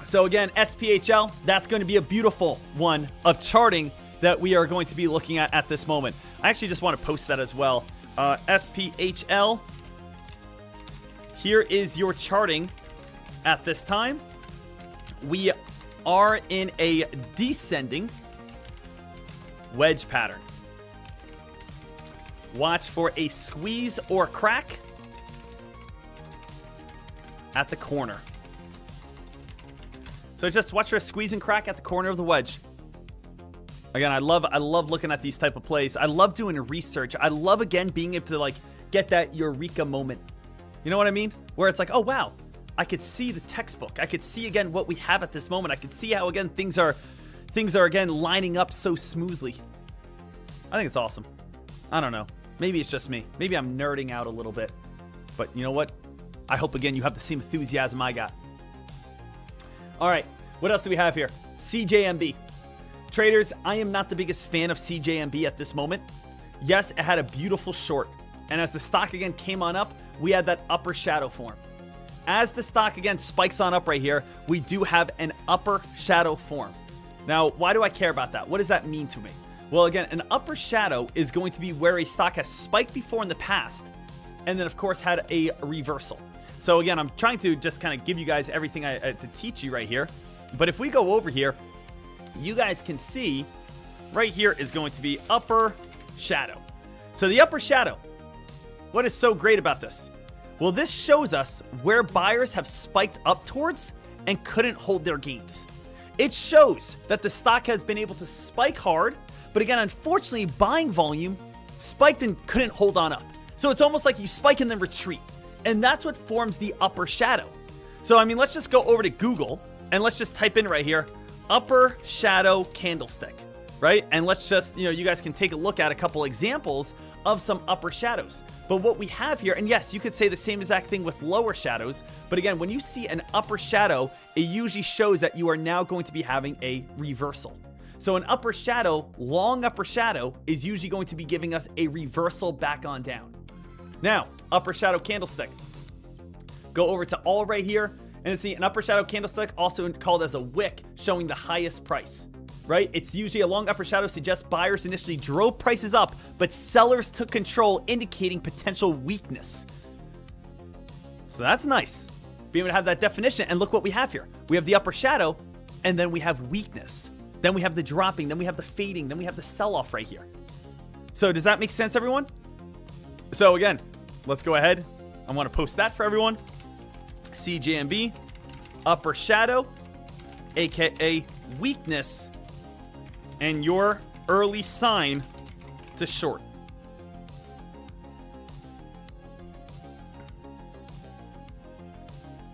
So again, SPHL, that's going to be a beautiful one of charting that we are going to be looking at this moment. I actually just want to post that as well. SPHL, here is your charting at this time. We are in a descending wedge pattern. Watch for a squeeze or crack at the corner. So just watch for a squeeze and crack at the corner of the wedge. Again, I love looking at these type of plays. I love doing research. I love, again, being able to, like, get that eureka moment. You know what I mean? Where it's like, oh, wow, I could see the textbook. I could see, again, what we have at this moment. I could see how, again, things are, again, lining up so smoothly. I think it's awesome. I don't know. Maybe it's just me. Maybe I'm nerding out a little bit. But you know what? I hope, again, you have the same enthusiasm I got. All right, what else do we have here? CJMB. Traders, I am not the biggest fan of CJMB at this moment. Yes, it had a beautiful short. And as the stock again came on up, we had that upper shadow form. As the stock again spikes on up right here, we do have an upper shadow form. Now, why do I care about that? What does that mean to me? Well, again, an upper shadow is going to be where a stock has spiked before in the past, and then of course had a reversal. So again, I'm trying to just kind of give you guys everything to teach you right here. But if we go over here, you guys can see right here is going to be upper shadow. So the upper shadow, what is so great about this? Well, this shows us where buyers have spiked up towards and couldn't hold their gains. It shows that the stock has been able to spike hard, but again, unfortunately, buying volume spiked and couldn't hold on up. So it's almost like you spike and then retreat. And that's what forms the upper shadow. So, I mean, let's just go over to Google and let's just type in right here, upper shadow candlestick, right? And let's just, you guys can take a look at a couple examples of some upper shadows. But what we have here, and yes, you could say the same exact thing with lower shadows, but again, when you see an upper shadow, it usually shows that you are now going to be having a reversal. So an upper shadow, long upper shadow, is usually going to be giving us a reversal back on down. Now, upper shadow candlestick. Go over to all right here, and see an upper shadow candlestick, also called as a wick, showing the highest price, right? It's usually a long upper shadow, suggests buyers initially drove prices up, but sellers took control, indicating potential weakness. So that's nice. Being able to have that definition, and look what we have here. We have the upper shadow, and then we have weakness. Then we have the dropping, then we have the fading, then we have the sell-off right here. So does that make sense, everyone? So again, let's go ahead. I want to post that for everyone. CJMB, upper shadow, aka weakness, and your early sign to short.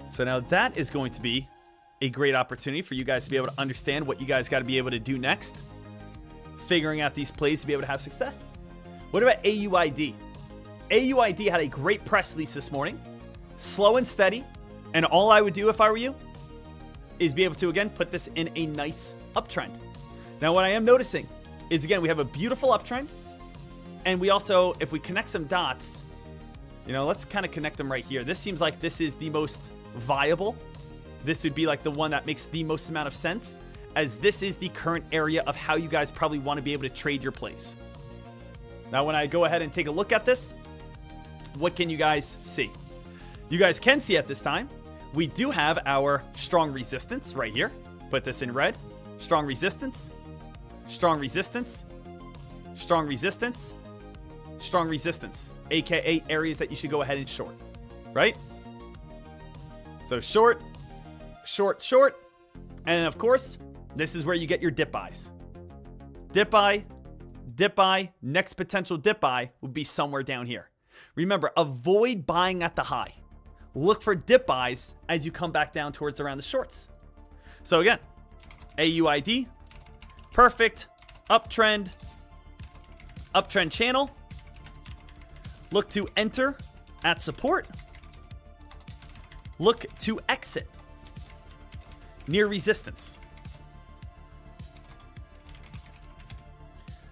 So now that is going to be a great opportunity for you guys to be able to understand what you guys got to be able to do next. Figuring out these plays to be able to have success. What about AUID? AUID had a great press release this morning. Slow and steady. And all I would do if I were you is be able to, again, put this in a nice uptrend. Now, what I am noticing is, again, we have a beautiful uptrend. And we also, if we connect some dots, let's kind of connect them right here. This seems like this is the most viable. This would be like the one that makes the most amount of sense, as this is the current area of how you guys probably want to be able to trade your plays. Now, when I go ahead and take a look at this, what can you guys see? You guys can see at this time, we do have our strong resistance right here. Put this in red. Strong resistance, strong resistance, strong resistance, strong resistance, aka areas that you should go ahead and short, right? So short, short, short, and of course, this is where you get your dip buys. Dip buy, next potential dip buy would be somewhere down here. Remember, avoid buying at the high. Look for dip buys as you come back down towards around the shorts. So again, AUID, perfect, uptrend channel. Look to enter at support. Look to exit near resistance.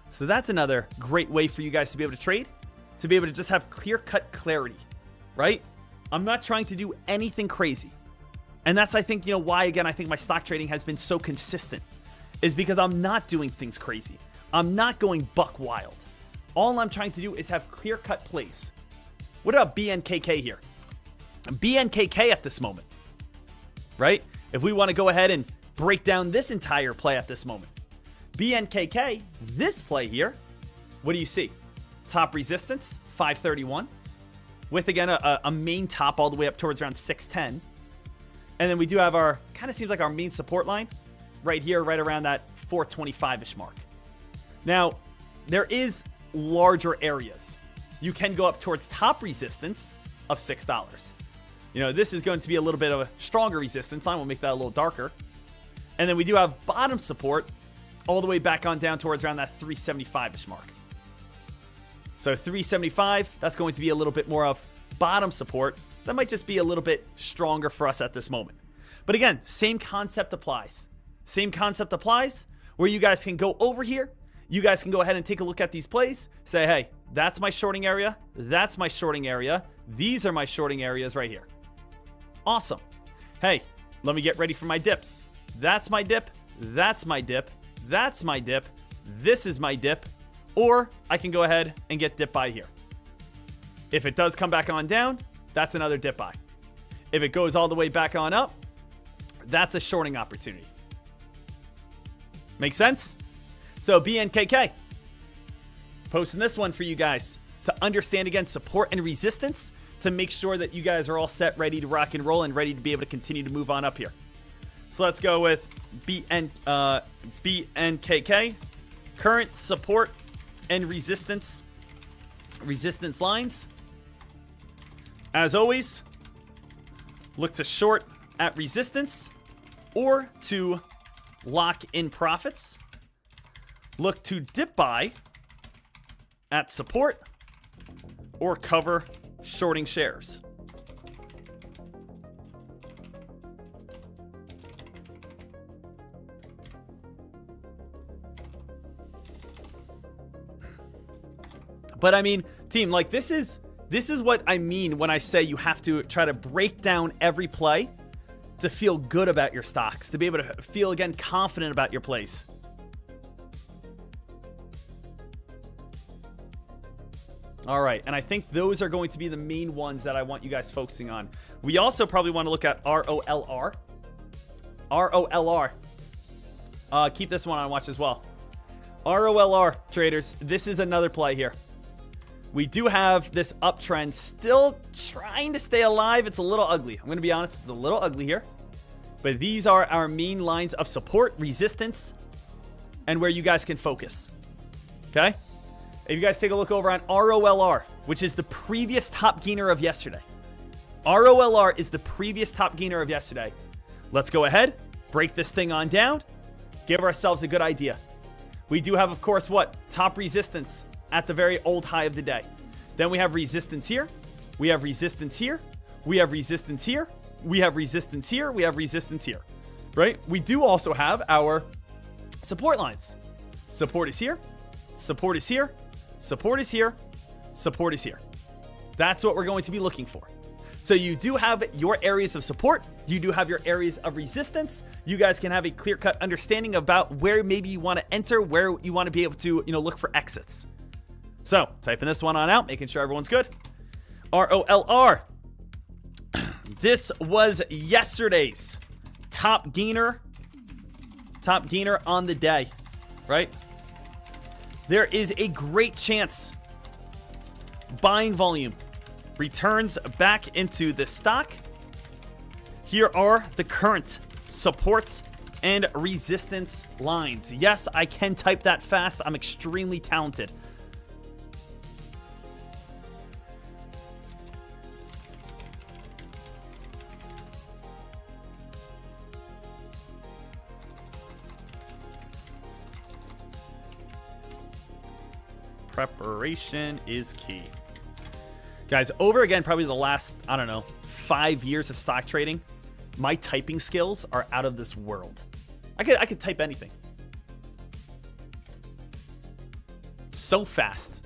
So that's another great way for you guys to be able to trade, to be able to just have clear-cut clarity, right? I'm not trying to do anything crazy. And that's, I think, why, again, I think my stock trading has been so consistent, is because I'm not doing things crazy. I'm not going buck wild. All I'm trying to do is have clear-cut plays. What about BNKK here? BNKK at this moment, right? If we want to go ahead and break down this entire play at this moment. BNKK, this play here, what do you see? Top resistance, 531. With, again, a main top all the way up towards around 610. And then we do have our, kind of seems like our main support line right here, right around that 425-ish mark. Now, there is larger areas. You can go up towards top resistance of $6. This is going to be a little bit of a stronger resistance line. We'll make that a little darker. And then we do have bottom support all the way back on down towards around that 375-ish mark. So 375, that's going to be a little bit more of bottom support. That might just be a little bit stronger for us at this moment. But again, same concept applies. Same concept applies where you guys can go over here. You guys can go ahead and take a look at these plays. Say, hey, that's my shorting area. That's my shorting area. These are my shorting areas right here. Awesome. Hey, let me get ready for my dips. That's my dip. That's my dip. That's my dip. This is my dip. Or I can go ahead and get dip buy here. If it does come back on down, that's another dip buy. If it goes all the way back on up, that's a shorting opportunity. Make sense? So BNKK, posting this one for you guys to understand, again, support and resistance, to make sure that you guys are all set, ready to rock and roll, and ready to be able to continue to move on up here. So let's go with BNKK, current support and resistance lines. As always, look to short at resistance or to lock in profits. Look to dip buy at support or cover shorting shares. But I mean, team, like this is what I mean when I say you have to try to break down every play to feel good about your stocks, to be able to feel again confident about your plays. All right, and I think those are going to be the main ones that I want you guys focusing on. We also probably want to look at ROLR. ROLR. Keep this one on watch as well. ROLR, traders, this is another play here. We do have this uptrend still trying to stay alive. It's a little ugly. I'm going to be honest, it's a little ugly here. But these are our main lines of support, resistance, and where you guys can focus. Okay? If you guys take a look over on ROLR, which is the previous top gainer of yesterday. ROLR is the previous top gainer of yesterday. Let's go ahead, break this thing on down, give ourselves a good idea. We do have, of course, what? Top resistance at the very old high of the day. Then we have resistance here. We have resistance here. We have resistance here. We have resistance here. We have resistance here. Right? We do also have our support lines. Support is here. Support is here. Support is here. Support is here. That's what we're going to be looking for. So you do have your areas of support. You do have your areas of resistance. You guys can have a clear-cut understanding about where maybe you want to enter, where you want to be able to, look for exits. So typing this one on out, making sure everyone's good. ROLR. This was yesterday's top gainer on the day, right? There is a great chance buying volume returns back into the stock. Here are the current supports and resistance lines. Yes, I can type that fast. I'm extremely talented. Preparation is key. Guys, over again, probably the last, 5 years of stock trading, my typing skills are out of this world. I could type anything. So fast.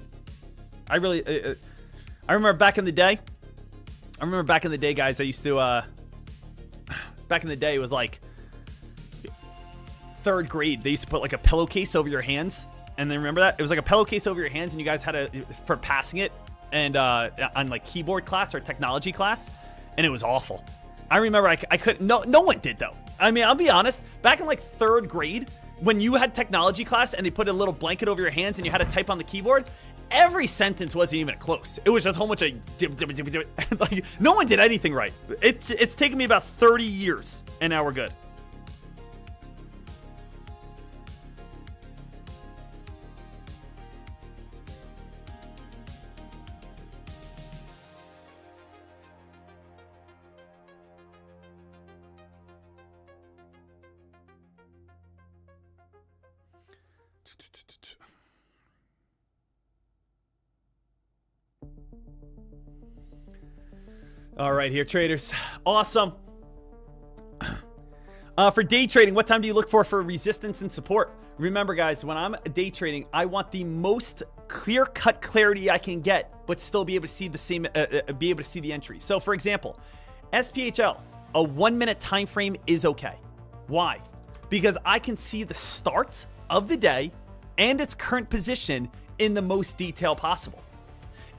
I remember back in the day, guys, I used to, back in the day, it was like 3rd grade. They used to put like a pillowcase over your hands. And then remember that? It was like a pillowcase over your hands and you guys had to, for passing it, and on like keyboard class or technology class, and it was awful. I remember I couldn't, no one did though. I mean, I'll be honest, back in like 3rd grade, when you had technology class and they put a little blanket over your hands and you had to type on the keyboard, every sentence wasn't even close. It was just a whole bunch of, like, no one did anything right. It's taken me about 30 years and now we're good. All right, here, traders. Awesome. For day trading, what time do you look for resistance and support? Remember, guys, when I'm day trading, I want the most clear-cut clarity I can get, but still be able to see the same, be able to see the entry. So, for example, SPHL, a 1-minute time frame is okay. Why? Because I can see the start of the day and its current position in the most detail possible.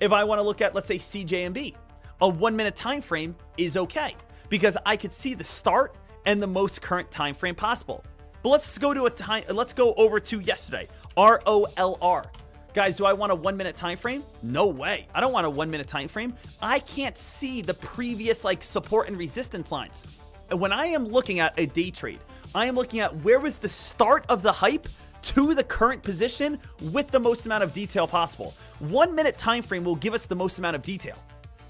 If I want to look at, let's say, CJMB, a 1-minute time frame is okay because I could see the start and the most current time frame possible. But let's go over to yesterday, ROLR. Guys, do I want a 1-minute time frame? No way. I don't want a 1-minute time frame. I can't see the previous support and resistance lines. When I am looking at a day trade, I am looking at where was the start of the hype to the current position with the most amount of detail possible. 1-minute time frame will give us the most amount of detail.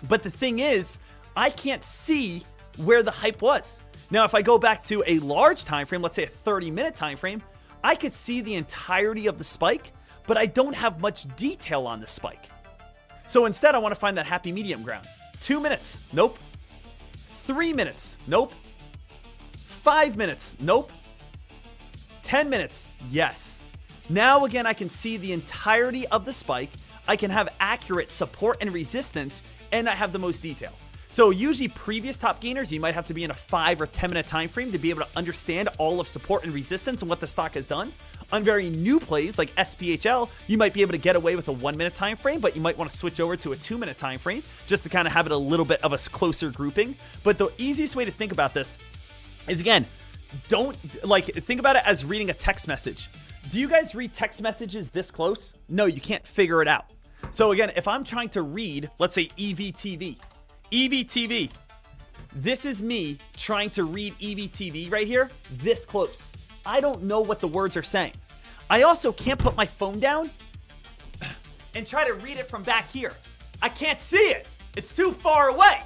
But the thing is, I can't see where the hype was. Now, if I go back to a large time frame, let's say a 30-minute time frame, I could see the entirety of the spike, but I don't have much detail on the spike. So instead, I want to find that happy medium ground. 2 minutes, nope. 3 minutes, nope. 5 minutes, nope. 10 minutes, yes. Now again, I can see the entirety of the spike. I can have accurate support and resistance, and I have the most detail. So usually previous top gainers, you might have to be in a 5 or 10 minute time frame to be able to understand all of support and resistance and what the stock has done. On very new plays like SPHL, you might be able to get away with a 1 minute time frame, but you might want to switch over to a 2 minute time frame just to kind of have it a little bit of a closer grouping. But the easiest way to think about this is, again, think about it as reading a text message. Do you guys read text messages this close? No, you can't figure it out. So again, if I'm trying to read, let's say EVTV, this is me trying to read EVTV right here, this close. I don't know what the words are saying. I also can't put my phone down and try to read it from back here. I can't see it. It's too far away.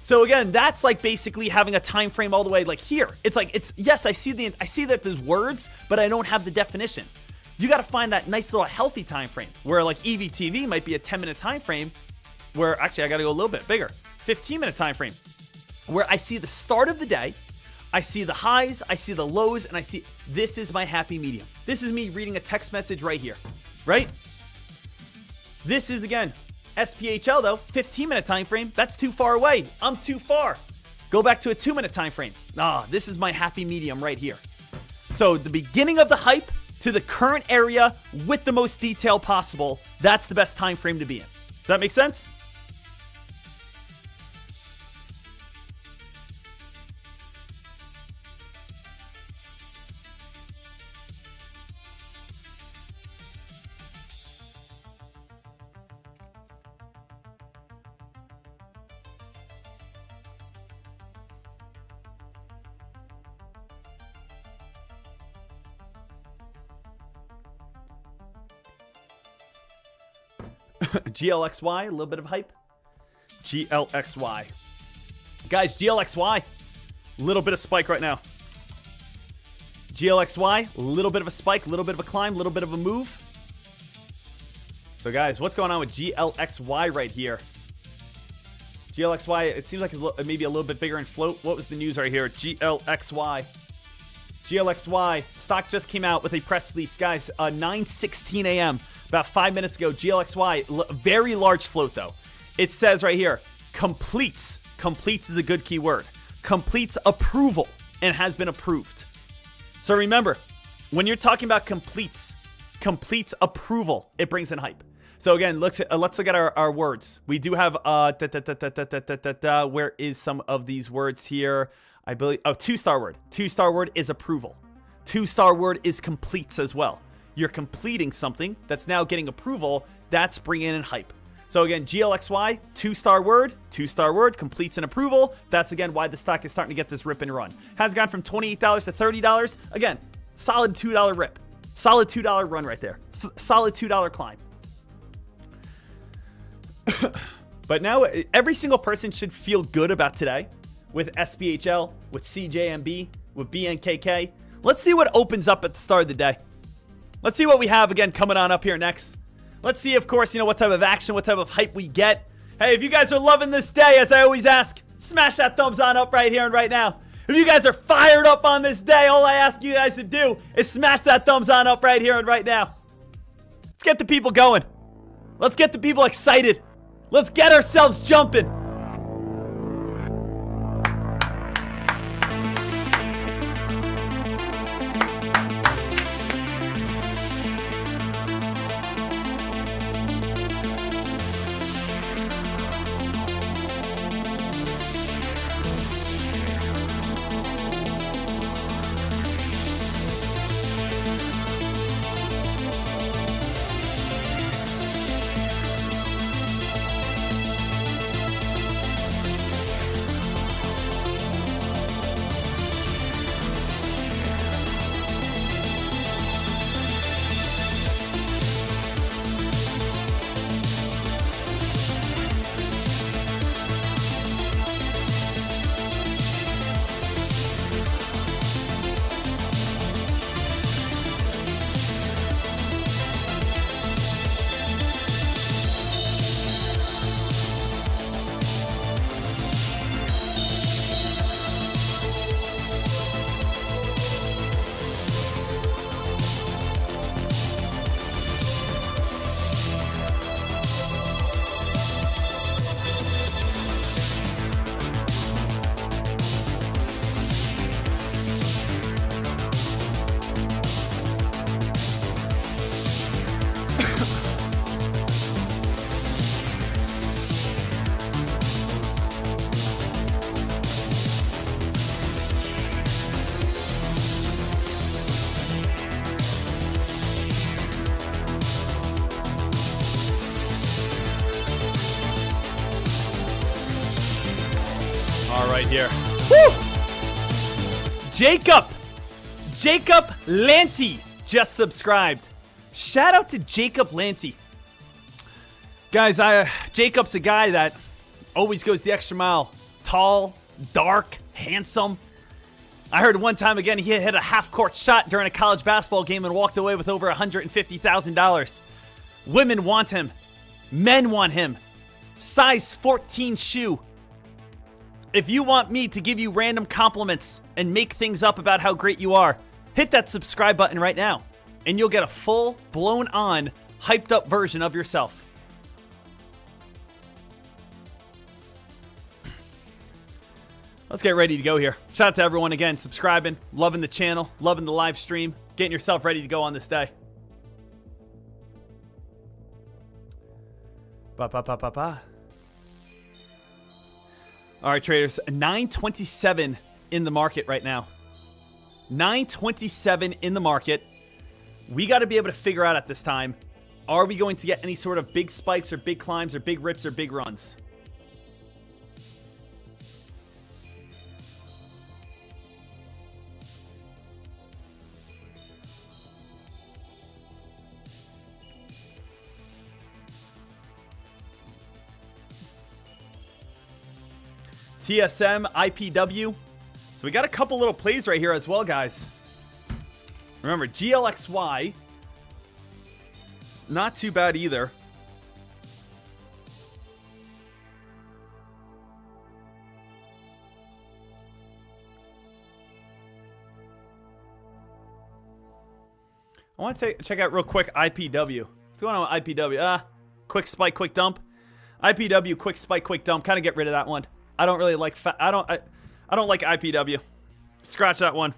So again, that's like basically having a time frame all the way like here. It's like, yes, I see that there's words, but I don't have the definition. You got to find that nice little healthy time frame where like EVTV might be a 10-minute time frame where actually I got to go a little bit bigger. 15-minute time frame where I see the start of the day, I see the highs, I see the lows, and I see this is my happy medium. This is me reading a text message right here, right? This is, again, SPHL though, 15-minute time frame. That's too far away. I'm too far. Go back to a 2-minute time frame. This is my happy medium right here. So the beginning of the hype to the current area with the most detail possible, that's the best time frame to be in. Does that make sense? GLXY, a little bit of hype. GLXY. Guys, GLXY, a little bit of spike right now. GLXY, a little bit of a spike, a little bit of a climb, a little bit of a move. So guys, what's going on with GLXY right here? GLXY, it seems like it's maybe a little bit bigger in float. What was the news right here? GLXY. GLXY, stock just came out with a press release. Guys, 9:16 a.m., about 5 minutes ago. GLXY, very large float though. It says right here, completes. Completes is a good keyword. Completes approval and has been approved. So remember, when you're talking about completes approval, it brings in hype. So again, let's look at our words. We do have, where is some of these words here? I believe, 2-star word. 2-star word is approval. 2-star word is completes as well. You're completing something that's now getting approval. That's bringing in hype. So again, GLXY, 2-star word, completes and approval. That's again why the stock is starting to get this rip and run. Has gone from $28 to $30. Again, solid $2 rip. Solid $2 run right there. Solid $2 climb. But now every single person should feel good about today with SPHL, with CJMB, with BNKK. Let's see what opens up at the start of the day. Let's see what we have again coming on up here next. Let's see, of course, what type of action, what type of hype we get. Hey, if you guys are loving this day, as I always ask, smash that thumbs on up right here and right now. If you guys are fired up on this day, all I ask you guys to do is smash that thumbs on up right here and right now. Let's get the people going. Let's get the people excited. Let's get ourselves jumping. right here. Woo! Jacob Lanty just subscribed. Shout out to Jacob Lanty. Guys, Jacob's a guy that always goes the extra mile. Tall, dark, handsome. I heard one time again he hit a half-court shot during a college basketball game and walked away with over $150,000. Women want him. Men want him. Size 14 shoe. If you want me to give you random compliments and make things up about how great you are, hit that subscribe button right now, and you'll get a full, blown-on, hyped-up version of yourself. Let's get ready to go here. Shout out to everyone again, subscribing, loving the channel, loving the live stream, getting yourself ready to go on this day. Ba. All right, traders, 927 in the market right now. 927 in the market. We got to be able to figure out at this time, are we going to get any sort of big spikes or big climbs or big rips or big runs? TSM, IPW. So we got a couple little plays right here as well, guys. Remember, GLXY. Not too bad either. I want to check out real quick IPW. What's going on with IPW? Quick spike, quick dump. IPW, quick spike, quick dump. Kind of get rid of that one. I don't really like I don't like IPW. Scratch that one.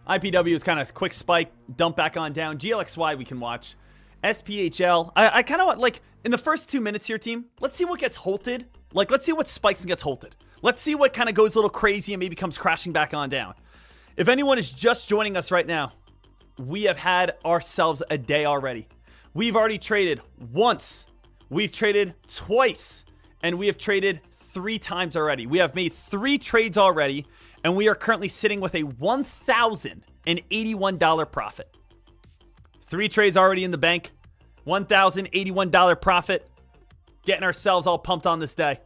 IPW is kind of quick spike, dump back on down. GLXY we can watch. SPHL. I kind of want, like, in the first 2 minutes here, team, let's see what gets halted. Like, let's see what spikes and gets halted. Let's see what kind of goes a little crazy and maybe comes crashing back on down. If anyone is just joining us right now, we have had ourselves a day already. We've already traded once. We've traded twice. And we have traded 3 times already. We have made 3 trades already, and we are currently sitting with a $1,081 profit. 3 trades already in the bank. $1,081 profit. Getting ourselves all pumped on this day.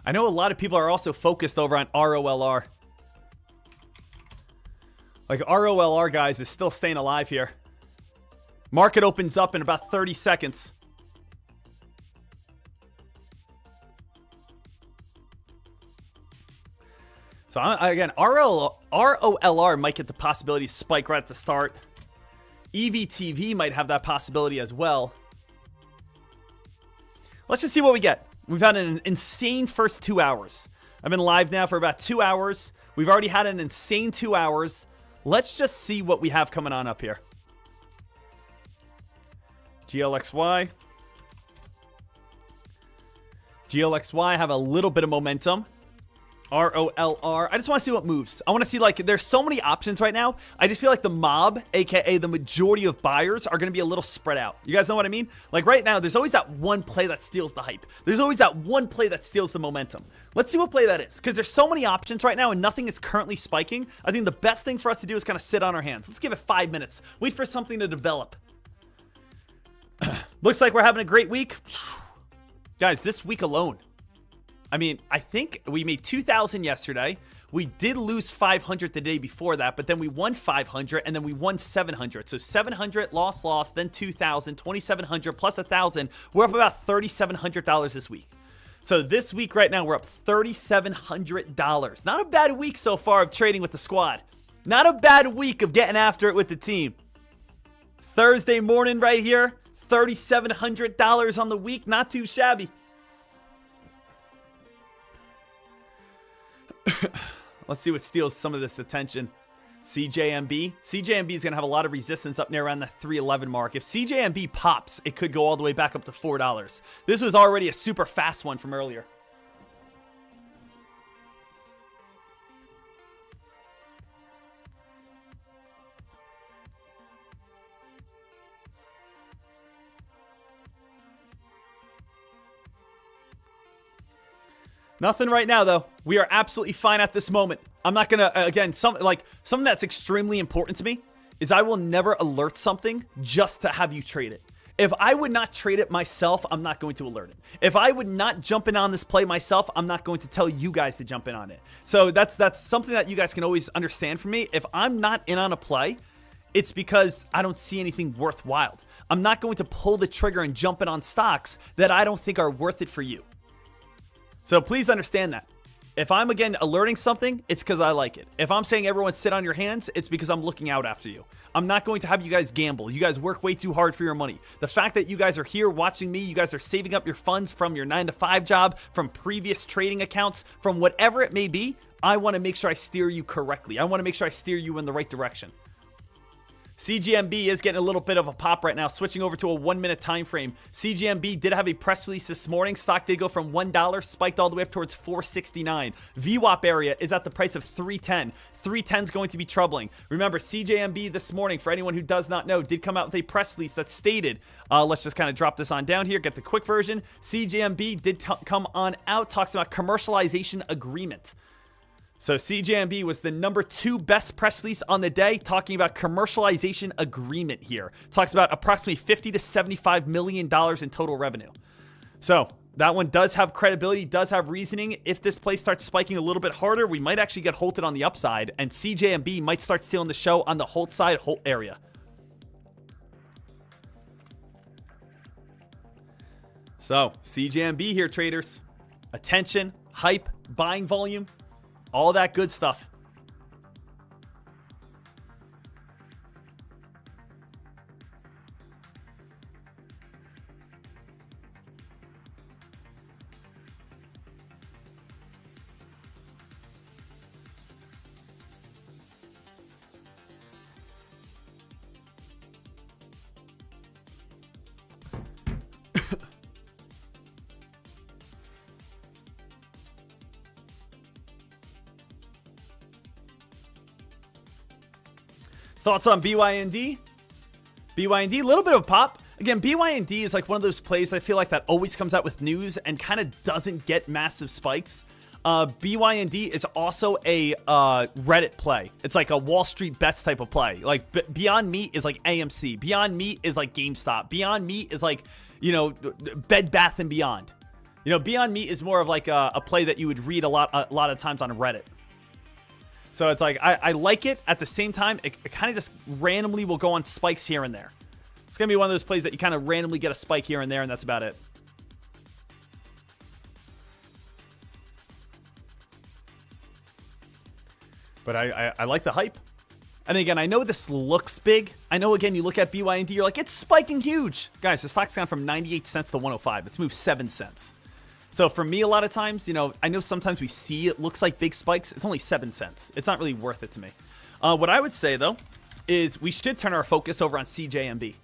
I know a lot of people are also focused over on ROLR. Like, ROLR, guys, is still staying alive here. Market opens up in about 30 seconds. So, again, ROLR might get the possibility to spike right at the start. EVTV might have that possibility as well. Let's just see what we get. We've had an insane first 2 hours. I've been live now for about 2 hours. We've already had an insane 2 hours. Let's just see what we have coming on up here. GLXY. GLXY have a little bit of momentum. ROLR. I just want to see what moves. I want to see, like, there's so many options right now. I just feel like the mob, aka the majority of buyers, are going to be a little spread out. You guys know what I mean? Like, right now, there's always that one play that steals the hype. There's always that one play that steals the momentum. Let's see what play that is, because there's so many options right now and nothing is currently spiking. I think the best thing for us to do is kind of sit on our hands. Let's give it 5 minutes. Wait for something to develop. Looks like we're having a great week. Guys, this week alone, I mean, I think we made 2,000 yesterday. We did lose 500 the day before that, but then we won 500 and then we won 700. So 700, loss, then 2,000, 2,700 plus 1,000. We're up about $3,700 this week. So this week right now, we're up $3,700. Not a bad week so far of trading with the squad. Not a bad week of getting after it with the team. Thursday morning right here, $3,700 on the week. Not too shabby. Let's see what steals some of this attention. CJMB. CJMB is going to have a lot of resistance up near around the 311 mark. If CJMB pops, it could go all the way back up to $4. This was already a super fast one from earlier. Nothing right now, though. We are absolutely fine at this moment. I'm not gonna, again, something that's extremely important to me is I will never alert something just to have you trade it. If I would not trade it myself, I'm not going to alert it. If I would not jump in on this play myself, I'm not going to tell you guys to jump in on it. So that's something that you guys can always understand from me. If I'm not in on a play, it's because I don't see anything worthwhile. I'm not going to pull the trigger and jump in on stocks that I don't think are worth it for you. So please understand that. If I'm, again, alerting something, it's because I like it. If I'm saying everyone sit on your hands, it's because I'm looking out after you. I'm not going to have you guys gamble. You guys work way too hard for your money. The fact that you guys are here watching me, you guys are saving up your funds from your 9-to-5 job, from previous trading accounts, from whatever it may be, I want to make sure I steer you correctly. I want to make sure I steer you in the right direction. CJMB is getting a little bit of a pop right now, switching over to a 1-minute time frame. CJMB did have a press release this morning. Stock did go from $1, spiked all the way up towards $4.69. VWAP area is at the price of $3.10. $3.10 is going to be troubling. Remember, CJMB this morning, for anyone who does not know, did come out with a press release that stated, let's just kind of drop this on down here, get the quick version. CJMB did come on out, talks about commercialization agreement. So CJMB was the number 2 best press release on the day, talking about commercialization agreement here. Talks about approximately $50 to $75 million in total revenue. So that one does have credibility, does have reasoning. If this play starts spiking a little bit harder, we might actually get halted on the upside, and CJMB might start stealing the show on the hold side, hold area. So CJMB here, traders. Attention, hype, buying volume. All that good stuff. Thoughts on BYND? BYND, a little bit of a pop. Again, BYND is like one of those plays I feel like that always comes out with news and kind of doesn't get massive spikes. BYND is also a Reddit play. It's like a Wall Street Bets type of play. Like Beyond Meat is like AMC. Beyond Meat is like GameStop. Beyond Meat is like, you know, Bed Bath & Beyond. You know, Beyond Meat is more of like a play that you would read a lot of times on Reddit. So it's like, I like it. At the same time, it kind of just randomly will go on spikes here and there. It's going to be one of those plays that you kind of randomly get a spike here and there, and that's about it. But I like the hype. And again, I know this looks big. I know, again, you look at BYND, you're like, it's spiking huge. Guys, the stock's gone from 98 cents to 105. It's moved 7 cents. So for me, a lot of times, you know, I know sometimes we see it looks like big spikes. It's only 7 cents. It's not really worth it to me. What I would say, though, is we should turn our focus over on CJMB.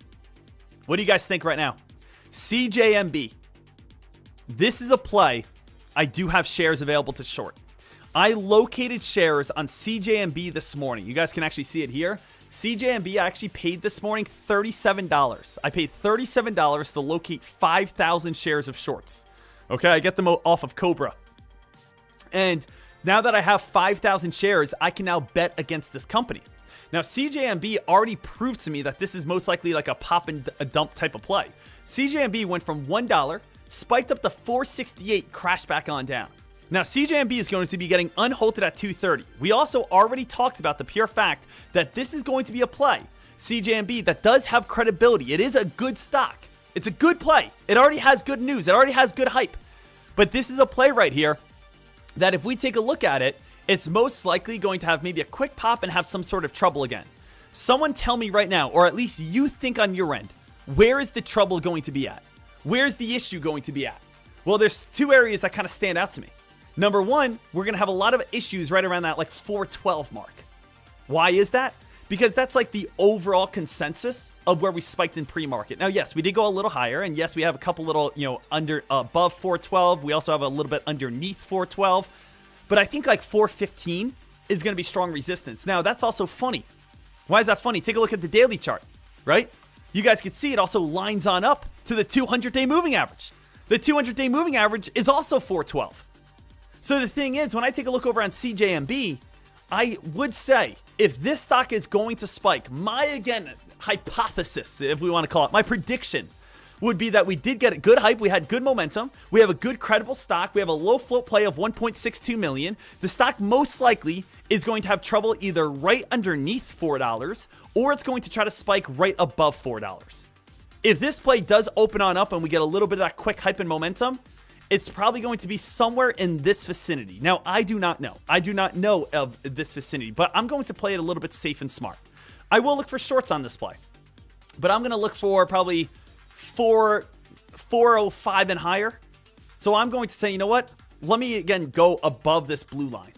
What do you guys think right now? CJMB. This is a play I do have shares available to short. I located shares on CJMB this morning. You guys can actually see it here. CJMB, I actually paid this morning $37. I paid $37 to locate 5,000 shares of shorts. Okay, I get them off of Cobra. And now that I have 5,000 shares, I can now bet against this company. Now, CJMB already proved to me that this is most likely like a pop and a dump type of play. CJMB went from $1, spiked up to $4.68, crashed back on down. Now, CJMB is going to be getting unhalted at $2.30. We also already talked about the pure fact that this is going to be a play, CJMB, that does have credibility. It is a good stock. It's a good play. It already has good news. It already has good hype. But this is a play right here that if we take a look at it, it's most likely going to have maybe a quick pop and have some sort of trouble again. Someone tell me right now, or at least you think on your end, where is the trouble going to be at? Where's the issue going to be at? Well, there's 2 areas that kind of stand out to me. Number 1, we're going to have a lot of issues right around that like 412 mark. Why is that? Because that's like the overall consensus of where we spiked in pre-market. Now, yes, we did go a little higher, and yes, we have a couple little, you know, above 412. We also have a little bit underneath 412. But I think like 415 is going to be strong resistance. Now, that's also funny. Why is that funny? Take a look at the daily chart, right? You guys can see it also lines on up to the 200-day moving average. The 200-day moving average is also 412. So the thing is, when I take a look over on CJMB, I would say if this stock is going to spike, my, again, hypothesis, if we want to call it, my prediction would be that we did get a good hype. We had good momentum. We have a good credible stock. We have a low float play of 1.62 million. The stock most likely is going to have trouble either right underneath $4 or it's going to try to spike right above $4. If this play does open on up and we get a little bit of that quick hype and momentum, it's probably going to be somewhere in this vicinity. Now, I do not know. I do not know of this vicinity, but I'm going to play it a little bit safe and smart. I will look for shorts on this play, but I'm going to look for probably 405 and higher. So I'm going to say, you know what? Let me again go above this blue line.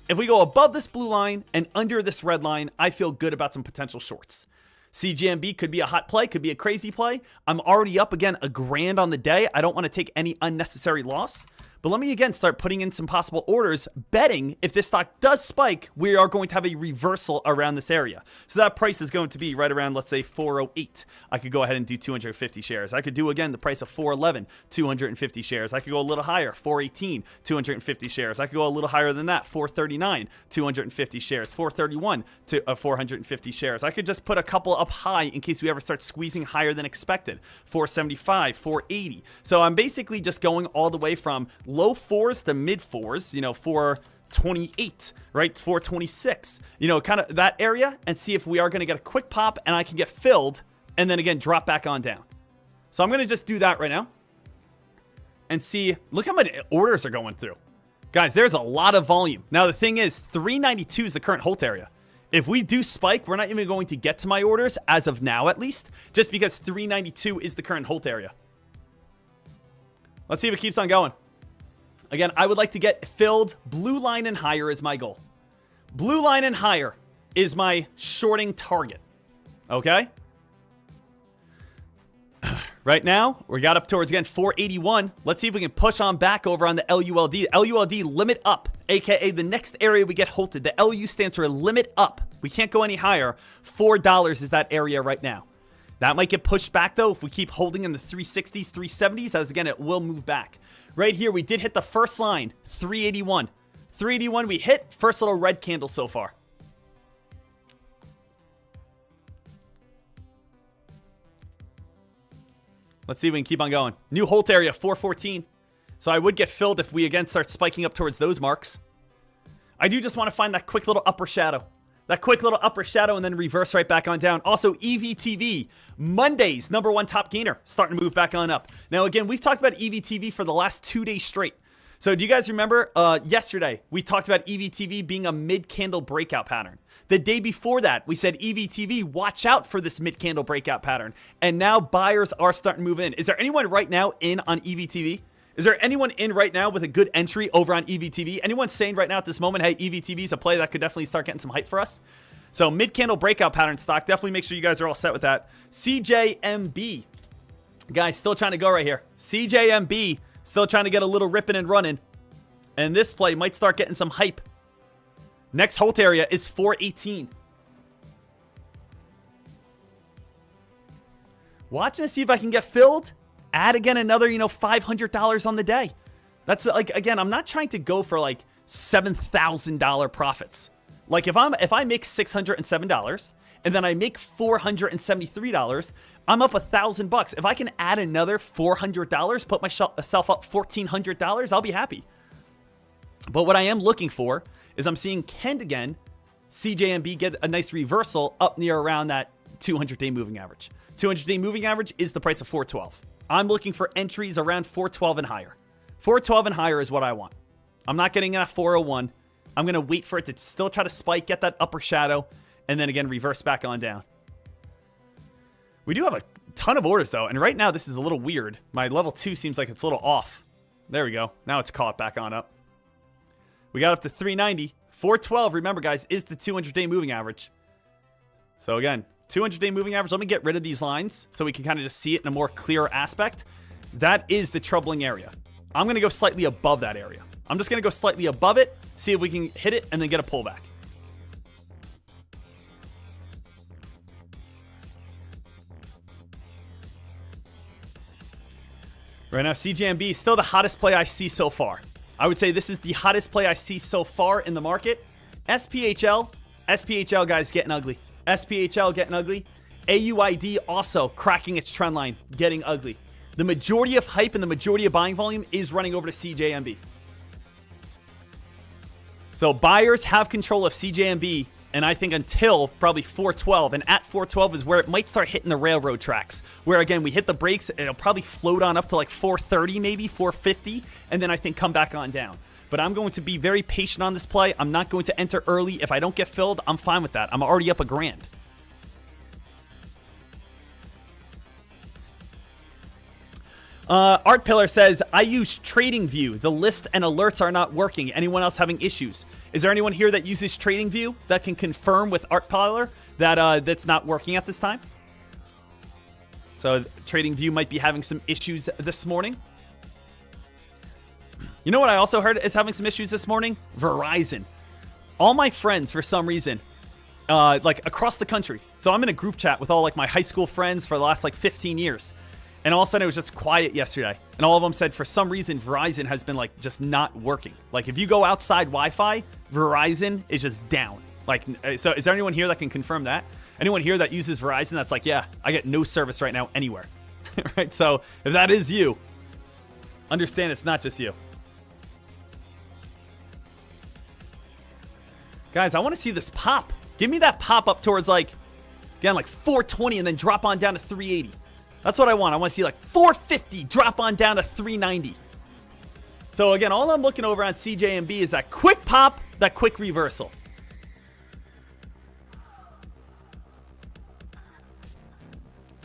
If we go above this blue line and under this red line, I feel good about some potential shorts. CJMB could be a hot play, could be a crazy play. I'm already up again $1,000 on the day. I don't want to take any unnecessary loss. But let me again start putting in some possible orders, betting if this stock does spike, we are going to have a reversal around this area. So that price is going to be right around, let's say, 408. I could go ahead and do 250 shares. I could do, again, the price of 411, 250 shares. I could go a little higher, 418, 250 shares. I could go a little higher than that, 439, 250 shares, 431 to 450 shares. I could just put a couple up high in case we ever start squeezing higher than expected, 475, 480. So I'm basically just going all the way from low fours to mid fours, 428, right? 426, kind of that area, and see if we are going to get a quick pop and I can get filled and then again drop back on down. So I'm going to just do that right now and see. Look how many orders are going through. Guys, there's a lot of volume. Now, the thing is, 392 is the current hold area. If we do spike, we're not even going to get to my orders as of now, at least, just because 392 is the current hold area. Let's see if it keeps on going. Again, I would like to get filled. Blue line and higher is my goal. Blue line and higher is my shorting target. Okay? Right now, we got up towards, again, 481. Let's see if we can push on back over on the LULD. LULD limit up, aka the next area we get halted. The LU stands for limit up. We can't go any higher. $4 is that area right now. That might get pushed back, though, if we keep holding in the 360s, 370s, as, again, it will move back. Right here, we did hit the first line, 381. 381 we hit, first little red candle so far. Let's see if we can keep on going. New hold area, 414. So I would get filled if we, again, start spiking up towards those marks. I do just want to find that quick little upper shadow. That quick little upper shadow and then reverse right back on down. Also, EVTV, Monday's #1 top gainer, starting to move back on up. Now, again, we've talked about EVTV for the last 2 days straight. So do you guys remember yesterday we talked about EVTV being a mid-candle breakout pattern? The day before that, we said EVTV, watch out for this mid-candle breakout pattern. And now buyers are starting to move in. Is there anyone right now in on EVTV? Is there anyone in right now with a good entry over on EVTV? Anyone saying right now at this moment, hey, EVTV is a play that could definitely start getting some hype for us? So mid-candle breakout pattern stock. Definitely make sure you guys are all set with that. CJMB. Guys, still trying to go right here. CJMB, still trying to get a little ripping and running. And this play might start getting some hype. Next hold area is 418. Watching to see if I can get filled. Add again another, $500 on the day. That's like, again, I'm not trying to go for like $7,000 profits. Like if I make $607 and then I make $473, I'm up $1,000. If I can add another $400, put myself up $1,400, I'll be happy. But what I am looking for is I'm seeing Kent again, CJMB get a nice reversal up near around that 200-day moving average. 200-day moving average is the price of 412. I'm looking for entries around 412 and higher. 412 and higher is what I want. I'm not getting in at 401. I'm going to wait for it to still try to spike, get that upper shadow, and then again reverse back on down. We do have a ton of orders, though, and right now this is a little weird. My level 2 seems like it's a little off. There we go. Now it's caught back on up. We got up to 390. 412, remember, guys, is the 200-day moving average. So again, 200-day moving average. Let me get rid of these lines so we can kind of just see it in a more clear aspect. That is the troubling area. I'm going to go slightly above that area. I'm just going to go slightly above it, see if we can hit it, and then get a pullback. Right now, CJMB is still the hottest play I see so far. I would say this is the hottest play I see so far in the market. SPHL guys getting ugly. SPHL getting ugly. AUID also cracking its trend line, getting ugly. The majority of hype and the majority of buying volume is running over to CJMB. So buyers have control of CJMB, and I think until probably 412, and at 412 is where it might start hitting the railroad tracks, where again, we hit the brakes, it'll probably float on up to like 430 maybe, 450, and then I think come back on down. But I'm going to be very patient on this play. I'm not going to enter early. If I don't get filled, I'm fine with that. I'm already up $1,000. Art Pillar says, I use TradingView. The list and alerts are not working. Anyone else having issues? Is there anyone here that uses TradingView that can confirm with Art Pillar that that's not working at this time? So TradingView might be having some issues this morning. You know what I also heard is having some issues this morning? Verizon. All my friends, for some reason, like across the country. So I'm in a group chat with all like my high school friends for the last like 15 years. And all of a sudden it was just quiet yesterday. And all of them said for some reason Verizon has been like just not working. Like if you go outside Wi-Fi, Verizon is just down. Like, so is there anyone here that can confirm that? Anyone here that uses Verizon that's like, yeah, I get no service right now anywhere. Right? So if that is you, understand it's not just you. Guys, I want to see this pop. Give me that pop up towards like, again, like 420 and then drop on down to 380. That's what I want. I want to see like 450 drop on down to 390. So again, all I'm looking over on CJMB is that quick pop, that quick reversal.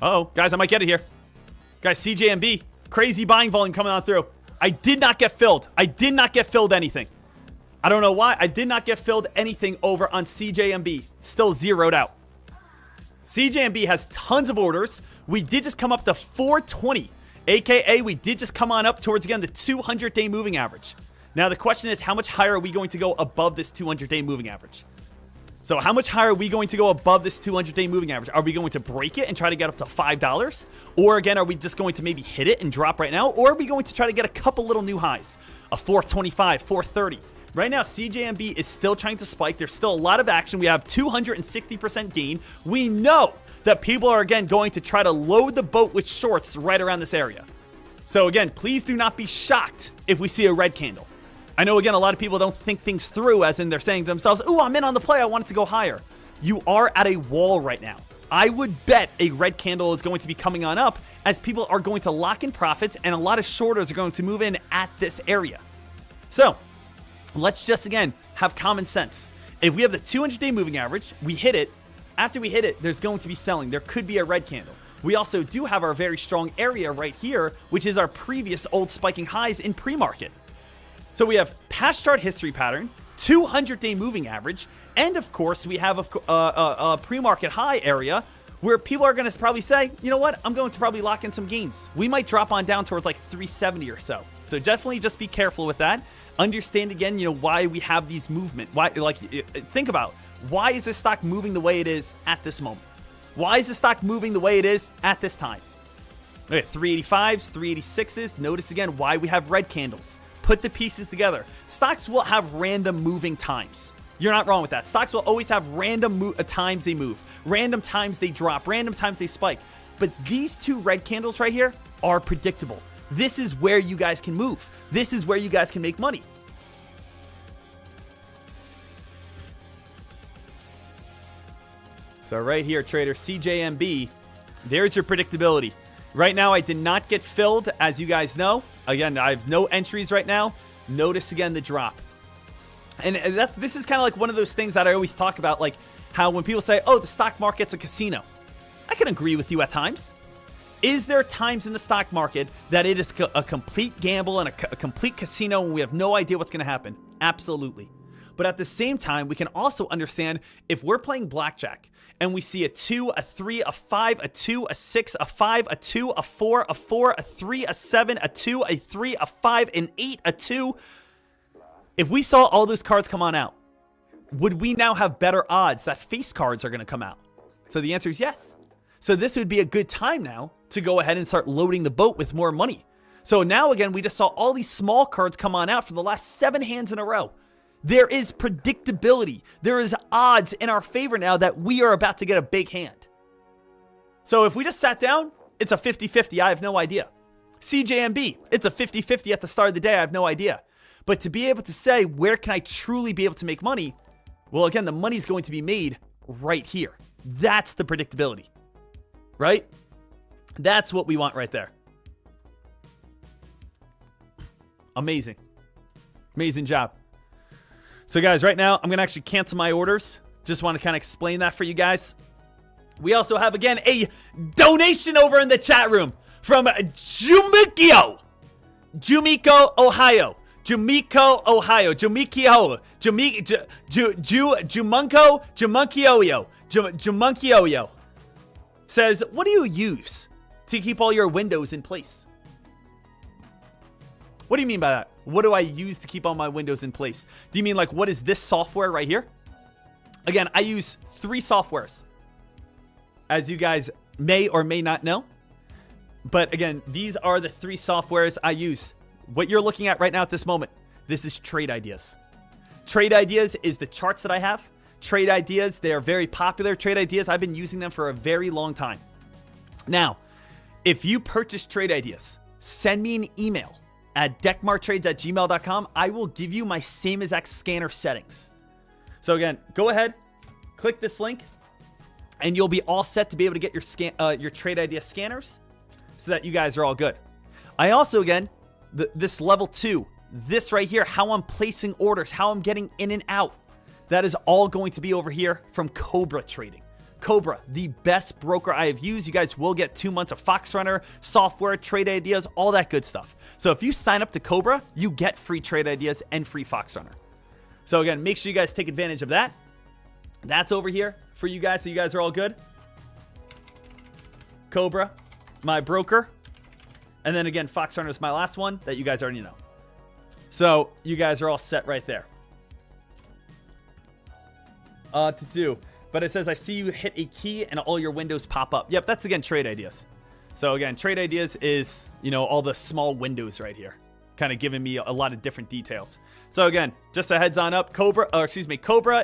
Uh-oh, guys, I might get it here. Guys, CJMB, crazy buying volume coming on through. I did not get filled. I did not get filled anything. I don't know why. I did not get filled anything over on CJMB. Still zeroed out. CJMB has tons of orders. We did just come up to 420, aka we did just come on up towards, again, the 200-day moving average. Now the question is, how much higher are we going to go above this 200-day moving average? So how much higher are we going to go above this 200-day moving average? Are we going to break it and try to get up to $5? Or again, are we just going to maybe hit it and drop right now? Or are we going to try to get a couple little new highs? A 425, 430. Right now, CJMB is still trying to spike. There's still a lot of action. We have 260% gain. We know that people are, again, going to try to load the boat with shorts right around this area. So, again, please do not be shocked if we see a red candle. I know, again, a lot of people don't think things through, as in they're saying to themselves, ooh, I'm in on the play. I want it to go higher. You are at a wall right now. I would bet a red candle is going to be coming on up as people are going to lock in profits and a lot of shorters are going to move in at this area. So, let's just, again, have common sense. If we have the 200-day moving average, we hit it. After we hit it, there's going to be selling. There could be a red candle. We also do have our very strong area right here, which is our previous old spiking highs in pre-market. So we have past chart history pattern, 200-day moving average, and of course, we have a pre-market high area where people are going to probably say, you know what, I'm going to probably lock in some gains. We might drop on down towards like 370 or so. So definitely just be careful with that. Understand again, you know, why we have these movement. Why, like, think about why is this stock moving the way it is at this moment? Why is the stock moving the way it is at this time? Look at 385s, 386s. Notice again why we have red candles. Put the pieces together. Stocks will have random moving times. You're not wrong with that. Stocks will always have random times they move, random times they drop, random times they spike. But these two red candles right here are predictable. This is where you guys can move. This is where you guys can make money. So right here, trader, CJMB, there's your predictability. Right now, I did not get filled, as you guys know. Again, I have no entries right now. Notice again the drop. And this is kind of like one of those things that I always talk about, like how when people say, oh, the stock market's a casino. I can agree with you at times. Is there times in the stock market that it is a complete gamble and a complete casino and we have no idea what's going to happen? Absolutely. But at the same time, we can also understand if we're playing blackjack and we see a 2, a 3, a 5, a 2, a 6, a 5, a 2, a 4, a 4, a 3, a 7, a 2, a 3, a 5, an 8, a 2. If we saw all those cards come on out, would we now have better odds that face cards are going to come out? So the answer is yes. So this would be a good time now to go ahead and start loading the boat with more money. So now again, we just saw all these small cards come on out for the last 7 hands in a row. There is predictability. There is odds in our favor now that we are about to get a big hand. So if we just sat down, it's a 50-50. I have no idea. CJMB, it's a 50-50 at the start of the day. I have no idea. But to be able to say, where can I truly be able to make money? Well, again, the money's going to be made right here. That's the predictability, right? That's what we want right there. Amazing. Amazing job. So guys, right now, I'm going to actually cancel my orders. Just want to kind of explain that for you guys. We also have, again, a donation over in the chat room from Jumiko, Ohio. Jumunkioyo says, what do you use to keep all your windows in place? What do you mean by that? What do I use to keep all my windows in place? Do you mean like, what is this software right here? Again, I use 3 softwares, as you guys may or may not know. But again, these are the 3 softwares I use. What you're looking at right now at this moment, this is Trade Ideas. Trade Ideas is the charts that I have. Trade Ideas, they are very popular. Trade Ideas, I've been using them for a very long time. Now, if you purchase Trade Ideas, send me an email at deckmartrades@gmail.com. I will give you my same exact scanner settings. So again, go ahead, click this link, and you'll be all set to be able to get your Trade Idea scanners so that you guys are all good. I also, again, this level 2, this right here, how I'm placing orders, how I'm getting in and out, that is all going to be over here from Cobra Trading. Cobra, the best broker I have used. You guys will get 2 months of Fox Runner, software, Trade Ideas, all that good stuff. So if you sign up to Cobra, you get free Trade Ideas and free Fox Runner. So again, make sure you guys take advantage of that. That's over here for you guys, so you guys are all good. Cobra, my broker. And then again, Fox Runner is my last one that you guys already know. So you guys are all set right there. But it says, I see you hit a key and all your windows pop up. Yep, that's again Trade Ideas. So again, Trade Ideas is, you know, all the small windows right here, kind of giving me a lot of different details. So again, just a heads on up, Cobra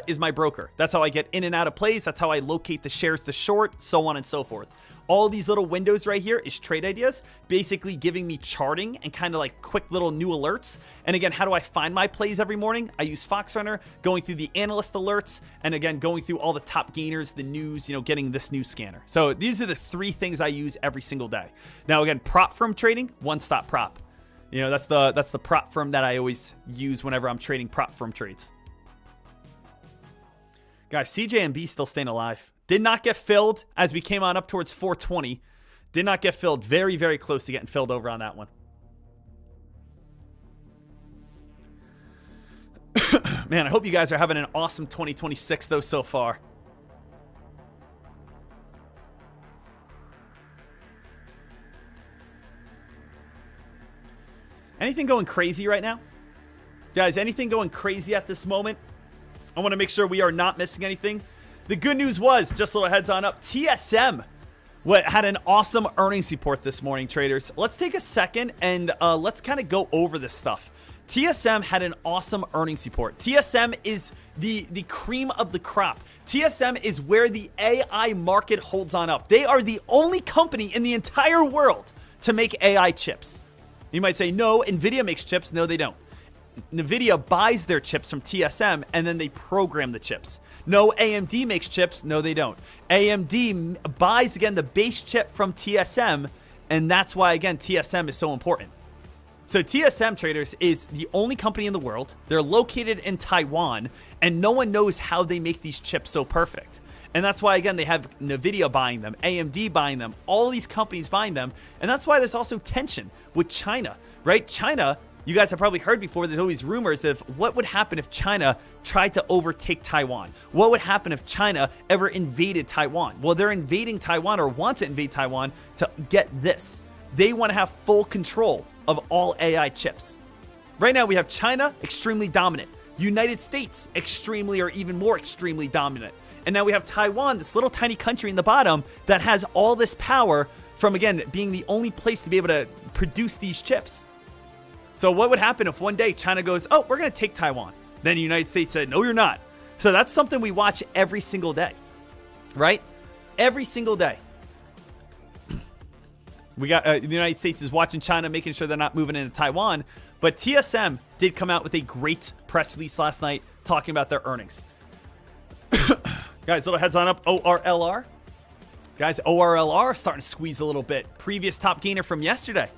is my broker. That's how I get in and out of plays. That's how I locate the shares to short, so on and so forth. All these little windows right here is Trade Ideas, basically giving me charting and kind of like quick little new alerts. And again, how do I find my plays every morning? I use Fox Runner, going through the analyst alerts, and again, going through all the top gainers, the news, you know, getting this new scanner. So these are the 3 things I use every single day. Now again, prop firm trading, one-stop prop. You know, that's the prop firm that I always use whenever I'm trading prop firm trades. Guys, CJMB still staying alive. Did not get filled as we came on up towards 420. Did not get filled. Very, very close to getting filled over on that one. Man, I hope you guys are having an awesome 2026 though so far. Anything going crazy right now? Guys, anything going crazy at this moment? I want to make sure we are not missing anything. The good news was, just a little heads on up, TSM had an awesome earnings report this morning, traders. Let's take a second and let's kind of go over this stuff. TSM had an awesome earnings report. TSM is the cream of the crop. TSM is where the AI market holds on up. They are the only company in the entire world to make AI chips. You might say, no, NVIDIA makes chips. No, they don't. NVIDIA buys their chips from TSM and then they program the chips. No, AMD makes chips. No, they don't. AMD buys, again, the base chip from TSM, and that's why, again, TSM is so important. So TSM, traders, is the only company in the world. They're located in Taiwan, and no one knows how they make these chips so perfect. And that's why, again, they have NVIDIA buying them, AMD buying them, all these companies buying them. And that's why there's also tension with China, right? China, you guys have probably heard before, there's always rumors of what would happen if China tried to overtake Taiwan. What would happen if China ever invaded Taiwan? Well, they're invading Taiwan or want to invade Taiwan to get this. They want to have full control of all AI chips. Right now, we have China, extremely dominant. United States, extremely or even more extremely dominant. And now we have Taiwan, this little tiny country in the bottom that has all this power from, again, being the only place to be able to produce these chips. So what would happen if one day China goes, oh, we're going to take Taiwan? Then the United States said, no, you're not. So that's something we watch every single day, right? Every single day. We got the United States is watching China, making sure they're not moving into Taiwan. But TSM did come out with a great press release last night talking about their earnings. Guys, little heads on up, ORLR. Guys, ORLR starting to squeeze a little bit. Previous top gainer from yesterday.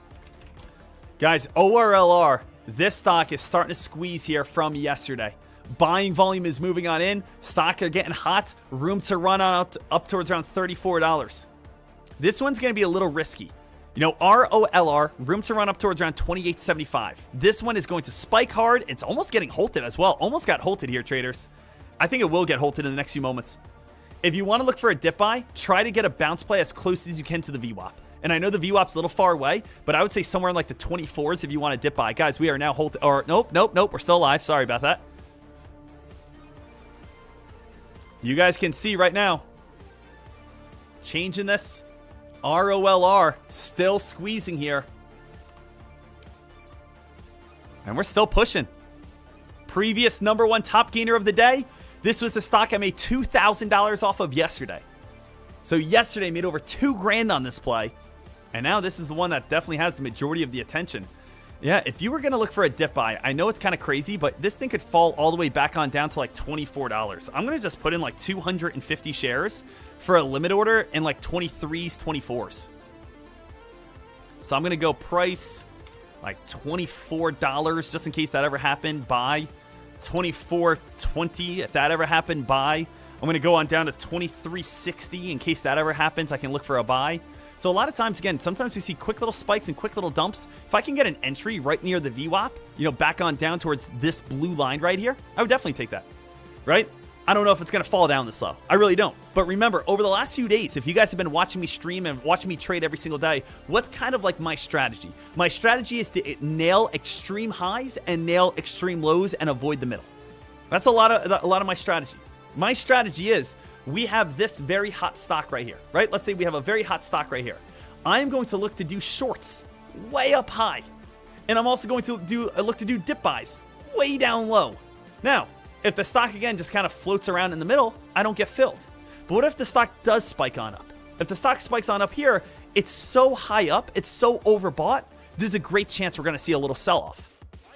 Guys, ORLR, this stock is starting to squeeze here from yesterday. Buying volume is moving on in. Stock are getting hot. Room to run on up towards around $34. This one's going to be a little risky. You know, ROLR, room to run up towards around $28.75. This one is going to spike hard. It's almost getting halted as well. Almost got halted here, traders. I think it will get halted in the next few moments. If you want to look for a dip buy, try to get a bounce play as close as you can to the VWAP. And I know the VWAP's a little far away, but I would say somewhere in like the 24s if you want to dip buy. Guys, we are now halted. Or nope. We're still alive. Sorry about that. You guys can see right now. Changing this. ROLR still squeezing here. And we're still pushing. Previous number one top gainer of the day. This was the stock I made $2,000 off of yesterday. So yesterday I made over $2,000 on this play. And now this is the one that definitely has the majority of the attention. Yeah, if you were going to look for a dip buy, I know it's kind of crazy, but this thing could fall all the way back on down to like $24. I'm going to just put in like 250 shares for a limit order in like 23s, 24s. So I'm going to go price like $24 just in case that ever happened. Buy $24.20 if that ever happened. Buy. I'm going to go on down to $23.60 in case that ever happens. I can look for a buy. So a lot of times, again, sometimes we see quick little spikes and quick little dumps. If I can get an entry right near the VWAP, you know, back on down towards this blue line right here, I would definitely take that, right? I don't know if it's going to fall down this low. I really don't. But remember, over the last few days, if you guys have been watching me stream and watching me trade every single day, what's kind of like my strategy? My strategy is to nail extreme highs and nail extreme lows and avoid the middle. That's a lot of my strategy. My strategy is we have this very hot stock right here, right? Let's say we have a very hot stock right here. I'm going to look to do shorts way up high. And I'm also going to look to do dip buys way down low. Now, if the stock, again, just kind of floats around in the middle, I don't get filled. But what if the stock does spike on up? If the stock spikes on up here, it's so high up, it's so overbought, there's a great chance we're going to see a little sell-off.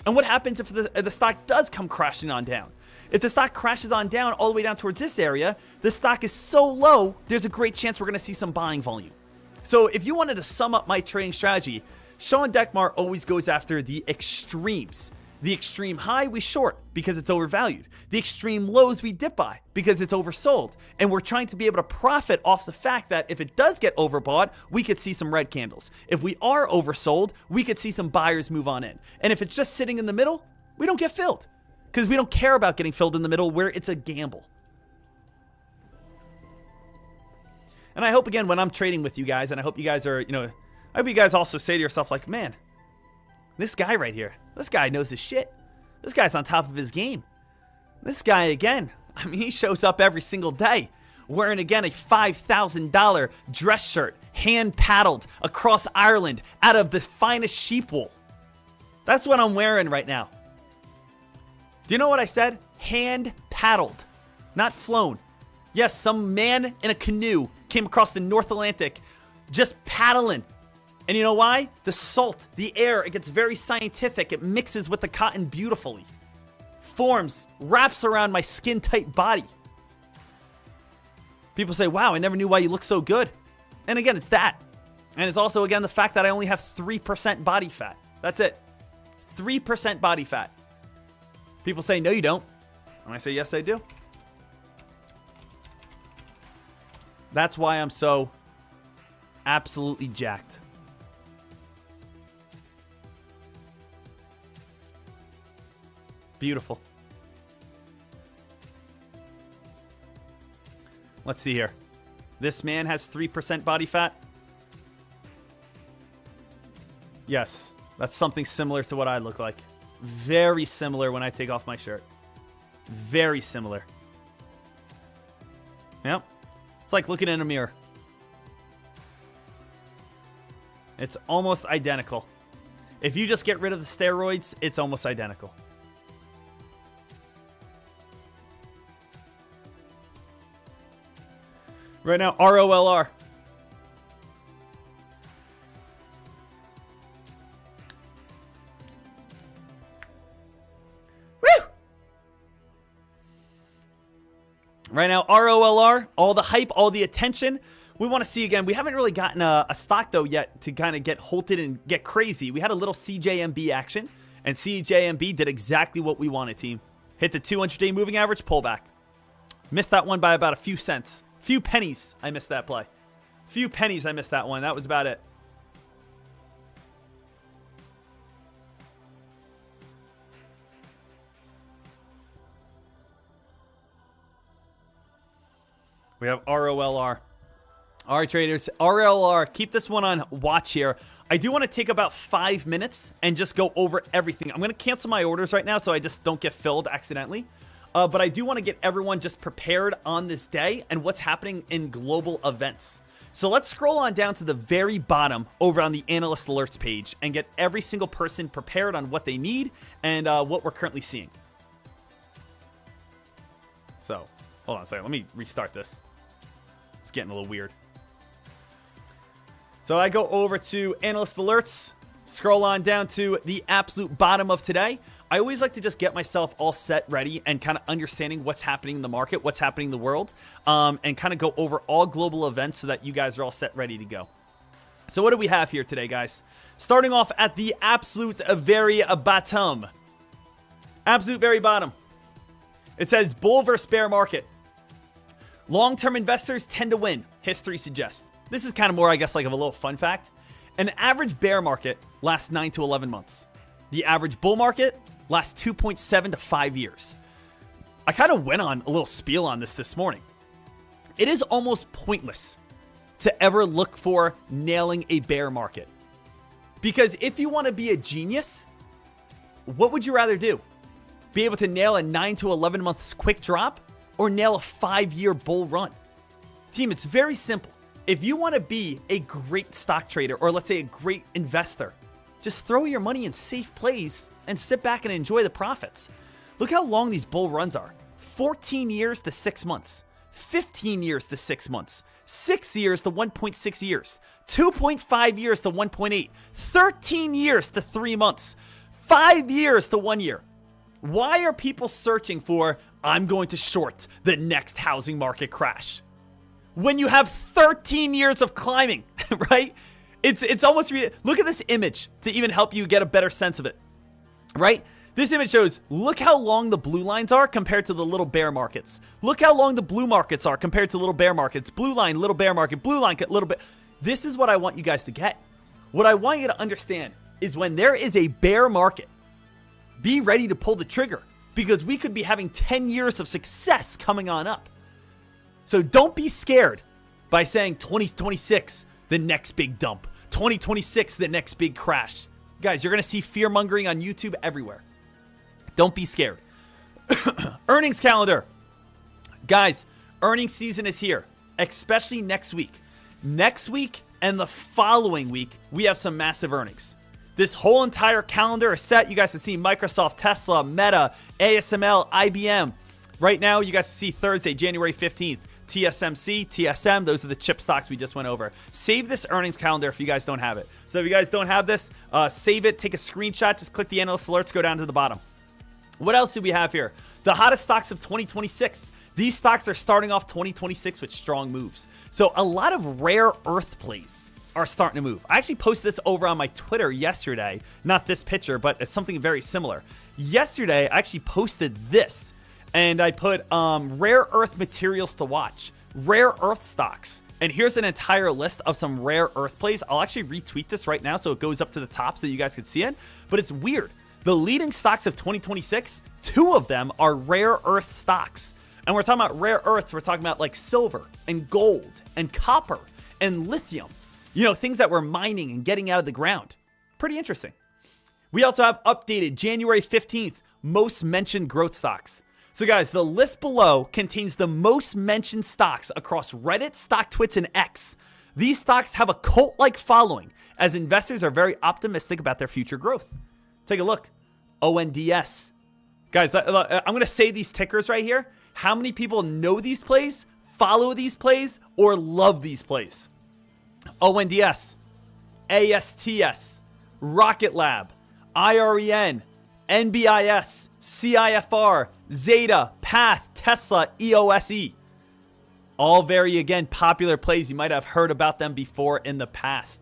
And what happens if the stock does come crashing on down? If the stock crashes on down all the way down towards this area, the stock is so low, there's a great chance we're going to see some buying volume. So if you wanted to sum up my trading strategy, Sean Deckmar always goes after the extremes. The extreme high, we short because it's overvalued. The extreme lows, we dip buy because it's oversold. And we're trying to be able to profit off the fact that if it does get overbought, we could see some red candles. If we are oversold, we could see some buyers move on in. And if it's just sitting in the middle, we don't get filled because we don't care about getting filled in the middle where it's a gamble. And I hope, again, when I'm trading with you guys, and I hope you guys are, I hope you guys also say to yourself, like, man, this guy right here, this guy knows his shit. This guy's on top of his game. This guy, again, I mean, he shows up every single day wearing, again, a $5,000 dress shirt, hand paddled across Ireland out of the finest sheep wool. That's what I'm wearing right now. Do you know what I said? Hand paddled, not flown. Yes, some man in a canoe came across the North Atlantic just paddling. And you know why? The salt, the air, it gets very scientific. It mixes with the cotton beautifully. Forms, wraps around my skin-tight body. People say, wow, I never knew why you look so good. And again, it's that. And it's also, again, the fact that I only have 3% body fat. That's it. 3% body fat. People say, no, you don't. And I say, yes, I do. That's why I'm so absolutely jacked. Beautiful. Let's see here. This man has 3% body fat. Yes, that's something similar to what I look like. Very similar when I take off my shirt. Very similar. Yep. It's like looking in a mirror. It's almost identical. If you just get rid of the steroids, it's almost identical. Right now, ROLR. Right now, ROLR, all the hype, all the attention. We want to see again. We haven't really gotten a stock, though, yet to kind of get halted and get crazy. We had a little CJMB action, and CJMB did exactly what we wanted, team. Hit the 200-day moving average, pullback. Missed that one by about a few cents. Few pennies, I missed that play. Few pennies, I missed that one. That was about it. We have ROLR. All right, traders. ROLR, keep this one on watch here. I do want to take about 5 minutes and just go over everything. I'm going to cancel my orders right now so I just don't get filled accidentally. But I do want to get everyone just prepared on this day and what's happening in global events. So let's scroll on down to the very bottom over on the analyst alerts page and get every single person prepared on what they need and what we're currently seeing. So, hold on a second. Let me restart this. It's getting a little weird. So I go over to analyst alerts, scroll on down to the absolute bottom of today. I always like to just get myself all set, ready, and kind of understanding what's happening in the market, what's happening in the world, and kind of go over all global events so that you guys are all set, ready to go. So what do we have here today, guys? Starting off at the absolute very bottom. Absolute very bottom. It says bull versus bear market. Long-term investors tend to win, history suggests. This is kind of more, I guess, like of a little fun fact. An average bear market lasts 9 to 11 months. The average bull market lasts 2.7 to 5 years. I kind of went on a little spiel on this morning. It is almost pointless to ever look for nailing a bear market. Because if you want to be a genius, what would you rather do? Be able to nail a 9 to 11 months quick drop or nail a 5-year bull run? Team, it's very simple. If you want to be a great stock trader, or let's say a great investor, just throw your money in safe plays and sit back and enjoy the profits. Look how long these bull runs are. 14 years to 6 months, 15 years to 6 months, 6 years to 1.6 years, 2.5 years to 1.8, 13 years to 3 months, 5 years to 1 year. Why are people searching for, I'm going to short the next housing market crash, when you have 13 years of climbing, right? It's almost, look at this image to even help you get a better sense of it, right? This image shows, look how long the blue lines are compared to the little bear markets. Look how long the blue markets are compared to little bear markets. Blue line, little bear market, blue line, little bit. This is what I want you guys to get. What I want you to understand is when there is a bear market, be ready to pull the trigger because we could be having 10 years of success coming on up. So don't be scared by saying 2026, the next big dump. 2026, the next big crash. Guys, you're going to see fear mongering on YouTube everywhere. Don't be scared. Earnings calendar. Guys, earnings season is here, especially next week. Next week and the following week, we have some massive earnings. This whole entire calendar is set. You guys can see Microsoft, Tesla, Meta, ASML, IBM. Right now, you guys can see Thursday, January 15th. TSMC, TSM, those are the chip stocks we just went over. Save this earnings calendar if you guys don't have it. So if you guys don't have this, save it, take a screenshot, just click the analyst alerts, go down to the bottom. What else do we have here? The hottest stocks of 2026. These stocks are starting off 2026 with strong moves. So a lot of rare earth plays are starting to move. I actually posted this over on my Twitter yesterday. Not this picture, but it's something very similar. Yesterday, I actually posted this. And I put rare earth materials to watch, rare earth stocks. And here's an entire list of some rare earth plays. I'll actually retweet this right now so it goes up to the top so you guys can see it. But it's weird. The leading stocks of 2026, 2 of them are rare earth stocks. And we're talking about rare earths. We're talking about like silver and gold and copper and lithium. You know, things that we're mining and getting out of the ground. Pretty interesting. We also have updated January 15th, most mentioned growth stocks. So guys, the list below contains the most mentioned stocks across Reddit, StockTwits, and X. These stocks have a cult-like following as investors are very optimistic about their future growth. Take a look. ONDS. Guys, I'm going to say these tickers right here. How many people know these plays, follow these plays, or love these plays? ONDS, ASTS, Rocket Lab, IREN, NBIS, CIFR, Zeta, Path, Tesla, EOSE. All very, again, popular plays. You might have heard about them before in the past.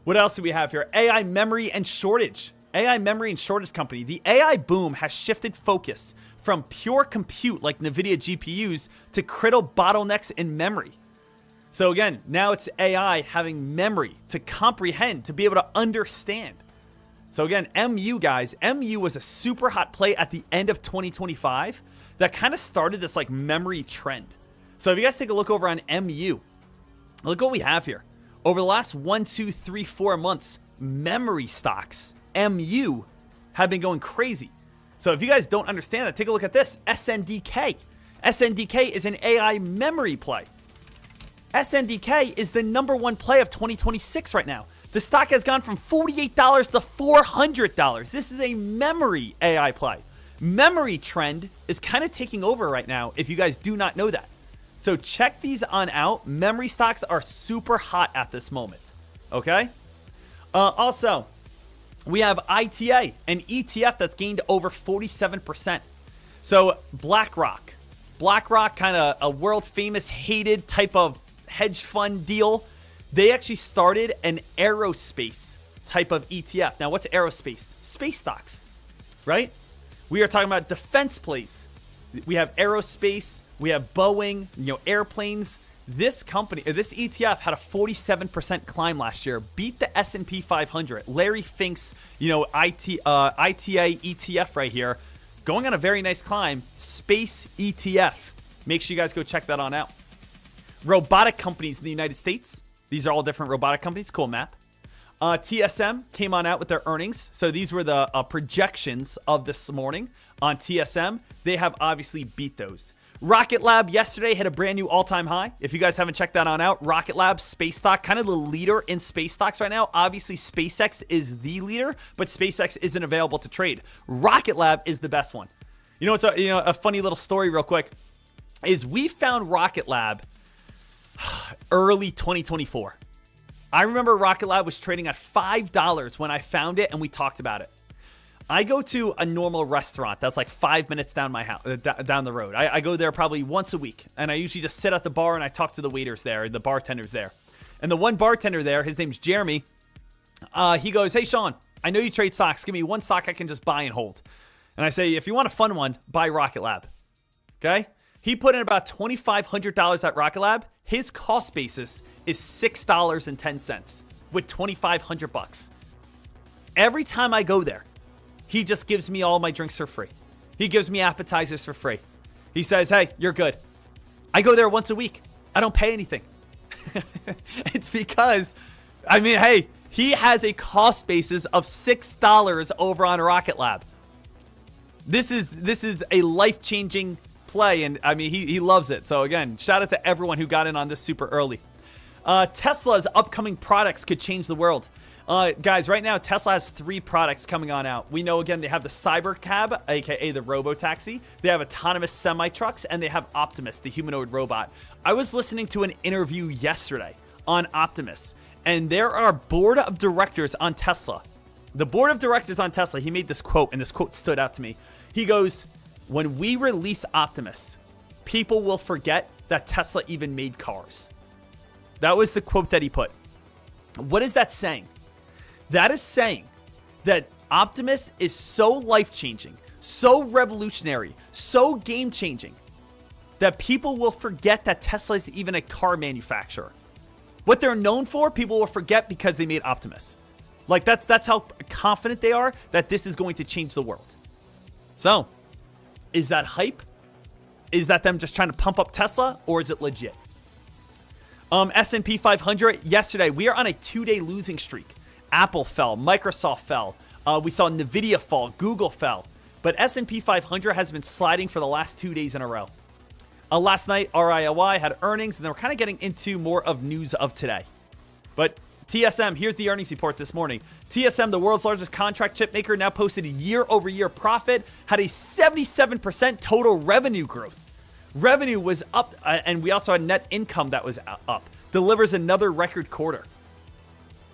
What else do we have here? AI memory and shortage. AI memory and shortage company. The AI boom has shifted focus from pure compute like NVIDIA GPUs to critical bottlenecks in memory. So again, now it's AI having memory to comprehend, to be able to understand. So again, MU guys, MU was a super hot play at the end of 2025 that kind of started this like memory trend. So if you guys take a look over on MU, look what we have here. Over the last 1, 2, 3, 4 months, memory stocks, MU, have been going crazy. So if you guys don't understand that, take a look at this. SNDK. SNDK is an AI memory play. SNDK is the #1 play of 2026 right now. The stock has gone from $48 to $400. This is a memory AI play. Memory trend is kind of taking over right now if you guys do not know that. So check these on out. Memory stocks are super hot at this moment. Okay? Also, we have ITA, an ETF that's gained over 47%. So BlackRock. BlackRock, kind of a world famous hated type of hedge fund deal. They actually started an aerospace type of ETF. Now, what's aerospace? Space stocks, right? We are talking about defense plays. We have aerospace, we have Boeing, airplanes. This company, this ETF had a 47% climb last year, beat the S&P 500. Larry Fink's, ITA ETF right here, going on a very nice climb. Space ETF. Make sure you guys go check that on out. Robotic companies in the United States. These are all different robotic companies. Cool map. TSM came on out with their earnings. So these were the projections of this morning on TSM. They have obviously beat those. Rocket Lab yesterday hit a brand new all-time high. If you guys haven't checked that on out, Rocket Lab, space stock, kind of the leader in space stocks right now. Obviously, SpaceX is the leader, but SpaceX isn't available to trade. Rocket Lab is the best one. What's a funny little story real quick is we found Rocket Lab early 2024. I remember Rocket Lab was trading at $5 when I found it and we talked about it. I go to a normal restaurant that's like 5 minutes down my house, down the road. I go there probably once a week, and I usually just sit at the bar and I talk to the waiters there, the bartenders there. And the one bartender there, his name's Jeremy. He goes, "Hey Sean, I know you trade stocks. Give me one stock I can just buy and hold." And I say, "If you want a fun one, buy Rocket Lab." Okay? He put in about $2,500 at Rocket Lab. His cost basis is $6.10 with $2,500. Every time I go there, he just gives me all my drinks for free. He gives me appetizers for free. He says, "Hey, you're good." I go there once a week. I don't pay anything. It's because, hey, he has a cost basis of $6 over on Rocket Lab. This is a life-changing play, and he loves it. So again, shout out to everyone who got in on this super early. Tesla's upcoming products could change the world. Guys, right now, Tesla has 3 products coming on out. We know, again, they have the Cybercab, aka the Robotaxi. They have autonomous semi-trucks, and they have Optimus, the humanoid robot. I was listening to an interview yesterday on Optimus, and there are board of directors on Tesla. The board of directors on Tesla, he made this quote, and this quote stood out to me. He goes, "When we release Optimus, people will forget that Tesla even made cars." That was the quote that he put. What is that saying? That is saying that Optimus is so life-changing, so revolutionary, so game-changing that people will forget that Tesla is even a car manufacturer. What they're known for, people will forget because they made Optimus. Like that's how confident they are that this is going to change the world. So, is that hype? Is that them just trying to pump up Tesla, or is it legit? S&P 500 yesterday, we are on a 2-day losing streak. Apple fell, Microsoft fell, we saw Nvidia fall, Google fell, but S&P 500 has been sliding for the last 2 days in a row. Last night, RILY had earnings, and then we're kind of getting into more of news of today. But TSM, here's the earnings report this morning. TSM, the world's largest contract chip maker, now posted a year-over-year profit, had a 77% total revenue growth. Revenue was up, and we also had net income that was up. Delivers another record quarter.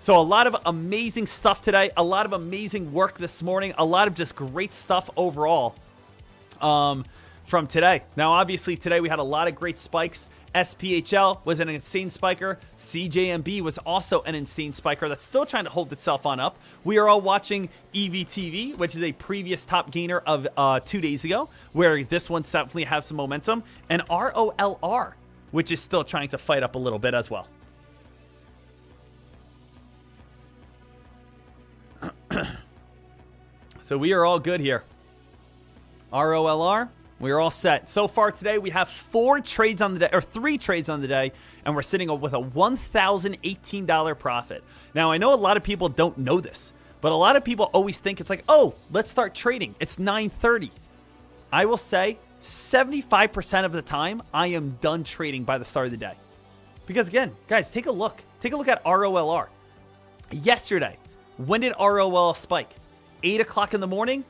So a lot of amazing stuff today, a lot of amazing work this morning, a lot of just great stuff overall from today. Now, obviously, today we had a lot of great spikes. SPHL was an insane spiker. CJMB was also an insane spiker that's still trying to hold itself on up. We are all watching EVTV, which is a previous top gainer of 2 days ago, where this one definitely has some momentum. And ROLR, which is still trying to fight up a little bit as well. So we are all good here. ROLR, we're all set. So far today, we have 4 trades on the day, or 3 trades on the day, and we're sitting with a $1,018 profit. Now, I know a lot of people don't know this, but a lot of people always think it's like, oh, let's start trading. It's 9:30. I will say 75% of the time, I am done trading by the start of the day. Because again, guys, take a look. Take a look at ROLR. Yesterday, when did ROLR spike? 8 o'clock in the morning,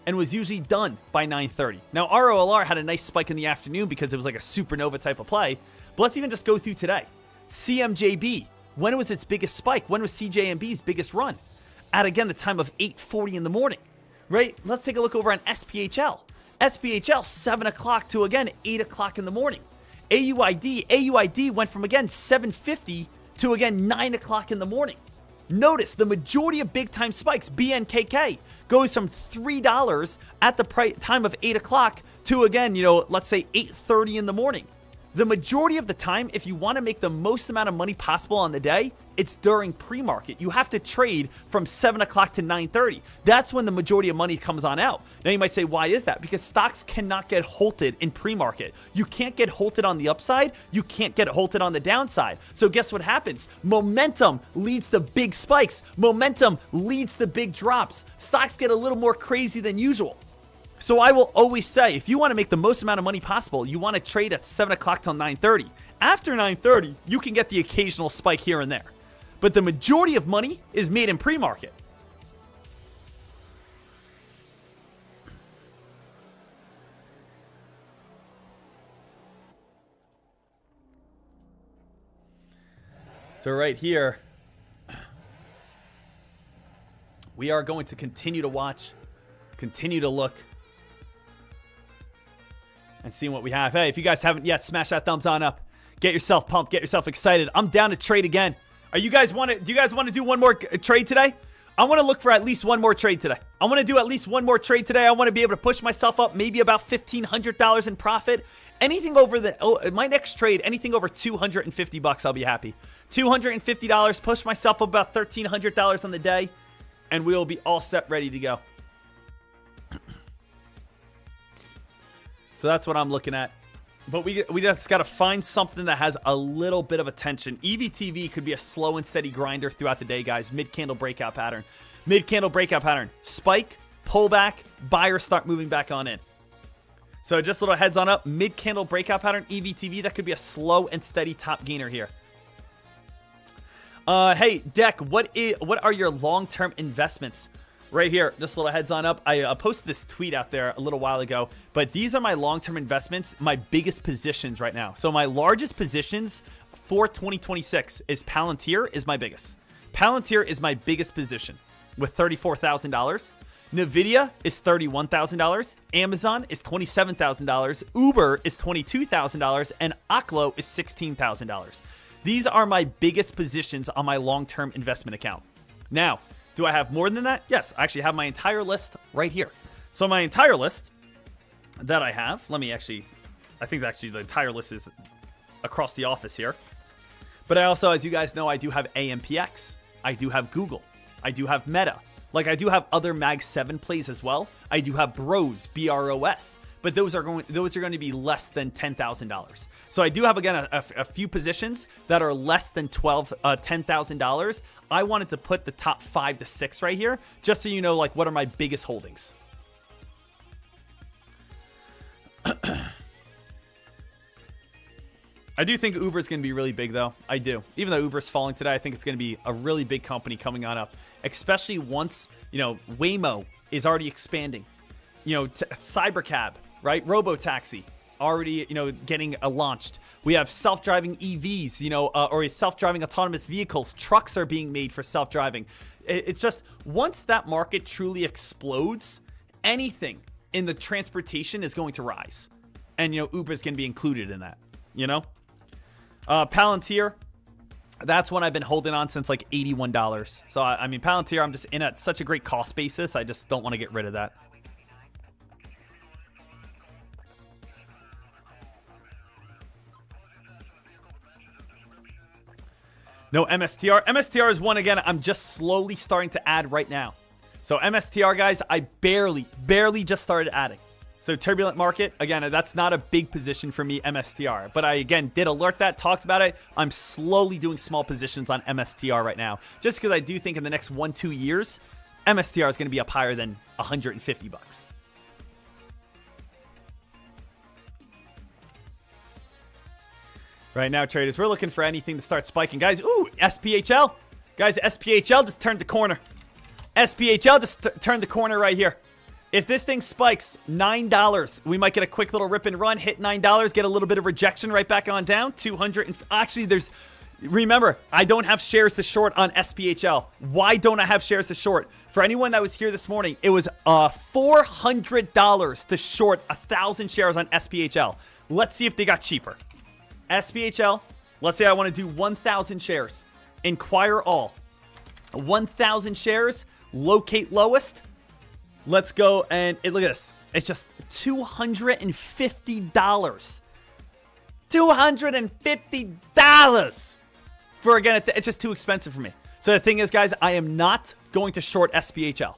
and was usually done by 9:30. Now, ROLR had a nice spike in the afternoon because it was like a supernova type of play. But let's even just go through today. CMJB, when was its biggest spike? When was CJMB's biggest run? At, again, the time of 8:40 in the morning, right? Let's take a look over on SPHL. SPHL, 7 o'clock to, again, 8 o'clock in the morning. AUID went from, again, 7:50 to, again, 9 o'clock in the morning. Notice the majority of big time spikes, BNKK, goes from $3 at the time of 8 o'clock to, again, let's say 8:30 in the morning. The majority of the time, if you want to make the most amount of money possible on the day, it's during pre-market. You have to trade from 7 o'clock to 9:30. That's when the majority of money comes on out. Now you might say, why is that? Because stocks cannot get halted in pre-market. You can't get halted on the upside. You can't get halted on the downside. So guess what happens? Momentum leads to big spikes. Momentum leads to big drops. Stocks get a little more crazy than usual. So I will always say, if you want to make the most amount of money possible, you want to trade at 7 o'clock till 9:30. After 9:30, you can get the occasional spike here and there. But the majority of money is made in pre-market. So right here, we are going to continue to watch, continue to look, and seeing what we have. Hey, if you guys haven't yet, smash that thumbs on up. Get yourself pumped. Get yourself excited. I'm down to trade again. Do you guys want to do one more trade today? I want to look for at least one more trade today. I want to do at least one more trade today. I want to be able to push myself up maybe about $1,500 in profit. Anything over my next trade, anything over $250, I'll be happy. $250, push myself up about $1,300 on the day, and we will be all set, ready to go. So that's what I'm looking at. But we just got to find something that has a little bit of attention. EVTV could be a slow and steady grinder throughout the day, guys. Mid-candle breakout pattern. Mid-candle breakout pattern. Spike, pullback, buyers start moving back on in. So just a little heads on up. Mid-candle breakout pattern, EVTV. That could be a slow and steady top gainer here. Hey, Deck, what are your long-term investments? Right here, just a little heads on up. I posted this tweet out there a little while ago, but these are my long-term investments, my biggest positions right now. So my largest positions for 2026 is Palantir is my biggest. Palantir is my biggest position with $34,000. NVIDIA is $31,000. Amazon is $27,000. Uber is $22,000. And Oklo is $16,000. These are my biggest positions on my long-term investment account. Now, do I have more than that? Yes, I actually have my entire list right here. So my entire list that I have, I think actually the entire list is across the office here. But I also, as you guys know, I do have AMPX. I do have Google. I do have Meta. Like I do have other Mag 7 plays as well. I do have Bros, BROS. But those are going to be less than $10,000. So I do have, again, a few positions that are less than $10,000. I wanted to put the top 5 to 6 right here, just so you know, like, what are my biggest holdings. I do think Uber is going to be really big, though. I do. Even though Uber's falling today, I think it's going to be a really big company coming on up, especially once, Waymo is already expanding. Cybercab, right? Robotaxi already, getting launched. We have self-driving EVs, or self-driving autonomous vehicles. Trucks are being made for self-driving. It's just, once that market truly explodes, anything in the transportation is going to rise. And, Uber is going to be included in that, Palantir, that's one I've been holding on since like $81. So, I mean, Palantir, I'm just in at such a great cost basis. I just don't want to get rid of that. No MSTR. MSTR is one, again, I'm just slowly starting to add right now. So MSTR, guys, I barely just started adding. So turbulent market, again, that's not a big position for me, MSTR. But I, again, did alert that, talked about it. I'm slowly doing small positions on MSTR right now. Just because I do think in the next 1-2 years, MSTR is going to be up higher than $150. Right now, traders, we're looking for anything to start spiking. Guys, ooh, SPHL. Guys, SPHL just turned the corner. SPHL just turned the corner right here. If this thing spikes $9, we might get a quick little rip and run, hit $9, get a little bit of rejection right back on down. 200 and actually, remember, I don't have shares to short on SPHL. Why don't I have shares to short? For anyone that was here this morning, it was $400 to short 1,000 shares on SPHL. Let's see if they got cheaper. SPHL, let's say I want to do 1,000 shares. Inquire all. 1,000 shares, locate lowest. Let's go and look at this. It's just $250. $250 for, again, it's just too expensive for me. So the thing is, guys, I am not going to short SPHL.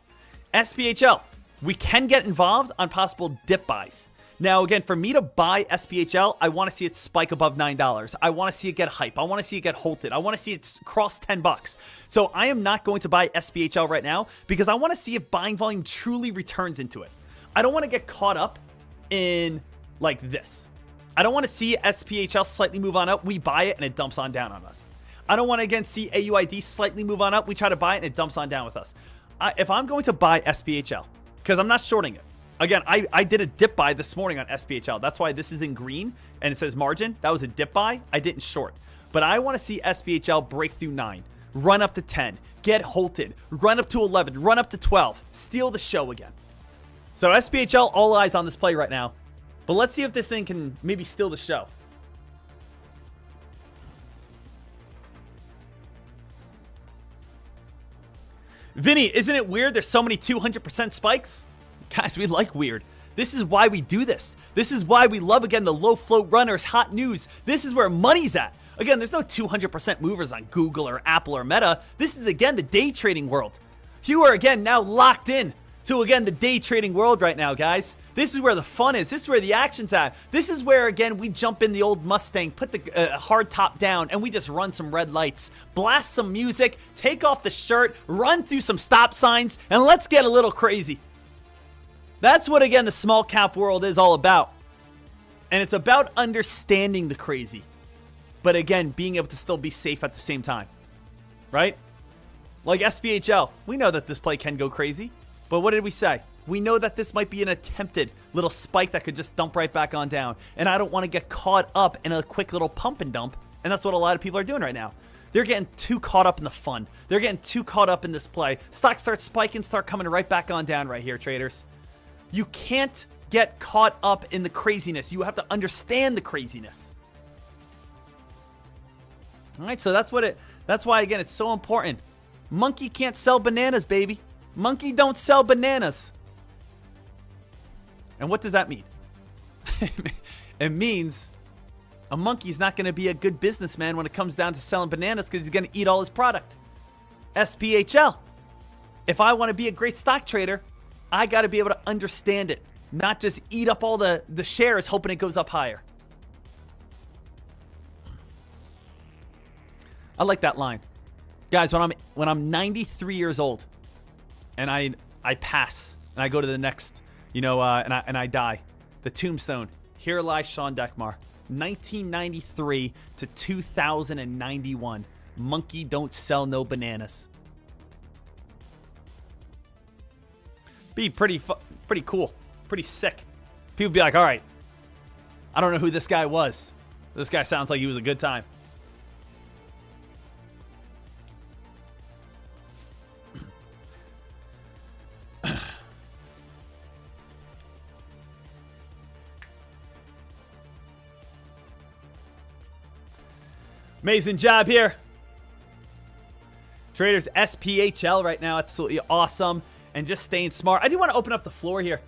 SPHL, we can get involved on possible dip buys. Now, again, for me to buy SPHL, I want to see it spike above $9. I want to see it get hype. I want to see it get halted. I want to see it cross $10. So I am not going to buy SPHL right now because I want to see if buying volume truly returns into it. I don't want to get caught up in like this. I don't want to see SPHL slightly move on up. We buy it and it dumps on down on us. I don't want to, again, see AUID slightly move on up. We try to buy it and it dumps on down with us. If I'm going to buy SPHL, because I'm not shorting it, again, I did a dip buy this morning on SPHL. That's why this is in green and it says margin. That was a dip buy. I didn't short. But I want to see SPHL break through 9, run up to 10, get halted, run up to 11, run up to 12, steal the show again. So SPHL, all eyes on this play right now. But let's see if this thing can maybe steal the show. Vinny, isn't it weird there's so many 200% spikes? Guys, we like weird. This is why we do this. This is why we love, again, the low float runners, hot news. This is where money's at. Again, there's no 200% movers on Google or Apple or Meta. This is, again, the day trading world. You are, again, now locked in to, again, the day trading world right now, guys. This is where the fun is. This is where the action's at. This is where, again, we jump in the old Mustang, put the hard top down, and we just run some red lights, blast some music, take off the shirt, run through some stop signs, and let's get a little crazy. That's what, again, the small cap world is all about. And it's about understanding the crazy. But, again, being able to still be safe at the same time. Right? Like SPHL, we know that this play can go crazy. But what did we say? We know that this might be an attempted little spike that could just dump right back on down. And I don't want to get caught up in a quick little pump and dump. And that's what a lot of people are doing right now. They're getting too caught up in the fun. They're getting too caught up in this play. Stocks start spiking, start coming right back on down right here, traders. You can't get caught up in the craziness. You have to understand the craziness. All right, so that's why, again, it's so important. Monkey can't sell bananas, baby. Monkey don't sell bananas. And what does that mean? It means a monkey's not going to be a good businessman when it comes down to selling bananas because he's going to eat all his product. SPHL. If I want to be a great stock trader, I got to be able to understand it, not just eat up all the shares hoping it goes up higher. I like that line. Guys, when I'm 93 years old and I pass and I go to the next, and I die, the tombstone, here lies Sean Dekmar. 1993 to 2091. Monkey don't sell no bananas. Be pretty cool, pretty sick. People be like, all right, I don't know who this guy was. This guy sounds like he was a good time. Amazing job here. Traders SPHL right now, absolutely awesome. And just staying smart. I do want to open up the floor here.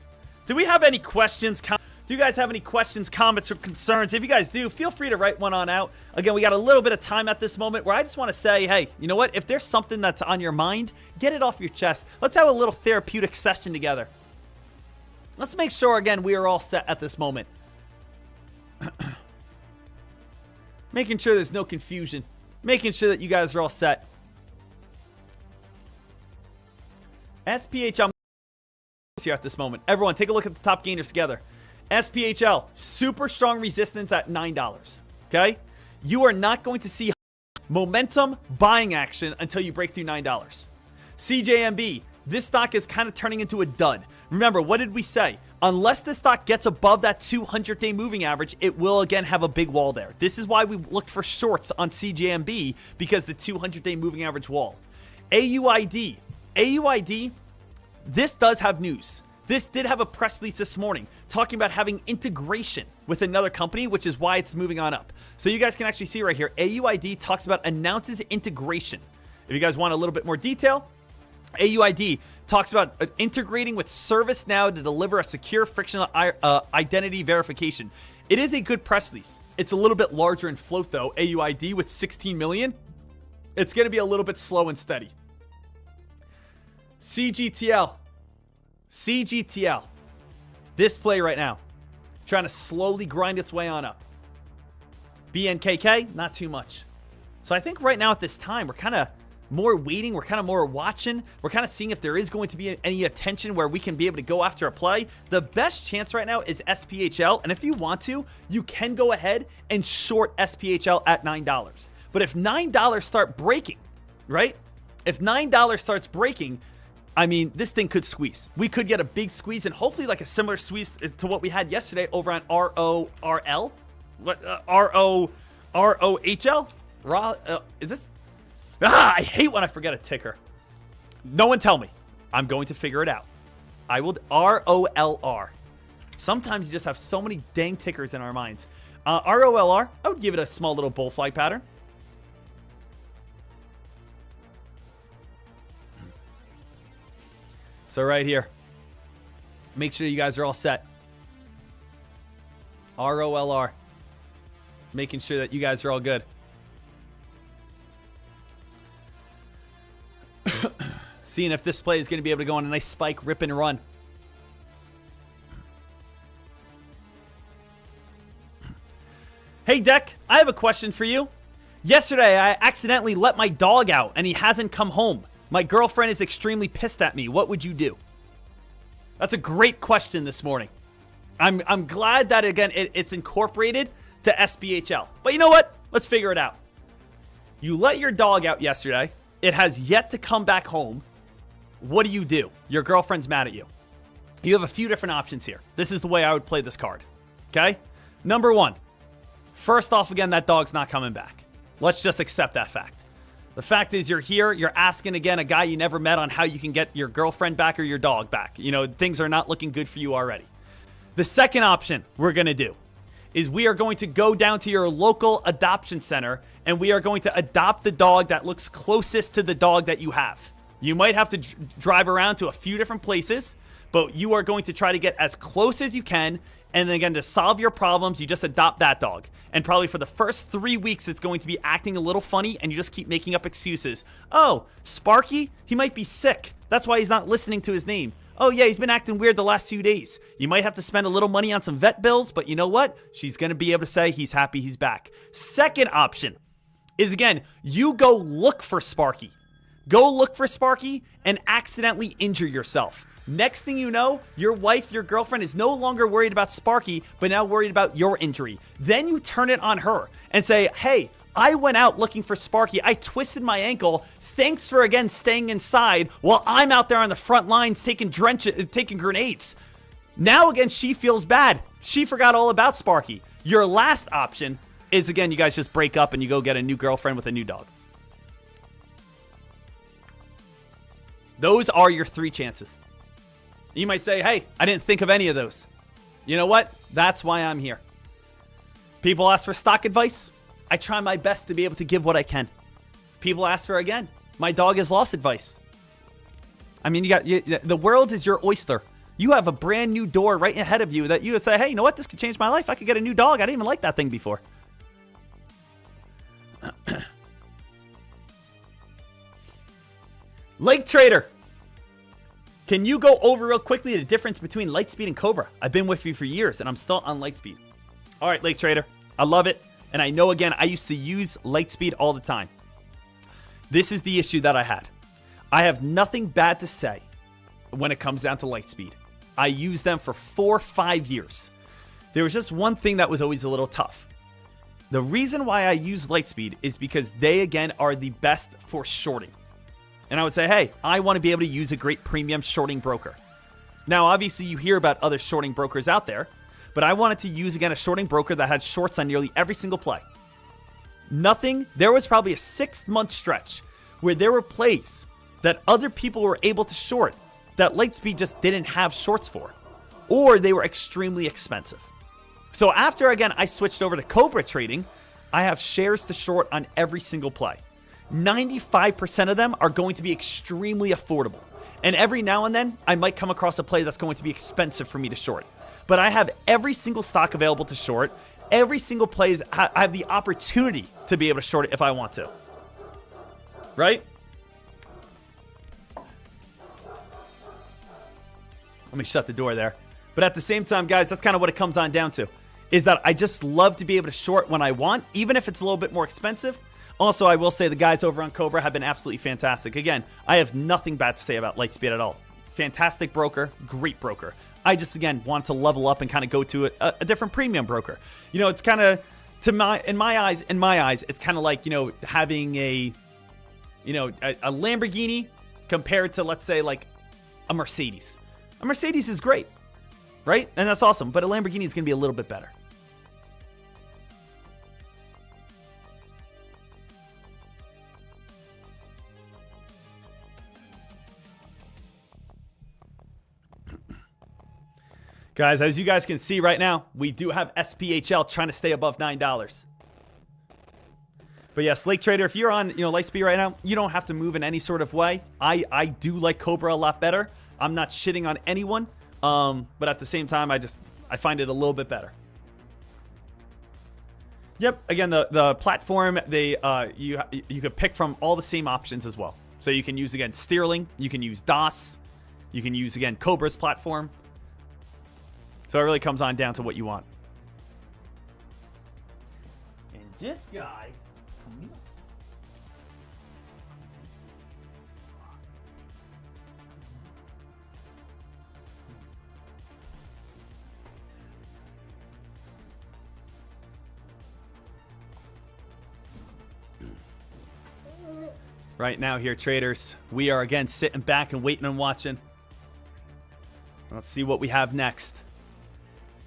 Do we have any questions? Do you guys have any questions, comments, or concerns? If you guys do, feel free to write one on out. Again, we got a little bit of time at this moment where I just want to say, hey, you know what? If there's something that's on your mind, get it off your chest. Let's have a little therapeutic session together. Let's make sure, again, we are all set at this moment. Making sure there's no confusion. Making sure that you guys are all set. SPHL here at this moment. Everyone, take a look at the top gainers together. SPHL, super strong resistance at $9. Okay? You are not going to see momentum buying action until you break through $9. CJMB, this stock is kind of turning into a dud. Remember, what did we say? Unless the stock gets above that 200-day moving average, it will again have a big wall there. This is why we looked for shorts on CJMB, because the 200-day moving average wall. AUID, this does have news. This did have a press release this morning talking about having integration with another company, which is why it's moving on up. So you guys can actually see right here, AUID talks about announces integration. If you guys want a little bit more detail, AUID talks about integrating with ServiceNow to deliver a secure, frictionless identity verification. It is a good press release. It's a little bit larger in float, though. AUID with 16 million. It's going to be a little bit slow and steady. CGTL. This play right now, trying to slowly grind its way on up. BNKK, not too much. So I think right now at this time, we're kind of more waiting. We're kind of more watching. We're kind of seeing if there is going to be any attention where we can be able to go after a play. The best chance right now is SPHL. And if you want to, you can go ahead and short SPHL at $9. But if $9 start breaking, right? If $9 starts breaking, I mean, this thing could squeeze. We could get a big squeeze and hopefully like a similar squeeze to what we had yesterday over on RORL. What? ROHL? Is this? I hate when I forget a ticker. No one tell me. I'm going to figure it out. I will. ROLR. Sometimes you just have so many dang tickers in our minds. ROLR, I would give it a small little bull flag pattern. So right here, make sure you guys are all set. ROLR. Making sure that you guys are all good. Seeing if this play is going to be able to go on a nice spike, rip and run. Hey, Deck, I have a question for you. Yesterday, I accidentally let my dog out and he hasn't come home. My girlfriend is extremely pissed at me. What would you do? That's a great question this morning. I'm glad that, again, it's incorporated to SPHL. But you know what? Let's figure it out. You let your dog out yesterday. It has yet to come back home. What do? Your girlfriend's mad at you. You have a few different options here. This is the way I would play this card. Okay? Number one. First off, again, that dog's not coming back. Let's just accept that fact. The fact is you're here, you're asking, again, a guy you never met on how you can get your girlfriend back or your dog back. You know, things are not looking good for you already. The second option we're going to do is we are going to go down to your local adoption center and we are going to adopt the dog that looks closest to the dog that you have. You might have to drive around to a few different places, but you are going to try to get as close as you can. And then again, to solve your problems, you just adopt that dog. And probably for the first 3 weeks, it's going to be acting a little funny and you just keep making up excuses. Oh, Sparky, he might be sick. That's why he's not listening to his name. Oh yeah, he's been acting weird the last 2 days. You might have to spend a little money on some vet bills, but you know what? She's going to be able to say he's happy he's back. Second option is, again, you go look for Sparky. Go look for Sparky and accidentally injure yourself. Next thing you know, your wife, your girlfriend is no longer worried about Sparky, but now worried about your injury. Then you turn it on her and say, hey, I went out looking for Sparky. I twisted my ankle. Thanks for, again, staying inside while I'm out there on the front lines taking grenades. Now, again, she feels bad. She forgot all about Sparky. Your last option is, again, you guys just break up and you go get a new girlfriend with a new dog. Those are your 3 chances. You might say, hey, I didn't think of any of those. You know what? That's why I'm here. People ask for stock advice. I try my best to be able to give what I can. People ask for, again, my dog has lost advice. I mean, the world is your oyster. You have a brand new door right ahead of you that you would say, hey, you know what? This could change my life. I could get a new dog. I didn't even like that thing before. Lake Trader. Can you go over real quickly the difference between Lightspeed and Cobra? I've been with you for years and I'm still on Lightspeed. All right, Lake Trader. I love it. And I know, again, I used to use Lightspeed all the time. This is the issue that I had. I have nothing bad to say when it comes down to Lightspeed. I used them for 4 or 5 years. There was just one thing that was always a little tough. The reason why I use Lightspeed is because they, again, are the best for shorting. And I would say, hey, I want to be able to use a great premium shorting broker. Now, obviously, you hear about other shorting brokers out there, but I wanted to use, again, a shorting broker that had shorts on nearly every single play. There was probably a 6-month stretch where there were plays that other people were able to short that Lightspeed just didn't have shorts for, or they were extremely expensive. So after, again, I switched over to Cobra trading, I have shares to short on every single play. 95% of them are going to be extremely affordable. And every now and then, I might come across a play that's going to be expensive for me to short. But I have every single stock available to short. Every single play, I have the opportunity to be able to short it if I want to. Right? Let me shut the door there. But at the same time, guys, that's kind of what it comes on down to. Is that I just love to be able to short when I want, even if it's a little bit more expensive. Also, I will say the guys over on Cobra have been absolutely fantastic. Again, I have nothing bad to say about Lightspeed at all. Fantastic broker, great broker. I just, again, want to level up and kind of go to a different premium broker. You know, it's kind of, in my eyes, it's kind of like, you know, having a Lamborghini compared to, let's say, like a Mercedes. A Mercedes is great, right? And that's awesome, but a Lamborghini is going to be a little bit better. Guys, as you guys can see right now, we do have SPHL trying to stay above $9. But yes, Lake Trader, if you're on, Lightspeed right now, you don't have to move in any sort of way. I do like Cobra a lot better. I'm not shitting on anyone, but at the same time, I find it a little bit better. Yep, again, the platform, you could pick from all the same options as well. So you can use, again, Sterling, you can use DOS, you can use, again, Cobra's platform. So it really comes on down to what you want. And this guy... Right now here, traders, we are again sitting back and waiting and watching. Let's see what we have next.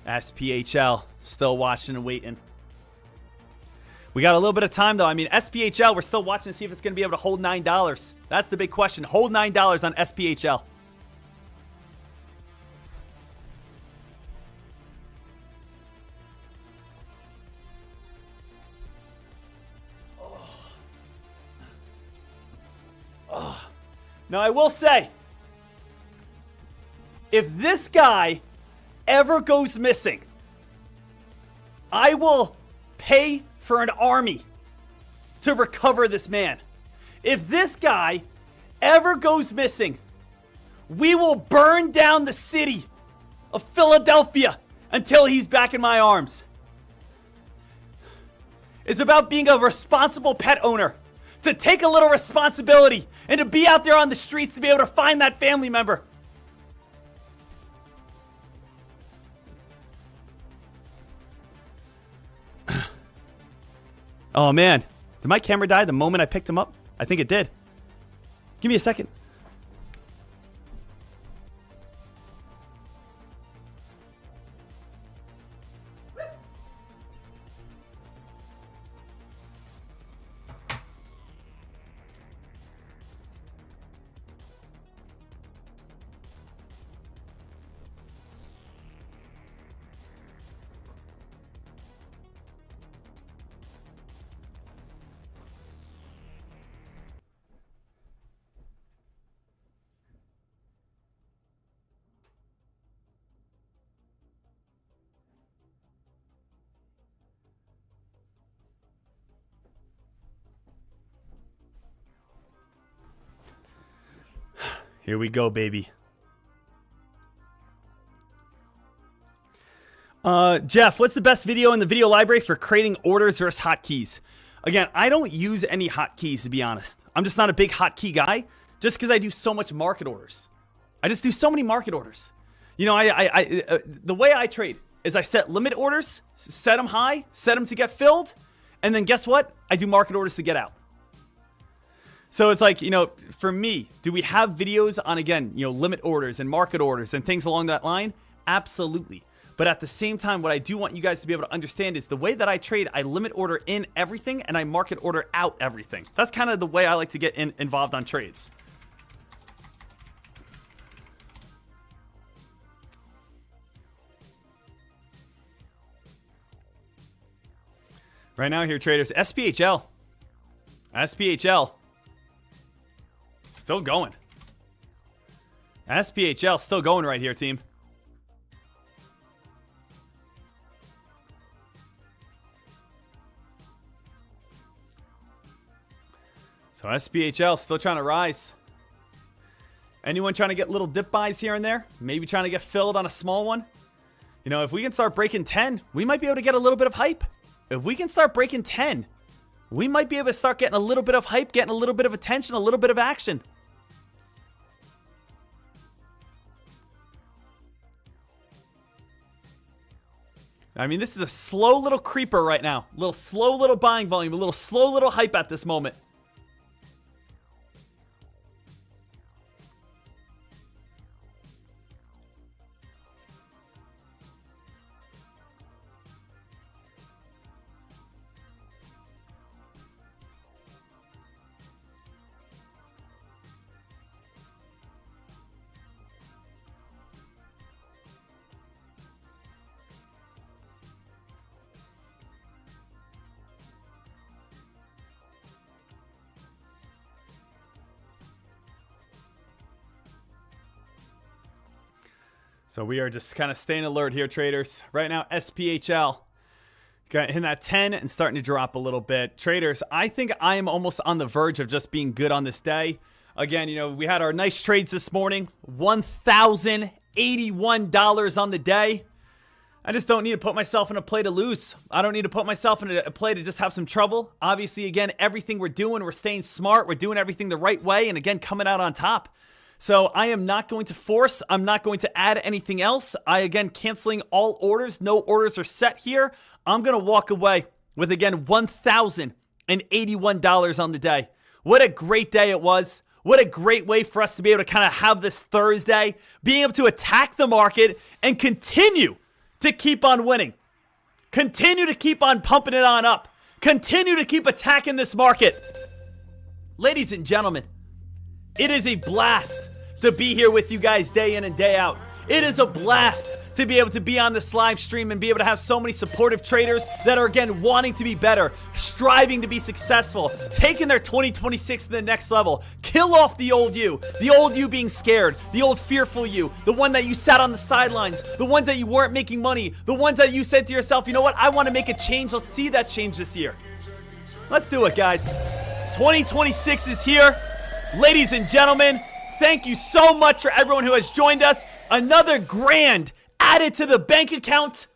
SPHL, still watching and waiting. We got a little bit of time, though. I mean, SPHL, we're still watching to see if it's going to be able to hold $9. That's the big question. Hold $9 on SPHL. Now, I will say, if this guy ever goes missing, I will pay for an army to recover this man. If this guy ever goes missing, we will burn down the city of Philadelphia until he's back in my arms. It's about being a responsible pet owner. to take a little responsibility and to be out there on the streets to be able to find that family member. Oh man, did my camera die the moment I picked him up? I think it did. Give me a second. Here we go, baby. Jeff, what's the best video in the video library for creating orders versus hotkeys? Again, I don't use any hotkeys, to be honest. I'm just not a big hotkey guy, just because I do so much market orders. I just do so many market orders. You know, the way I trade is I set limit orders, set them high, set them to get filled, and then guess what? I do market orders to get out. So it's like, you know, for me, do we have videos on, again, you know, limit orders and market orders and things along that line? Absolutely. But at the same time, what I do want you guys to be able to understand is the way that I trade, I limit order in everything and I market order out everything. That's kind of the way I like to get involved on trades. Right now here, traders, SPHL. SPHL. Still going. SPHL still going right here, team. So SPHL still trying to rise. Anyone trying to get little dip buys here and there? Maybe trying to get filled on a small one? You know, if we can start breaking 10, we might be able to get a little bit of hype. If we can start breaking 10, we might be able to start getting a little bit of hype, getting a little bit of attention, a little bit of action. I mean, this is a slow little creeper right now. A little slow little buying volume, a little slow little hype at this moment. So we are just kind of staying alert here, traders. Right now, SPHL hitting that 10 and starting to drop a little bit. Traders, I think I am almost on the verge of just being good on this day. Again, you know, we had our nice trades this morning. $1,081 on the day. I just don't need to put myself in a play to lose. I don't need to put myself in a play to just have some trouble. Obviously, again, everything we're doing, we're staying smart. We're doing everything the right way. And again, coming out on top. So I am not going to force. I'm not going to add anything else. Again, canceling all orders. No orders are set here. I'm going to walk away with, again, $1,081 on the day. What a great day it was. What a great way for us to be able to kind of have this Thursday, being able to attack the market and continue to keep on winning. Continue to keep on pumping it on up. Continue to keep attacking this market. Ladies and gentlemen, it is a blast to be here with you guys day in and day out. It is a blast to be able to be on this live stream and be able to have so many supportive traders that are, again, wanting to be better, striving to be successful, taking their 2026 to the next level. Kill off the old you being scared, the old fearful you, the one that you sat on the sidelines, the ones that you weren't making money, the ones that you said to yourself, you know what, I want to make a change. Let's see that change this year. Let's do it, guys. 2026 is here. Ladies and gentlemen, thank you so much for everyone who has joined us. Another grand added to the bank account.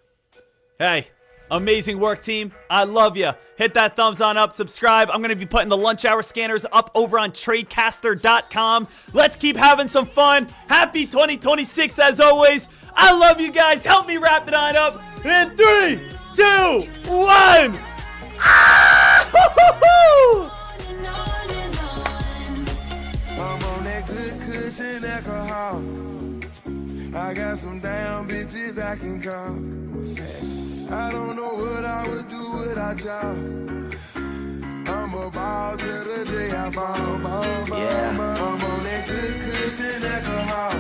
Hey, Amazing work, team. I love you. Hit that thumbs on up, subscribe. I'm going to be putting the lunch hour scanners up over on tradecaster.com. Let's keep having some fun. Happy 2026 as always. I love you guys. Help me wrap it on up in 3, 2, 1. Ah! I'm on that good cushion alcohol. I got some damn bitches I can call. What's that? I don't know what I would do without y'all. I'm a ball till the day I fall. Yeah. I'm on that good cushion alcohol.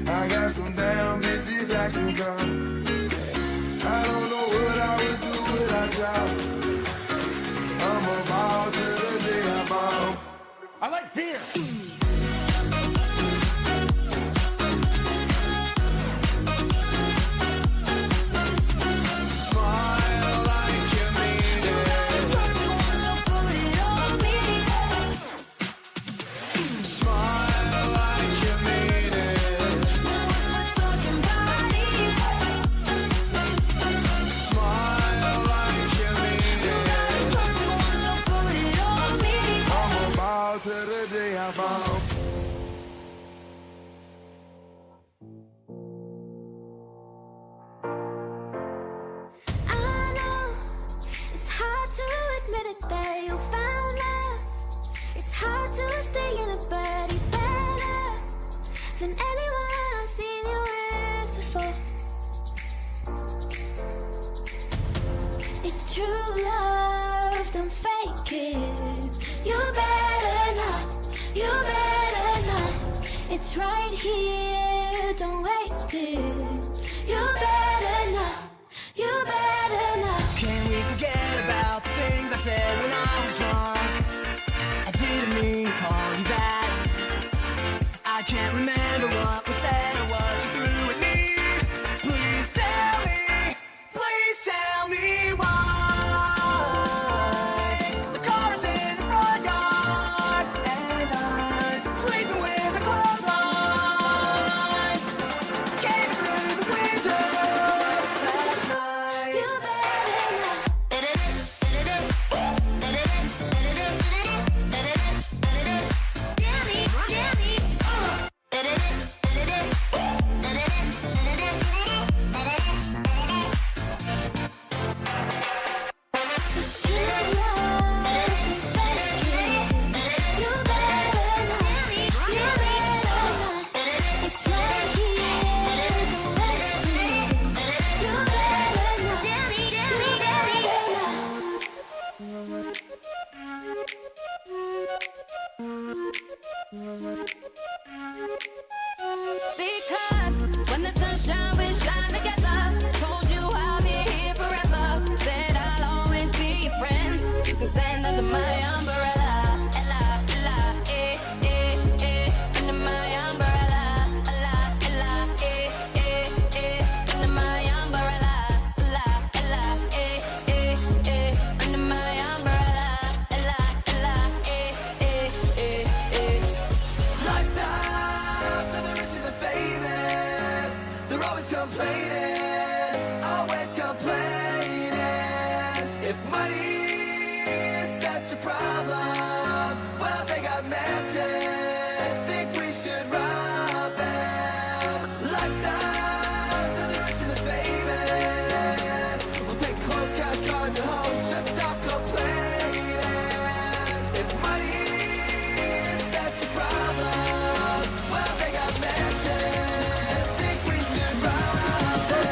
I got some damn bitches I can call. What's that? I don't know what I would do without y'all. I'm a ball till the day I fall. I like beer. To the day I fall. I know it's hard to admit it that you found love. It's hard to stay in it, but he's better than anyone I've seen you with before. It's true love, don't fake it. You better not, you better not. It's right here, don't waste it. You better not, you better not. Can we forget about the things I said when I was drunk? I didn't mean to call you that. I can't remember what was said or what you threw at me. Please tell me why. The car is in the front yard and I'm sleeping with the clothes on. Came through the window last night. You Because when the sun shines, we shine together. Told you I'll be here forever. Said I'll always be your friend. You can stand under my umbrella. Ella, ella, eh, eh, eh. Under my umbrella. Ella, ella, eh, eh, eh. Under my umbrella. Ella, ella, eh, eh, eh. Under my umbrella. Ella, ella, eh, eh, eh, eh. Lifestyle to the rich and the famous. They're always complaining, always complaining. If money is such a problem, well, they got matches. Think we should rob them. Lifestyle to the rich and the famous. We'll take clothes, cash, cars, and homes. Just stop complaining. If money is such a problem, well, they got matches. Think we should rob them.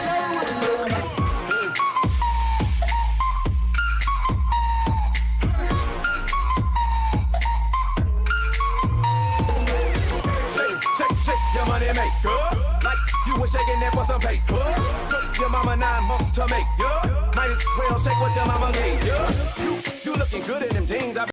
Shake your money maker. Like you were shaking that for some paper. Took your mama 9 months to make ya. Might as well shake what your mama gave ya. You looking good in them jeans.